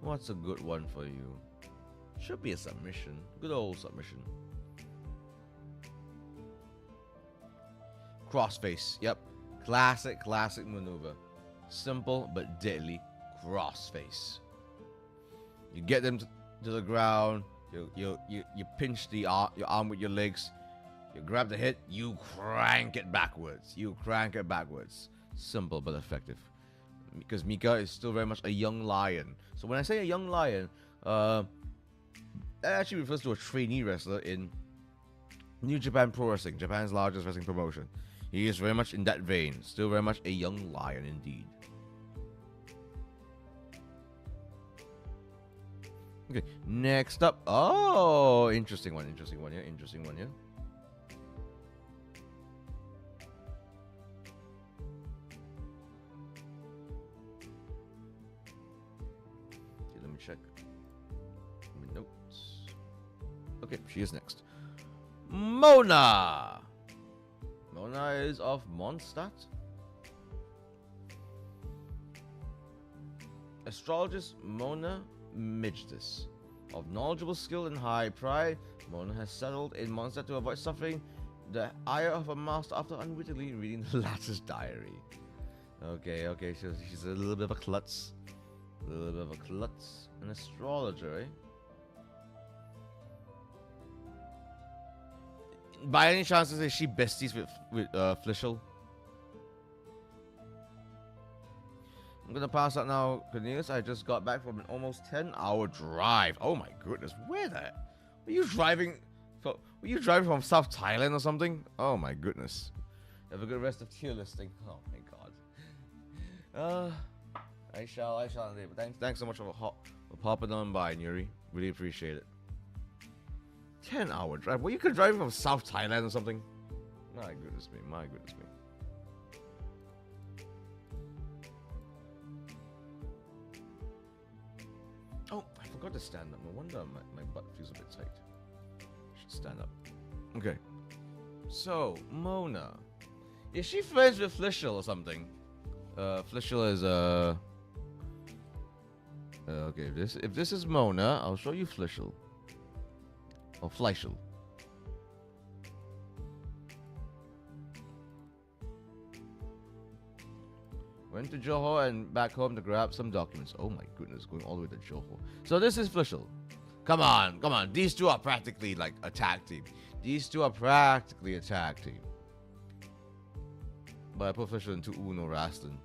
What's a good one for you? Should be a submission. Good old submission. Crossface. Yep. Classic maneuver. Simple but deadly. Crossface. You get them to the ground. You pinch your arm with your legs. You grab the hit. You crank it backwards. Simple but effective. Because Mika is still very much a young lion. So when I say a young lion, that actually refers to a trainee wrestler in New Japan Pro Wrestling, Japan's largest wrestling promotion. He is very much in that vein. Still very much a young lion indeed. Okay, next up. Oh, interesting one. Okay, let me check my notes. Okay, she is next. Mona is of Mondstadt. Astrologist Mona Midges. Of knowledgeable skill and high pride, Mona has settled in Mondstadt to avoid suffering the ire of her master after unwittingly reading the latter's diary. Okay, she's a little bit of a klutz. An astrologer, eh? By any chance, is she besties with Flishel? I'm gonna pass out now, Cornelius. I just got back from an almost 10-hour drive. Oh my goodness, where were you driving? Were you driving from South Thailand or something? Oh my goodness. Have a good rest of tier listing. Oh my god. I shall. Thanks so much for popping on by, Nuri. Really appreciate it. 10-hour drive. Well, you could drive from South Thailand or something. My goodness me. Oh, I forgot to stand up. No wonder my butt feels a bit tight. I should stand up. Okay. So, Mona. Is she friends with Flishel or something? Flishel is Okay, if this is Mona, I'll show you Flischl. Or Fleischl. Went to Johor and back home to grab some documents. Oh my goodness, going all the way to Johor. So this is Flischl. Come on, come on. These two are practically like a tag team. These two are practically a tag team. But I put Flischl into Uno Raston.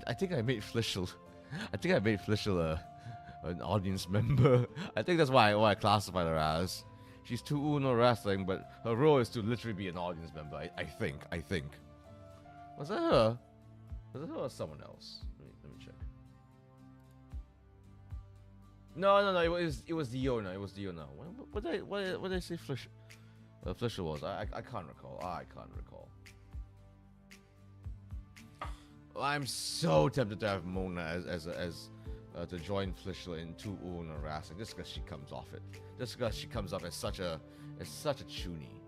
I think I made Flischl. I think I made Flischl an audience member. I think that's why I classified her as. She's too Uno wrestling, but her role is to literally be an audience member. I think. Was that her? Was it her or someone else? Let me check. No. It was Diona. It was Diona. What did I say? Flischl was. I can't recall. I can't recall. I'm so tempted to have Mona as to join Flischl in 2 Uno Wrestling just because she comes off it. Just because she comes off as such a chunie.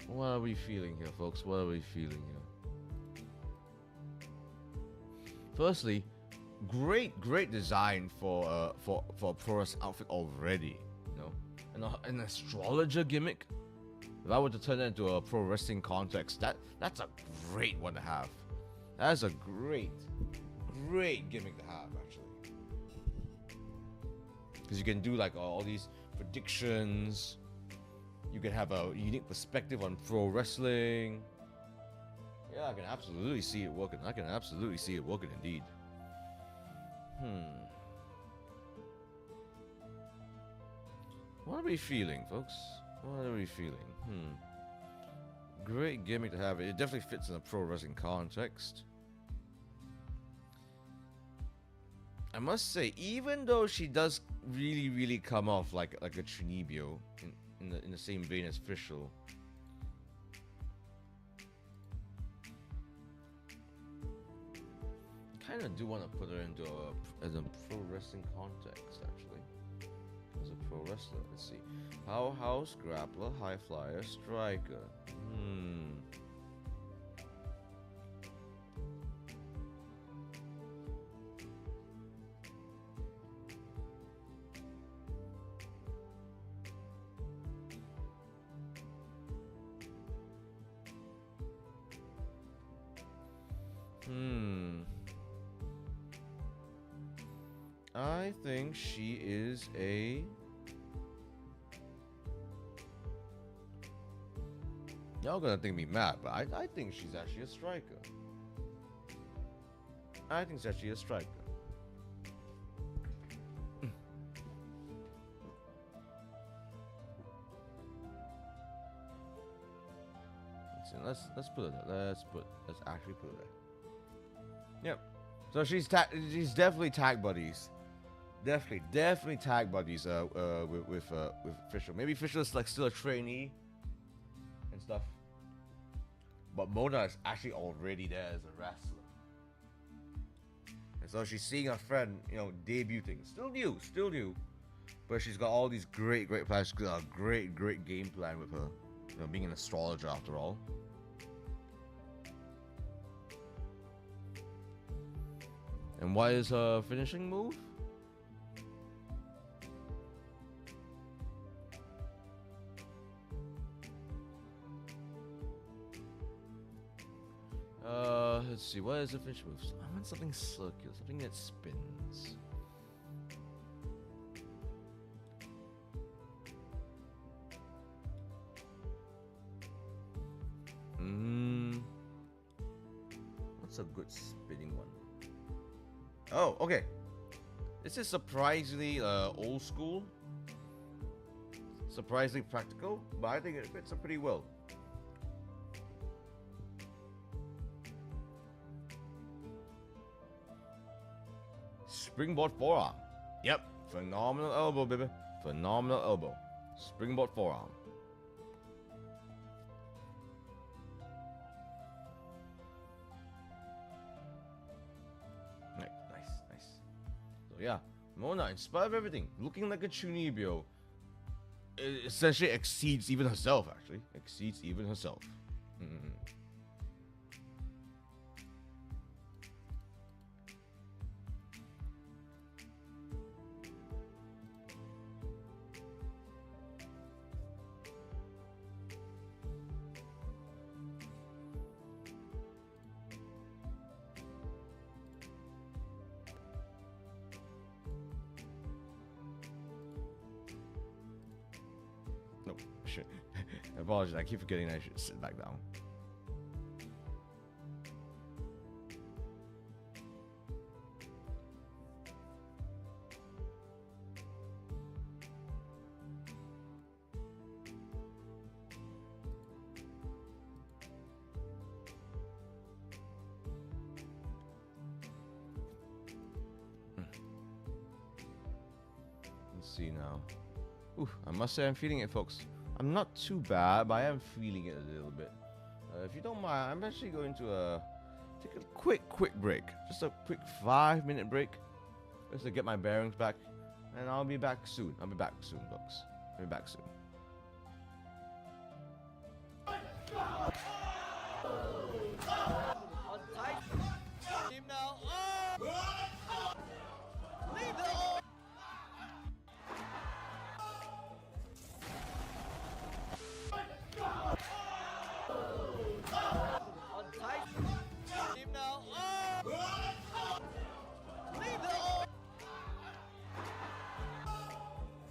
What are we feeling here, folks? What are we feeling here? Firstly, great design for a pro wrestling outfit already. You know, an astrologer gimmick. If I were to turn that into a pro wrestling context, that's a great one to have. That's a great gimmick to have, actually. Because you can do like all these predictions. You can have a unique perspective on pro wrestling. Yeah, I can absolutely see it working. I can absolutely see it working indeed. What are we feeling, folks? What are we feeling? Great gimmick to have. It definitely fits in a pro wrestling context. I must say, even though she does really come off like a Trinibio in the same vein as Flischl, I kind of do want to put her into as a pro wrestling context, actually. As a pro wrestler, let's see. Powerhouse, grappler, high flyer, striker. I think she is a... Y'all gonna think me mad, but I think she's actually a striker. I think she's actually a striker. Let's put it there. Let's actually put it there. Yep. So she's definitely tag buddies. Definitely tag buddies with Flischl. Maybe Flischl is like still a trainee and stuff. But Mona is actually already there as a wrestler. And so she's seeing her friend, debuting. Still new. But she's got all these great plans. She's got a great game plan with her. Being an astrologer after all. And what is her finishing move? Let's see, what is the finish move? I want something circular, something that spins. What's a good spinning one? Oh, okay. This is surprisingly old school. Surprisingly practical, but I think it fits her pretty well. Springboard forearm. Yep. Phenomenal elbow, baby. Phenomenal elbow. Springboard forearm. Nice. So yeah, Mona, in spite of everything, looking like a chunibyo, essentially exceeds even herself, actually. Exceeds even herself. No, shit. I apologize, I keep forgetting I should sit back down. Let's see now. Ooh, I must say I'm feeling it, folks. I'm not too bad, but I am feeling it a little bit. If you don't mind, I'm actually going to take a quick break. Just a quick 5-minute break. Just to get my bearings back. And I'll be back soon. I'll be back soon, folks. I'll be back soon. On tight. Team now. Leave the on tight. Team now. Leave the on tight. Team now. Leave the on tight.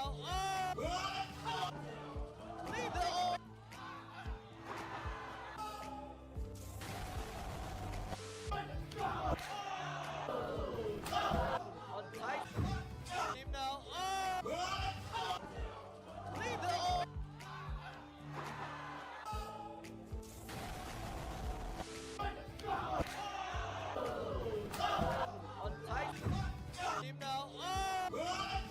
Team now. Leave the on tight. Team now. Leave the on tight. Team now. Leave the on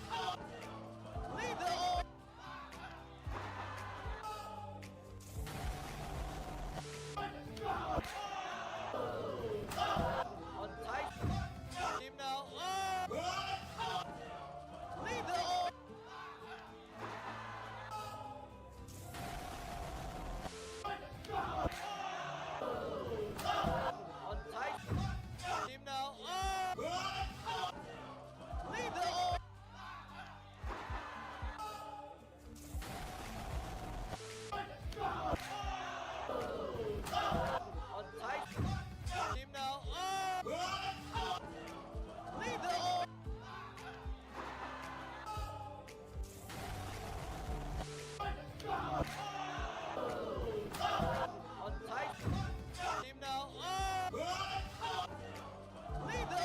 tight. Team now. Leave the on tight. Team now. Leave the on tight. Team now. Leave the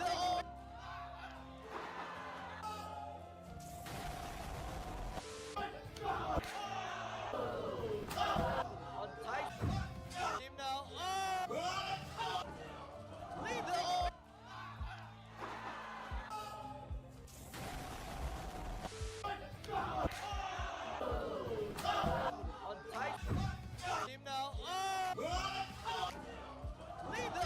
the untie him now. Oh! Leave the untie him now. Oh! Leave the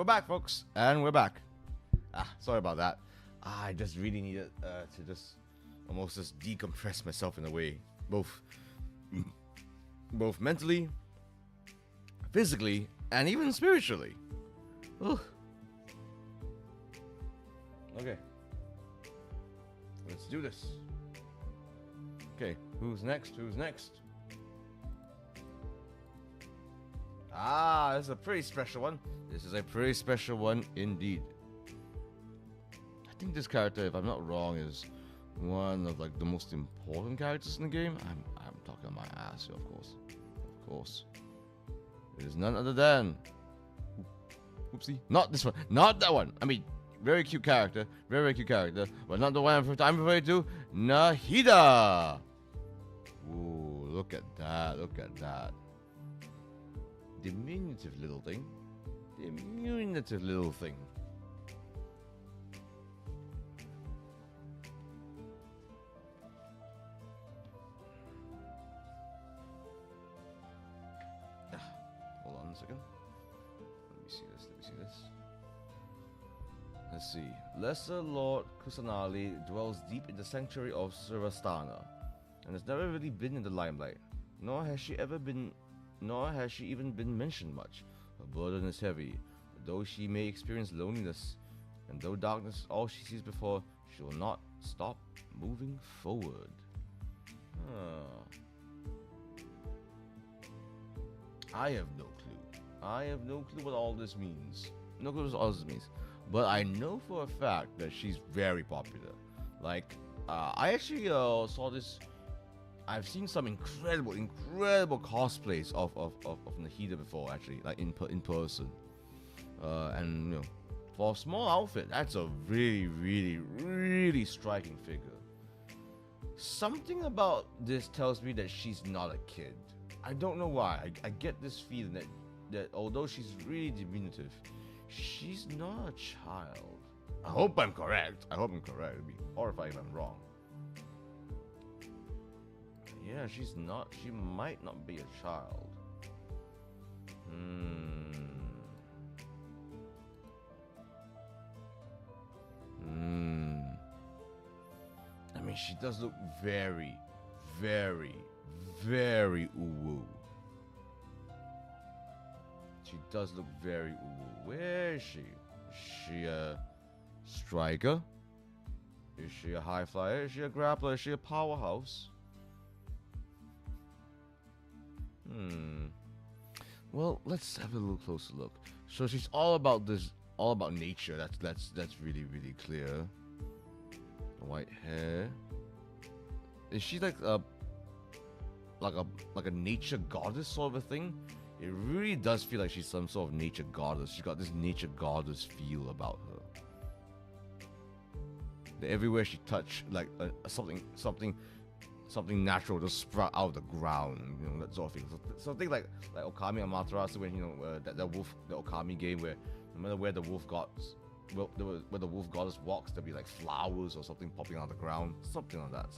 we're back, folks. And we're back. Sorry about that. I just really needed to just almost just decompress myself in a way. Both mentally, physically, and even spiritually. Ugh. Okay. Let's do this. Okay, who's next? Who's next? This is a pretty special one. This is a pretty special one indeed. I think this character, if I'm not wrong, is one of like the most important characters in the game. I'm talking on my ass here, of course. Of course. It is none other than oopsie. Not this one. Not that one. I mean, very cute character. Very, very cute character. But not the one I'm referring to. Nahida. Ooh, look at that. Look at that. Diminutive little thing. Diminutive little thing. Hold on a second. Let me see this. Let me see this. Let's see. Lesser Lord Kusanali dwells deep in the sanctuary of Surastana, and has never really been in the limelight. Nor has she even been mentioned much. Her burden is heavy, though she may experience loneliness, and though darkness is all she sees before, she will not stop moving forward. I have no clue. I have no clue what all this means. No clue what all this means. But I know for a fact that she's very popular. Like, I actually saw this. I've seen some incredible cosplays of Nahida before, actually, like in person. And you know, for a small outfit, that's a really striking figure. Something about this tells me that she's not a kid. I don't know why. I get this feeling that although she's really diminutive, she's not a child. I hope I'm correct. It'd be horrifying if I'm wrong. Yeah, she's not. She might not be a child. I mean, she does look very uwu. She does look very uwu. Where is she? Is she a striker? Is she a high flyer? Is she a grappler? Is she a powerhouse? Well, let's have a little closer look. So she's all about nature. That's really clear. White hair. Is she like a nature goddess sort of a thing? It really does feel like she's some sort of nature goddess. She's got this nature goddess feel about her. That everywhere she touched, like something natural just sprout out of the ground, you know, that sort of thing. So think like Okami Amaterasu, when you know that wolf, the Okami game, where no matter where the wolf gods, where the wolf goddess walks, there'll be like flowers or something popping out of the ground, something like that.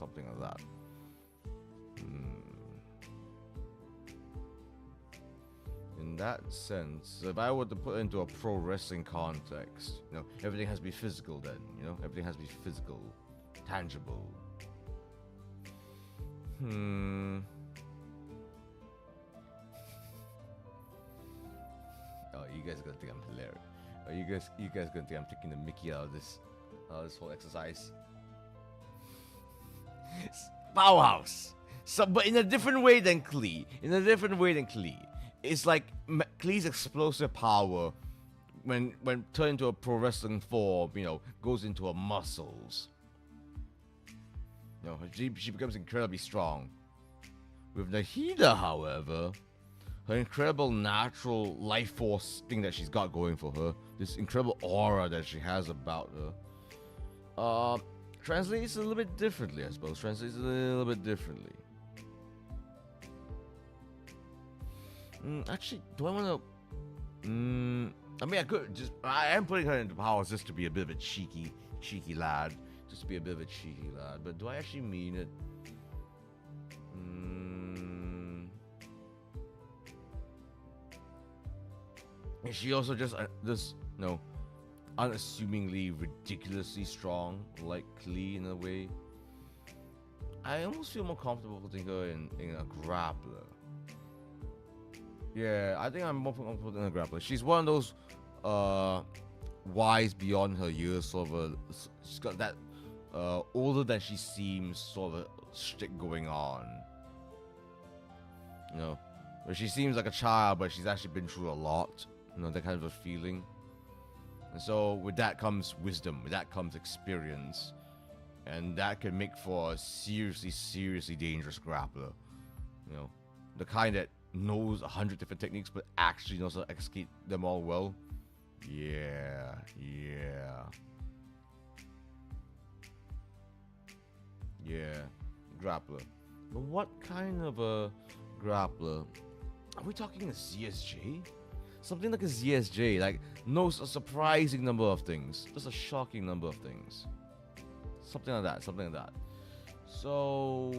In that sense, if I were to put it into a pro wrestling context, you know, everything has to be physical. Then, you know, everything has to be physical, tangible. Oh, you guys are gonna think I'm hilarious. Oh, you guys gonna think I'm taking the mickey out of this whole exercise. Powerhouse. So, but in a different way than Klee. It's like Klee's explosive power, when turned into a pro wrestling form, you know, goes into her muscles. You know, she becomes incredibly strong. With Nahida, however, her incredible natural life force thing that she's got going for her, this incredible aura that she has about her, translates a little bit differently, I suppose. Actually, do I want to? I mean, I am putting her into powers just to be a bit of a cheeky lad. But do I actually mean it? Is she also just no, unassumingly, ridiculously strong, like Klee in a way. I almost feel more comfortable putting her in a grappler. Yeah, I think I'm more comfortable in a grappler. She's one of those wise beyond her years, sort of a, she's got that older than she seems sort of shtick going on. You know, where she seems like a child, but she's actually been through a lot. You know, that kind of a feeling. And so with that comes wisdom, with that comes experience. And that can make for a seriously, seriously dangerous grappler. You know, the kind that knows 100 different techniques, but actually knows how to execute them all well. Yeah. Yeah, grappler. But what kind of a grappler? Are we talking a ZSJ? Something like a ZSJ, like knows a surprising number of things. Just a shocking number of things. Something like that, So,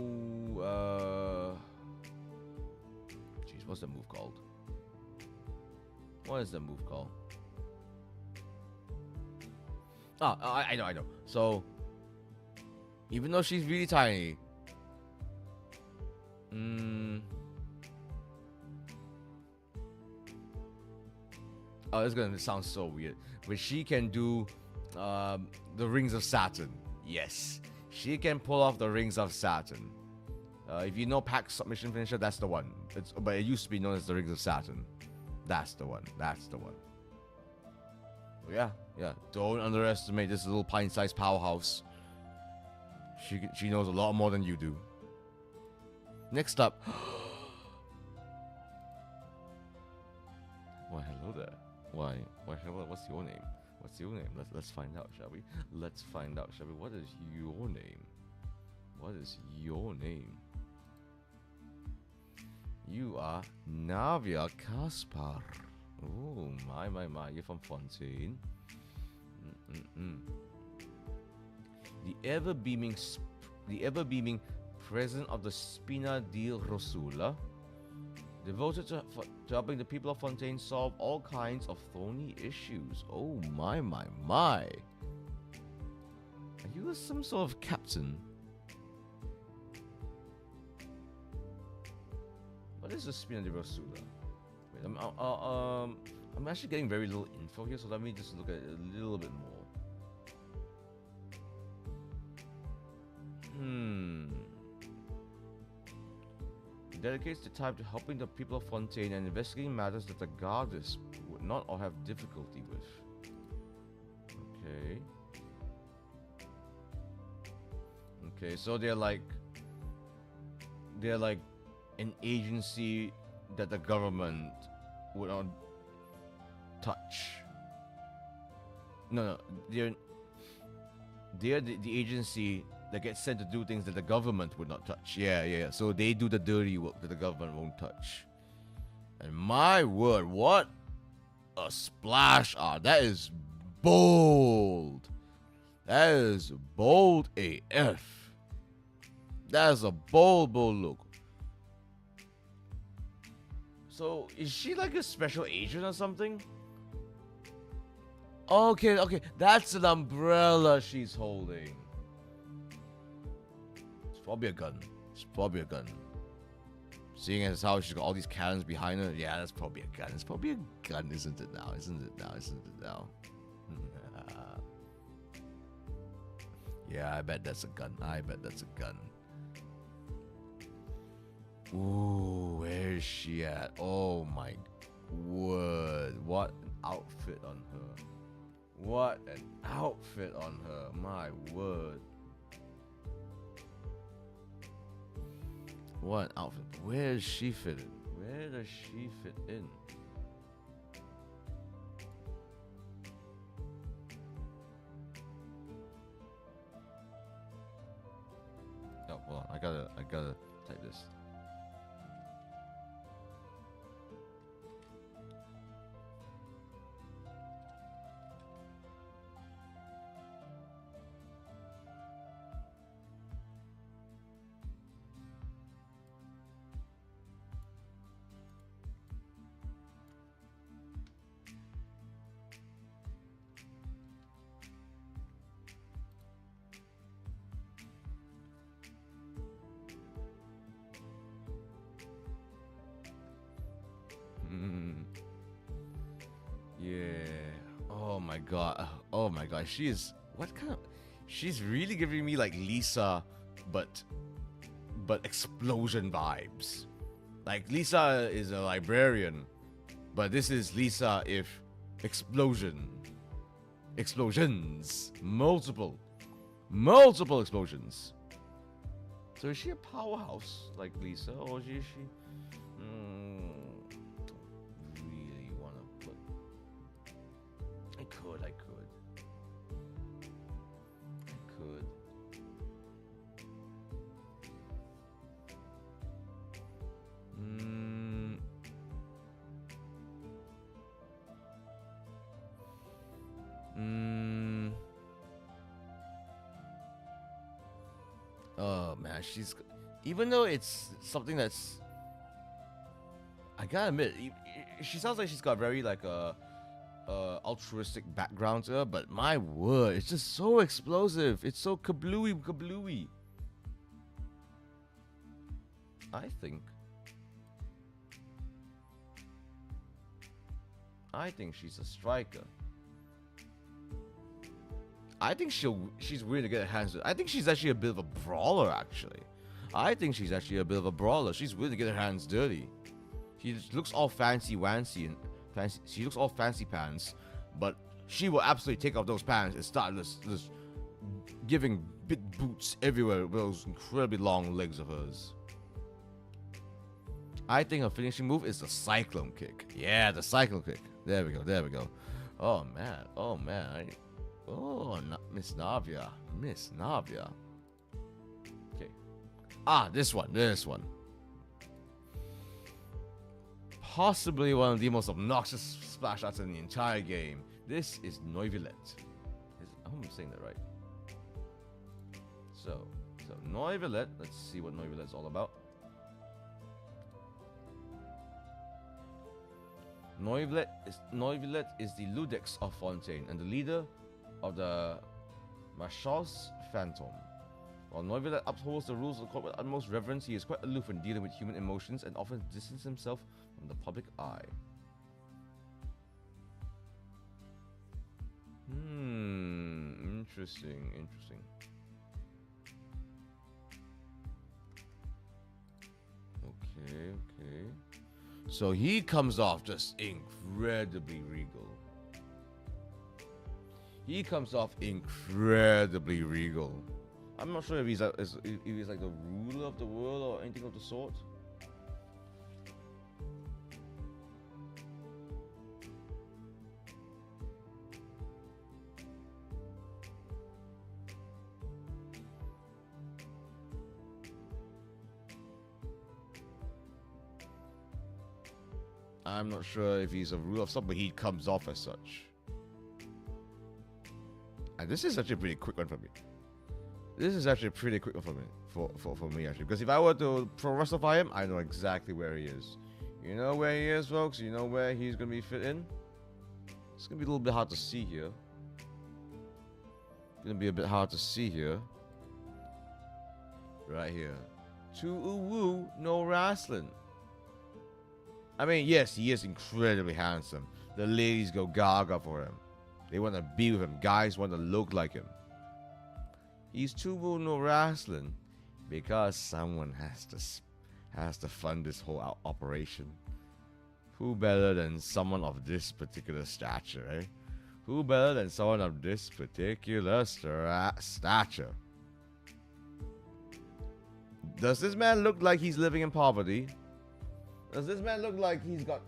jeez, what's that move called? What is that move called? I know. So, even though she's really tiny, oh, it's gonna sound so weird, but she can do the Rings of Saturn. Yes, she can pull off the Rings of Saturn. If you know Pack's submission finisher, that's the one. But it used to be known as the Rings of Saturn. That's the one. Yeah. Don't underestimate this little pint-sized powerhouse. She knows a lot more than you do. Next up. Why, hello there. Why, hello. What's your name? Let's find out, shall we? What is your name? You are Navia Kaspar. Oh, my. You're from Fontaine. The ever-beaming president of the Spina del Rosula, devoted to helping the people of Fontaine solve all kinds of thorny issues. Oh, my. Are you some sort of captain? What is the Spina del Rosula? Wait, I'm actually getting very little info here, so let me just look at it a little bit more. He dedicates the time to helping the people of Fontaine and investigating matters that the goddess would not or have difficulty with. Okay, so they're like an agency that the government would not touch. No, they're the agency that gets sent to do things that the government would not touch. Yeah. So they do the dirty work that the government won't touch. And my word, what a splash art. That is bold. That is bold AF. That is a bold look. So, is she like a special agent or something? Okay, that's an umbrella she's holding. It's probably a gun. Seeing as how she's got all these cannons behind her, yeah, that's probably a gun. It's probably a gun, isn't it now? Yeah, I bet that's a gun. Ooh, where is she at? Oh my word. What an outfit on her. My word. What an outfit. Where is she fitted? Where does she fit in? Oh, hold on. I gotta type this. god. Oh my god. She is what kind of? She's really giving me like Lisa, but explosion vibes. Like Lisa is a librarian, but this is Lisa if explosions, multiple explosions. So is she a powerhouse like Lisa, or is she? Don't really want to put. I could. Oh man, she's, even though it's something that's, I gotta admit, she sounds like she's got very like a altruistic background to her, but my word, it's just so explosive. It's so kablooey. I think she's a striker. I think she's willing to get her hands. I think she's actually a bit of a brawler. Actually, I think she's actually a bit of a brawler. She's willing to get her hands dirty. She just looks all fancy and fancy. She looks all fancy pants, but she will absolutely take off those pants and start just giving big boots everywhere with those incredibly long legs of hers. I think her finishing move is the cyclone kick. Yeah, the cyclone kick. There we go. Oh man. Oh, Miss Navia. Okay. This one. Possibly one of the most obnoxious splash arts in the entire game. This is Noivilette. I hope I'm saying that right. So Noivilette. Let's see what Noivillette's all about. Noivilette is the Ludex of Fontaine and the leader of the Marchals Phantom. While Noivilette upholds the rules of the court with utmost reverence, he is quite aloof when dealing with human emotions and often distances himself from the public eye. Interesting. Okay. So he comes off just incredibly regal. I'm not sure if he's like the ruler of the world or anything of the sort. I'm not sure if he's a ruler of something, but he comes off as such. And this is actually a pretty quick one for me. For me actually, because if I were to pro wrestlify him, I know exactly where he is. You know where he is, folks? You know where he's gonna be fit in? It's gonna be a little bit hard to see here. Right here. Too woo, no wrestling. I mean, yes, he is incredibly handsome. The ladies go gaga for him. They want to be with him. Guys want to look like him. He's too woo, no wrestling, because someone has to fund this whole operation. Who better than someone of this particular stature, eh? Who better than someone of this particular stature? Does this man look like he's living in poverty? Does this man look like he's got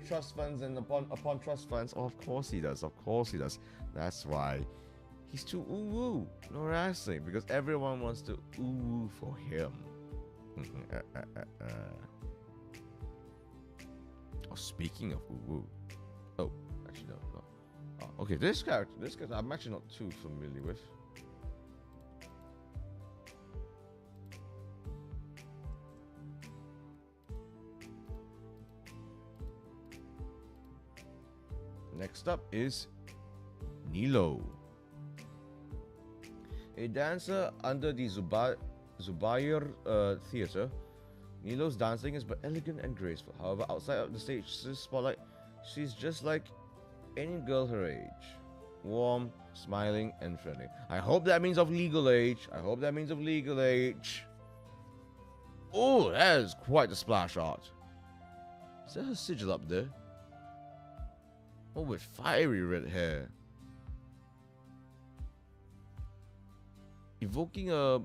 trust funds and upon trust funds? Oh, of course he does. That's why he's too ooh-woo, no wrestling, because everyone wants to ooh-woo for him. Oh, speaking of ooh-woo. Oh, actually no. Oh, okay, this character I'm actually not too familiar with. Next up is Nilo. A dancer under the Zubair theater, Nilo's dancing is but elegant and graceful. However, outside of the stage spotlight, she's just like any girl her age. warm, smiling, and friendly. I hope that means of legal age. I hope that means of legal age. Oh, that is quite the splash art. Is there a sigil up there? Oh, with fiery red hair. Evoking a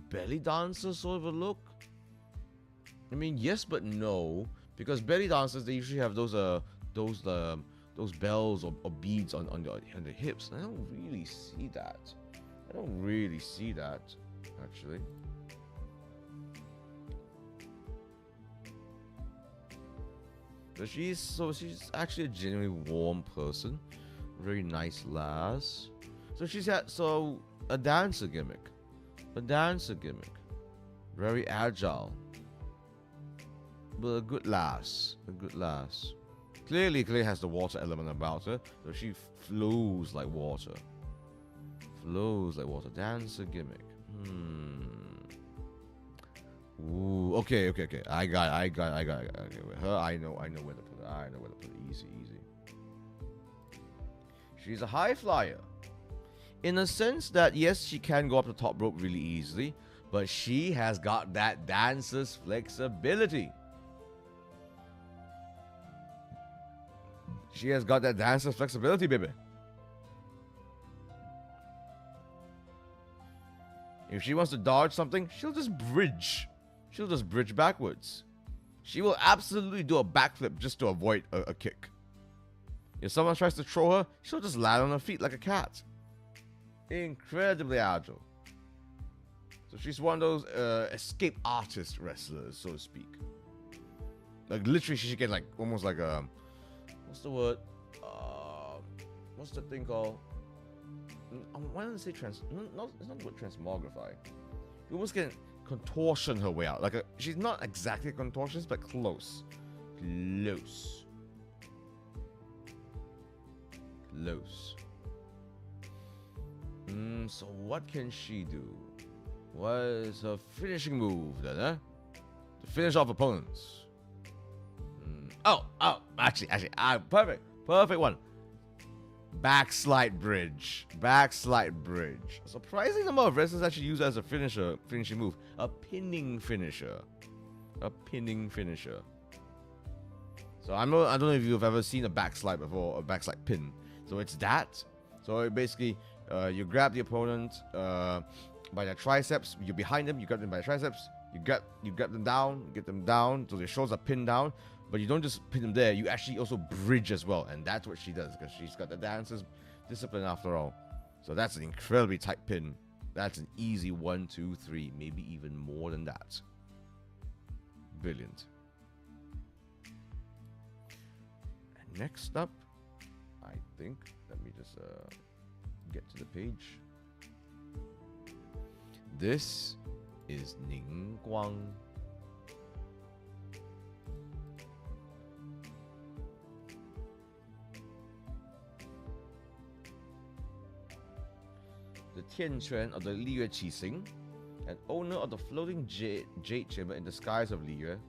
belly dancer sort of a look. I mean, yes, but no, because belly dancers, they usually have those bells or beads on the hips. I don't really see that. I don't really see that, actually. But she's actually a genuinely warm person, very nice lass. So she's had a dancer gimmick, very agile, but a good lass, Clearly has the water element about her, so she flows like water. Dancer gimmick. Ooh, okay. I got it. Okay, with her, I know where to put it. Easy. She's a high flyer. In a sense that, yes, she can go up the top rope really easily, but she has got that dancer's flexibility. She has got that dancer's flexibility, baby. If she wants to dodge something, she'll just bridge. She'll just bridge backwards. She will absolutely do a backflip just to avoid a kick. If someone tries to throw her, she'll just land on her feet like a cat. Incredibly agile. So she's one of those escape artist wrestlers, so to speak. Like literally, she should get like almost like a what's the word? What's the thing called? Why don't I say no, it's not the word transmogrify. You almost can contortion her way out. Like she's not exactly a contortionist, but close. So what can she do? What is her finishing move then, eh? To finish off opponents. Actually, perfect one. Backslide bridge. Surprising number of wrestlers actually use it as a finishing move. A pinning finisher. So I don't know if you've ever seen a backslide before, a backslide pin. So it's that. So basically, you grab the opponent by their triceps. You're behind them. You grab them by the triceps. You grab them down. Get them down. So their shoulders are pinned down. But you don't just pin them there. You actually also bridge as well, and that's what she does because she's got the dancer's discipline after all. So that's an incredibly tight pin. That's an easy 1, 2, 3, maybe even more than that. Brilliant. And next up, I think, let me just get to the page. This is Ning Guang. The Tianquan of the Liyue Qixing, and owner of the floating jade chamber in the skies of Liyue,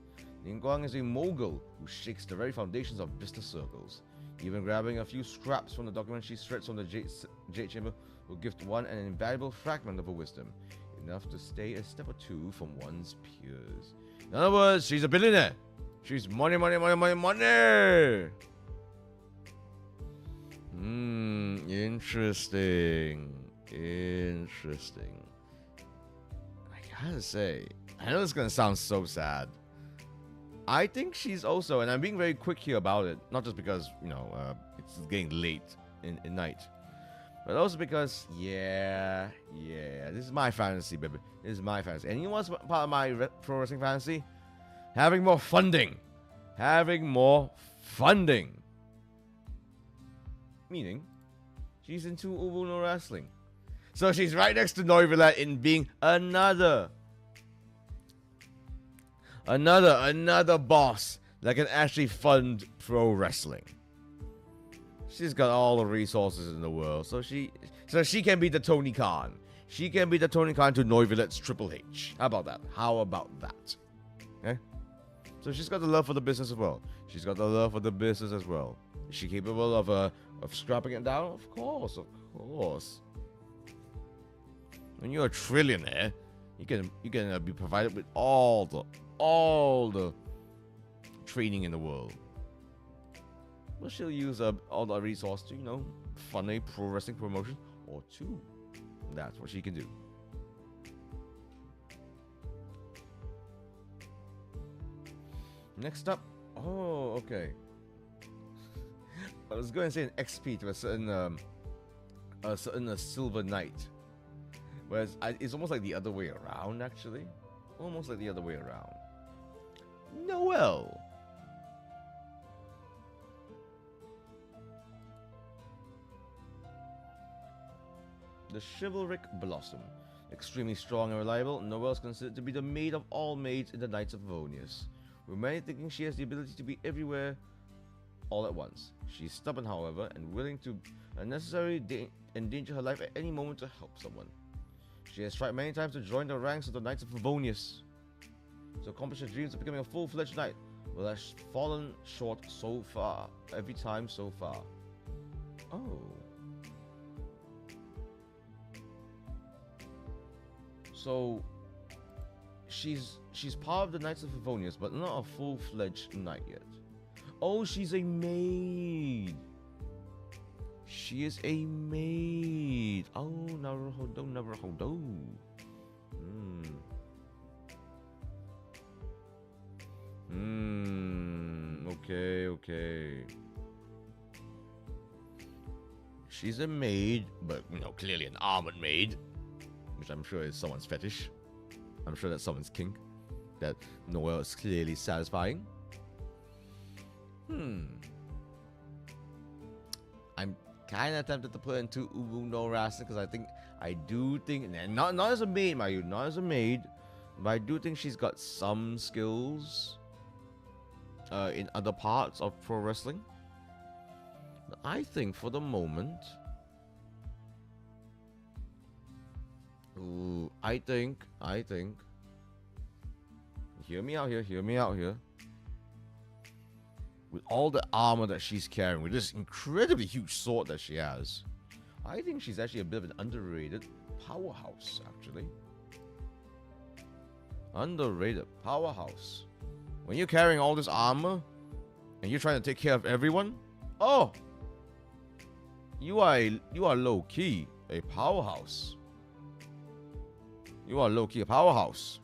Ning Guang is a mogul who shakes the very foundations of business circles. Even grabbing a few scraps from the document she shreds from the jade chamber will give one an invaluable fragment of her wisdom, enough to stay a step or two from one's peers. In other words, she's a billionaire. She's money. Interesting. I gotta say, I know it's gonna sound so sad. I think she's also, and I'm being very quick here about it, not just because, it's getting late in night, but also because, this is my fantasy, baby. This is my fantasy. And you know what's part of my pro wrestling fantasy? Having more funding. Meaning, she's into Ubuno wrestling. So she's right next to Neuvillette in being another boss that can actually fund pro wrestling. She's got all the resources in the world, so she can be the Tony Khan. She can be the Tony Khan to Neuvillette's Triple H. How about that? Okay? So she's got the love for the business as well. Is she capable of of scrapping it down? Of course, of course. When you're a trillionaire, you can be provided with all the training in the world. But she'll use all the resource to, fund a pro wrestling promotion or two. That's what she can do. Next up, oh, okay. I was going to say an XP to a certain silver knight, whereas it's almost like the other way around. Actually, almost like the other way around. Noel. The chivalric blossom. Extremely strong and reliable, Noelle is considered to be the maid of all maids in the Knights of Favonius, with many thinking she has the ability to be everywhere all at once. She is stubborn, however, and willing to unnecessarily endanger her life at any moment to help someone. She has tried many times to join the ranks of the Knights of Favonius to accomplish her dreams of becoming a full-fledged knight, but has fallen short so far, every time so far. Oh. So, she's part of the Knights of Favonius, but not a full-fledged knight yet. Oh, she's a maid. She is a maid. Oh, Naruhodo. Okay. She's a maid, but, clearly an armored maid, which I'm sure is someone's fetish. I'm sure that's someone's kink. That Noelle is clearly satisfying. I'm kind of tempted to put into Ubu no Rasa because I do think, not as a maid, Mayu, not as a maid, but I do think she's got some skills in other parts of pro wrestling. But I think for the moment, I think, hear me out here. With all the armor that she's carrying, with this incredibly huge sword that she has, I think she's actually a bit of an underrated powerhouse, actually. Underrated powerhouse. When you're carrying all this armor, and you're trying to take care of everyone, oh! You are low-key a powerhouse. You are low-key a powerhouse.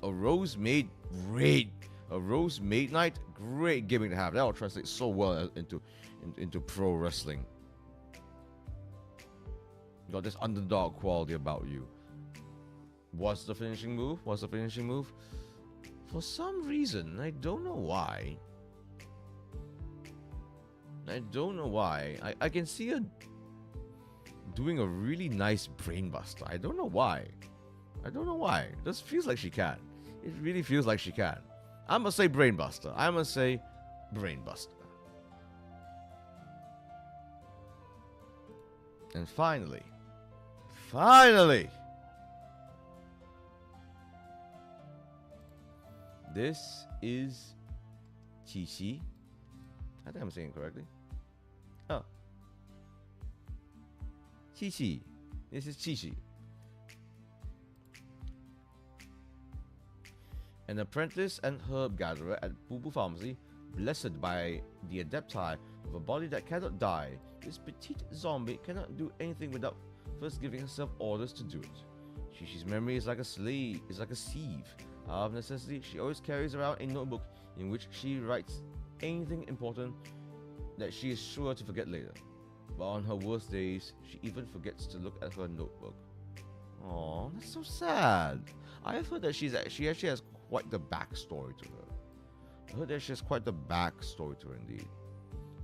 A Rose Maid, great. A Rose Maid Knight, great gimmick to have. That will translate so well into pro wrestling. You got this underdog quality about you. What's the finishing move? For some reason, I don't know why. I can see her doing a really nice brainbuster. I don't know why. It just feels like she can. It really feels like she can. I'm gonna say brainbuster. And finally, this is Chichi. I think I'm saying it correctly. Oh, Chichi. This is Chichi. An apprentice and herb gatherer at Bubu Pharmacy, blessed by the adepti of a body that cannot die, this petite zombie cannot do anything without first giving herself orders to do it. Shishi's memory is like a sieve. Out of necessity, she always carries around a notebook in which she writes anything important that she is sure to forget later. But on her worst days, she even forgets to look at her notebook. Aww, that's so sad. I've heard that she actually has quite the backstory to her. Indeed.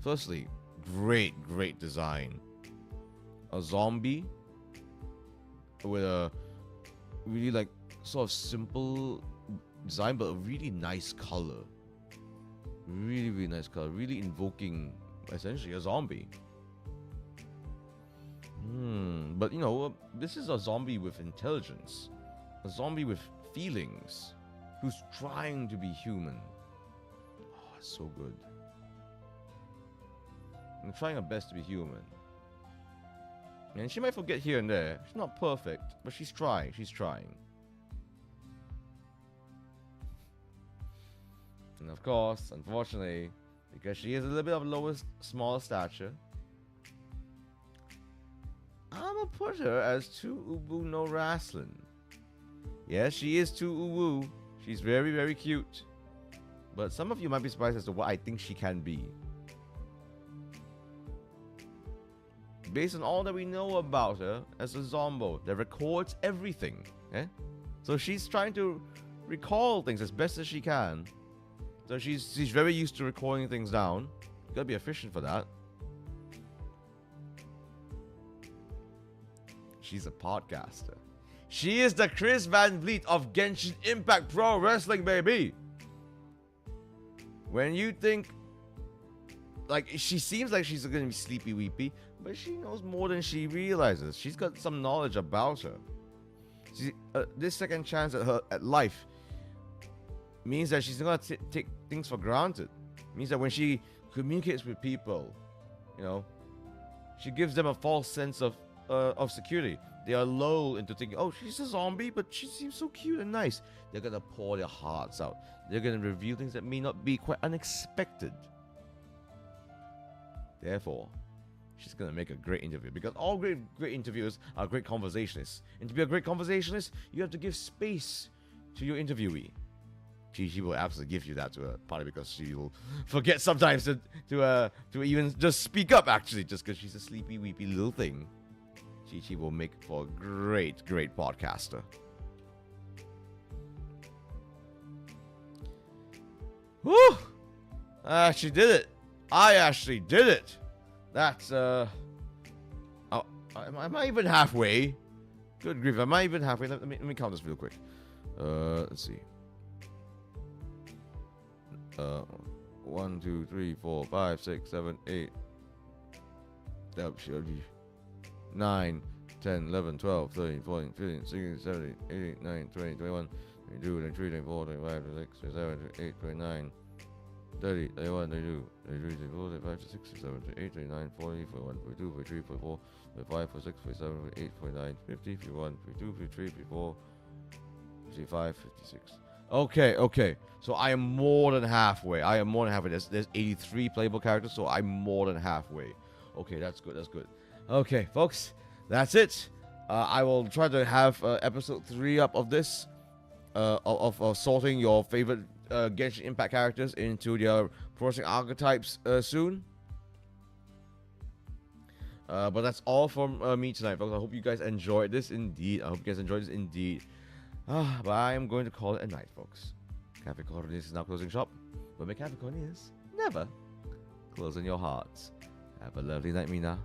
Firstly, great design. A zombie with a really like sort of simple design, but a really nice color. Really nice color. Really invoking essentially a zombie. But this is a zombie with intelligence. A zombie with feelings. Who's trying to be human. Oh, it's so good. and trying her best to be human. And she might forget here and there. She's not perfect, but she's trying. She's trying. And of course, unfortunately, because she is a little bit of lower, small stature, I'm gonna put her as too ubu no wrestling. Yes, she is too uwu. She's very, very cute. But some of you might be surprised as to what I think she can be. Based on all that we know about her as a zombo that records everything. Eh? So she's trying to recall things as best as she can. So she's very used to recording things down. You gotta be efficient for that. She's a podcaster. She is the Chris Van Vliet of Genshin Impact Pro Wrestling, baby. When you think, like, she seems like she's gonna be sleepy weepy, but she knows more than she realizes. She's got some knowledge about her. This second chance at life means that she's not gonna take things for granted. Means that when she communicates with people, you know, she gives them a false sense of security. They are lulled into thinking, oh, she's a zombie, but she seems so cute and nice. They're gonna pour their hearts out. They're gonna reveal things that may not be quite unexpected. Therefore, she's gonna make a great interview, because all great interviewers are great conversationalists. And to be a great conversationalist, you have to give space to your interviewee. She will absolutely give you that to her, partly because she will forget sometimes to even just speak up, actually, just because she's a sleepy, weepy little thing. She will make for a great podcaster. Woo! I actually did it. I actually did it. That's, am I even halfway? Good grief, am I even halfway? Let me count this real quick. Let's see. 1, 2, 3, 4, 5, 6, 7, 8. That should be 9, 10, 11, 12, 13, 14, 15, 16, 17, 18, 19, 20, 21, 22, 23, 24, 25, 26, 27, 28, 29, 30, 31, 32, 33, 34, 35, 36, 37, 38, 39, 40, 41, 42, 43, 44, 45, 46, 47, 48, 49, 50, 51, 52, 53, 54, 55, 56. Okay. So I am more than halfway. There's 83 playable characters, so I'm more than halfway. Okay, that's good. Okay, folks, that's it. I will try to have episode 3 up of this, of sorting your favorite Genshin Impact characters into their processing archetypes soon. But that's all from me tonight, folks. I hope you guys enjoyed this indeed. But I am going to call it a night, folks. Cafe Cornelius is now closing shop, but my Cafe Cornelius never closing your hearts. Have a lovely night, Mina.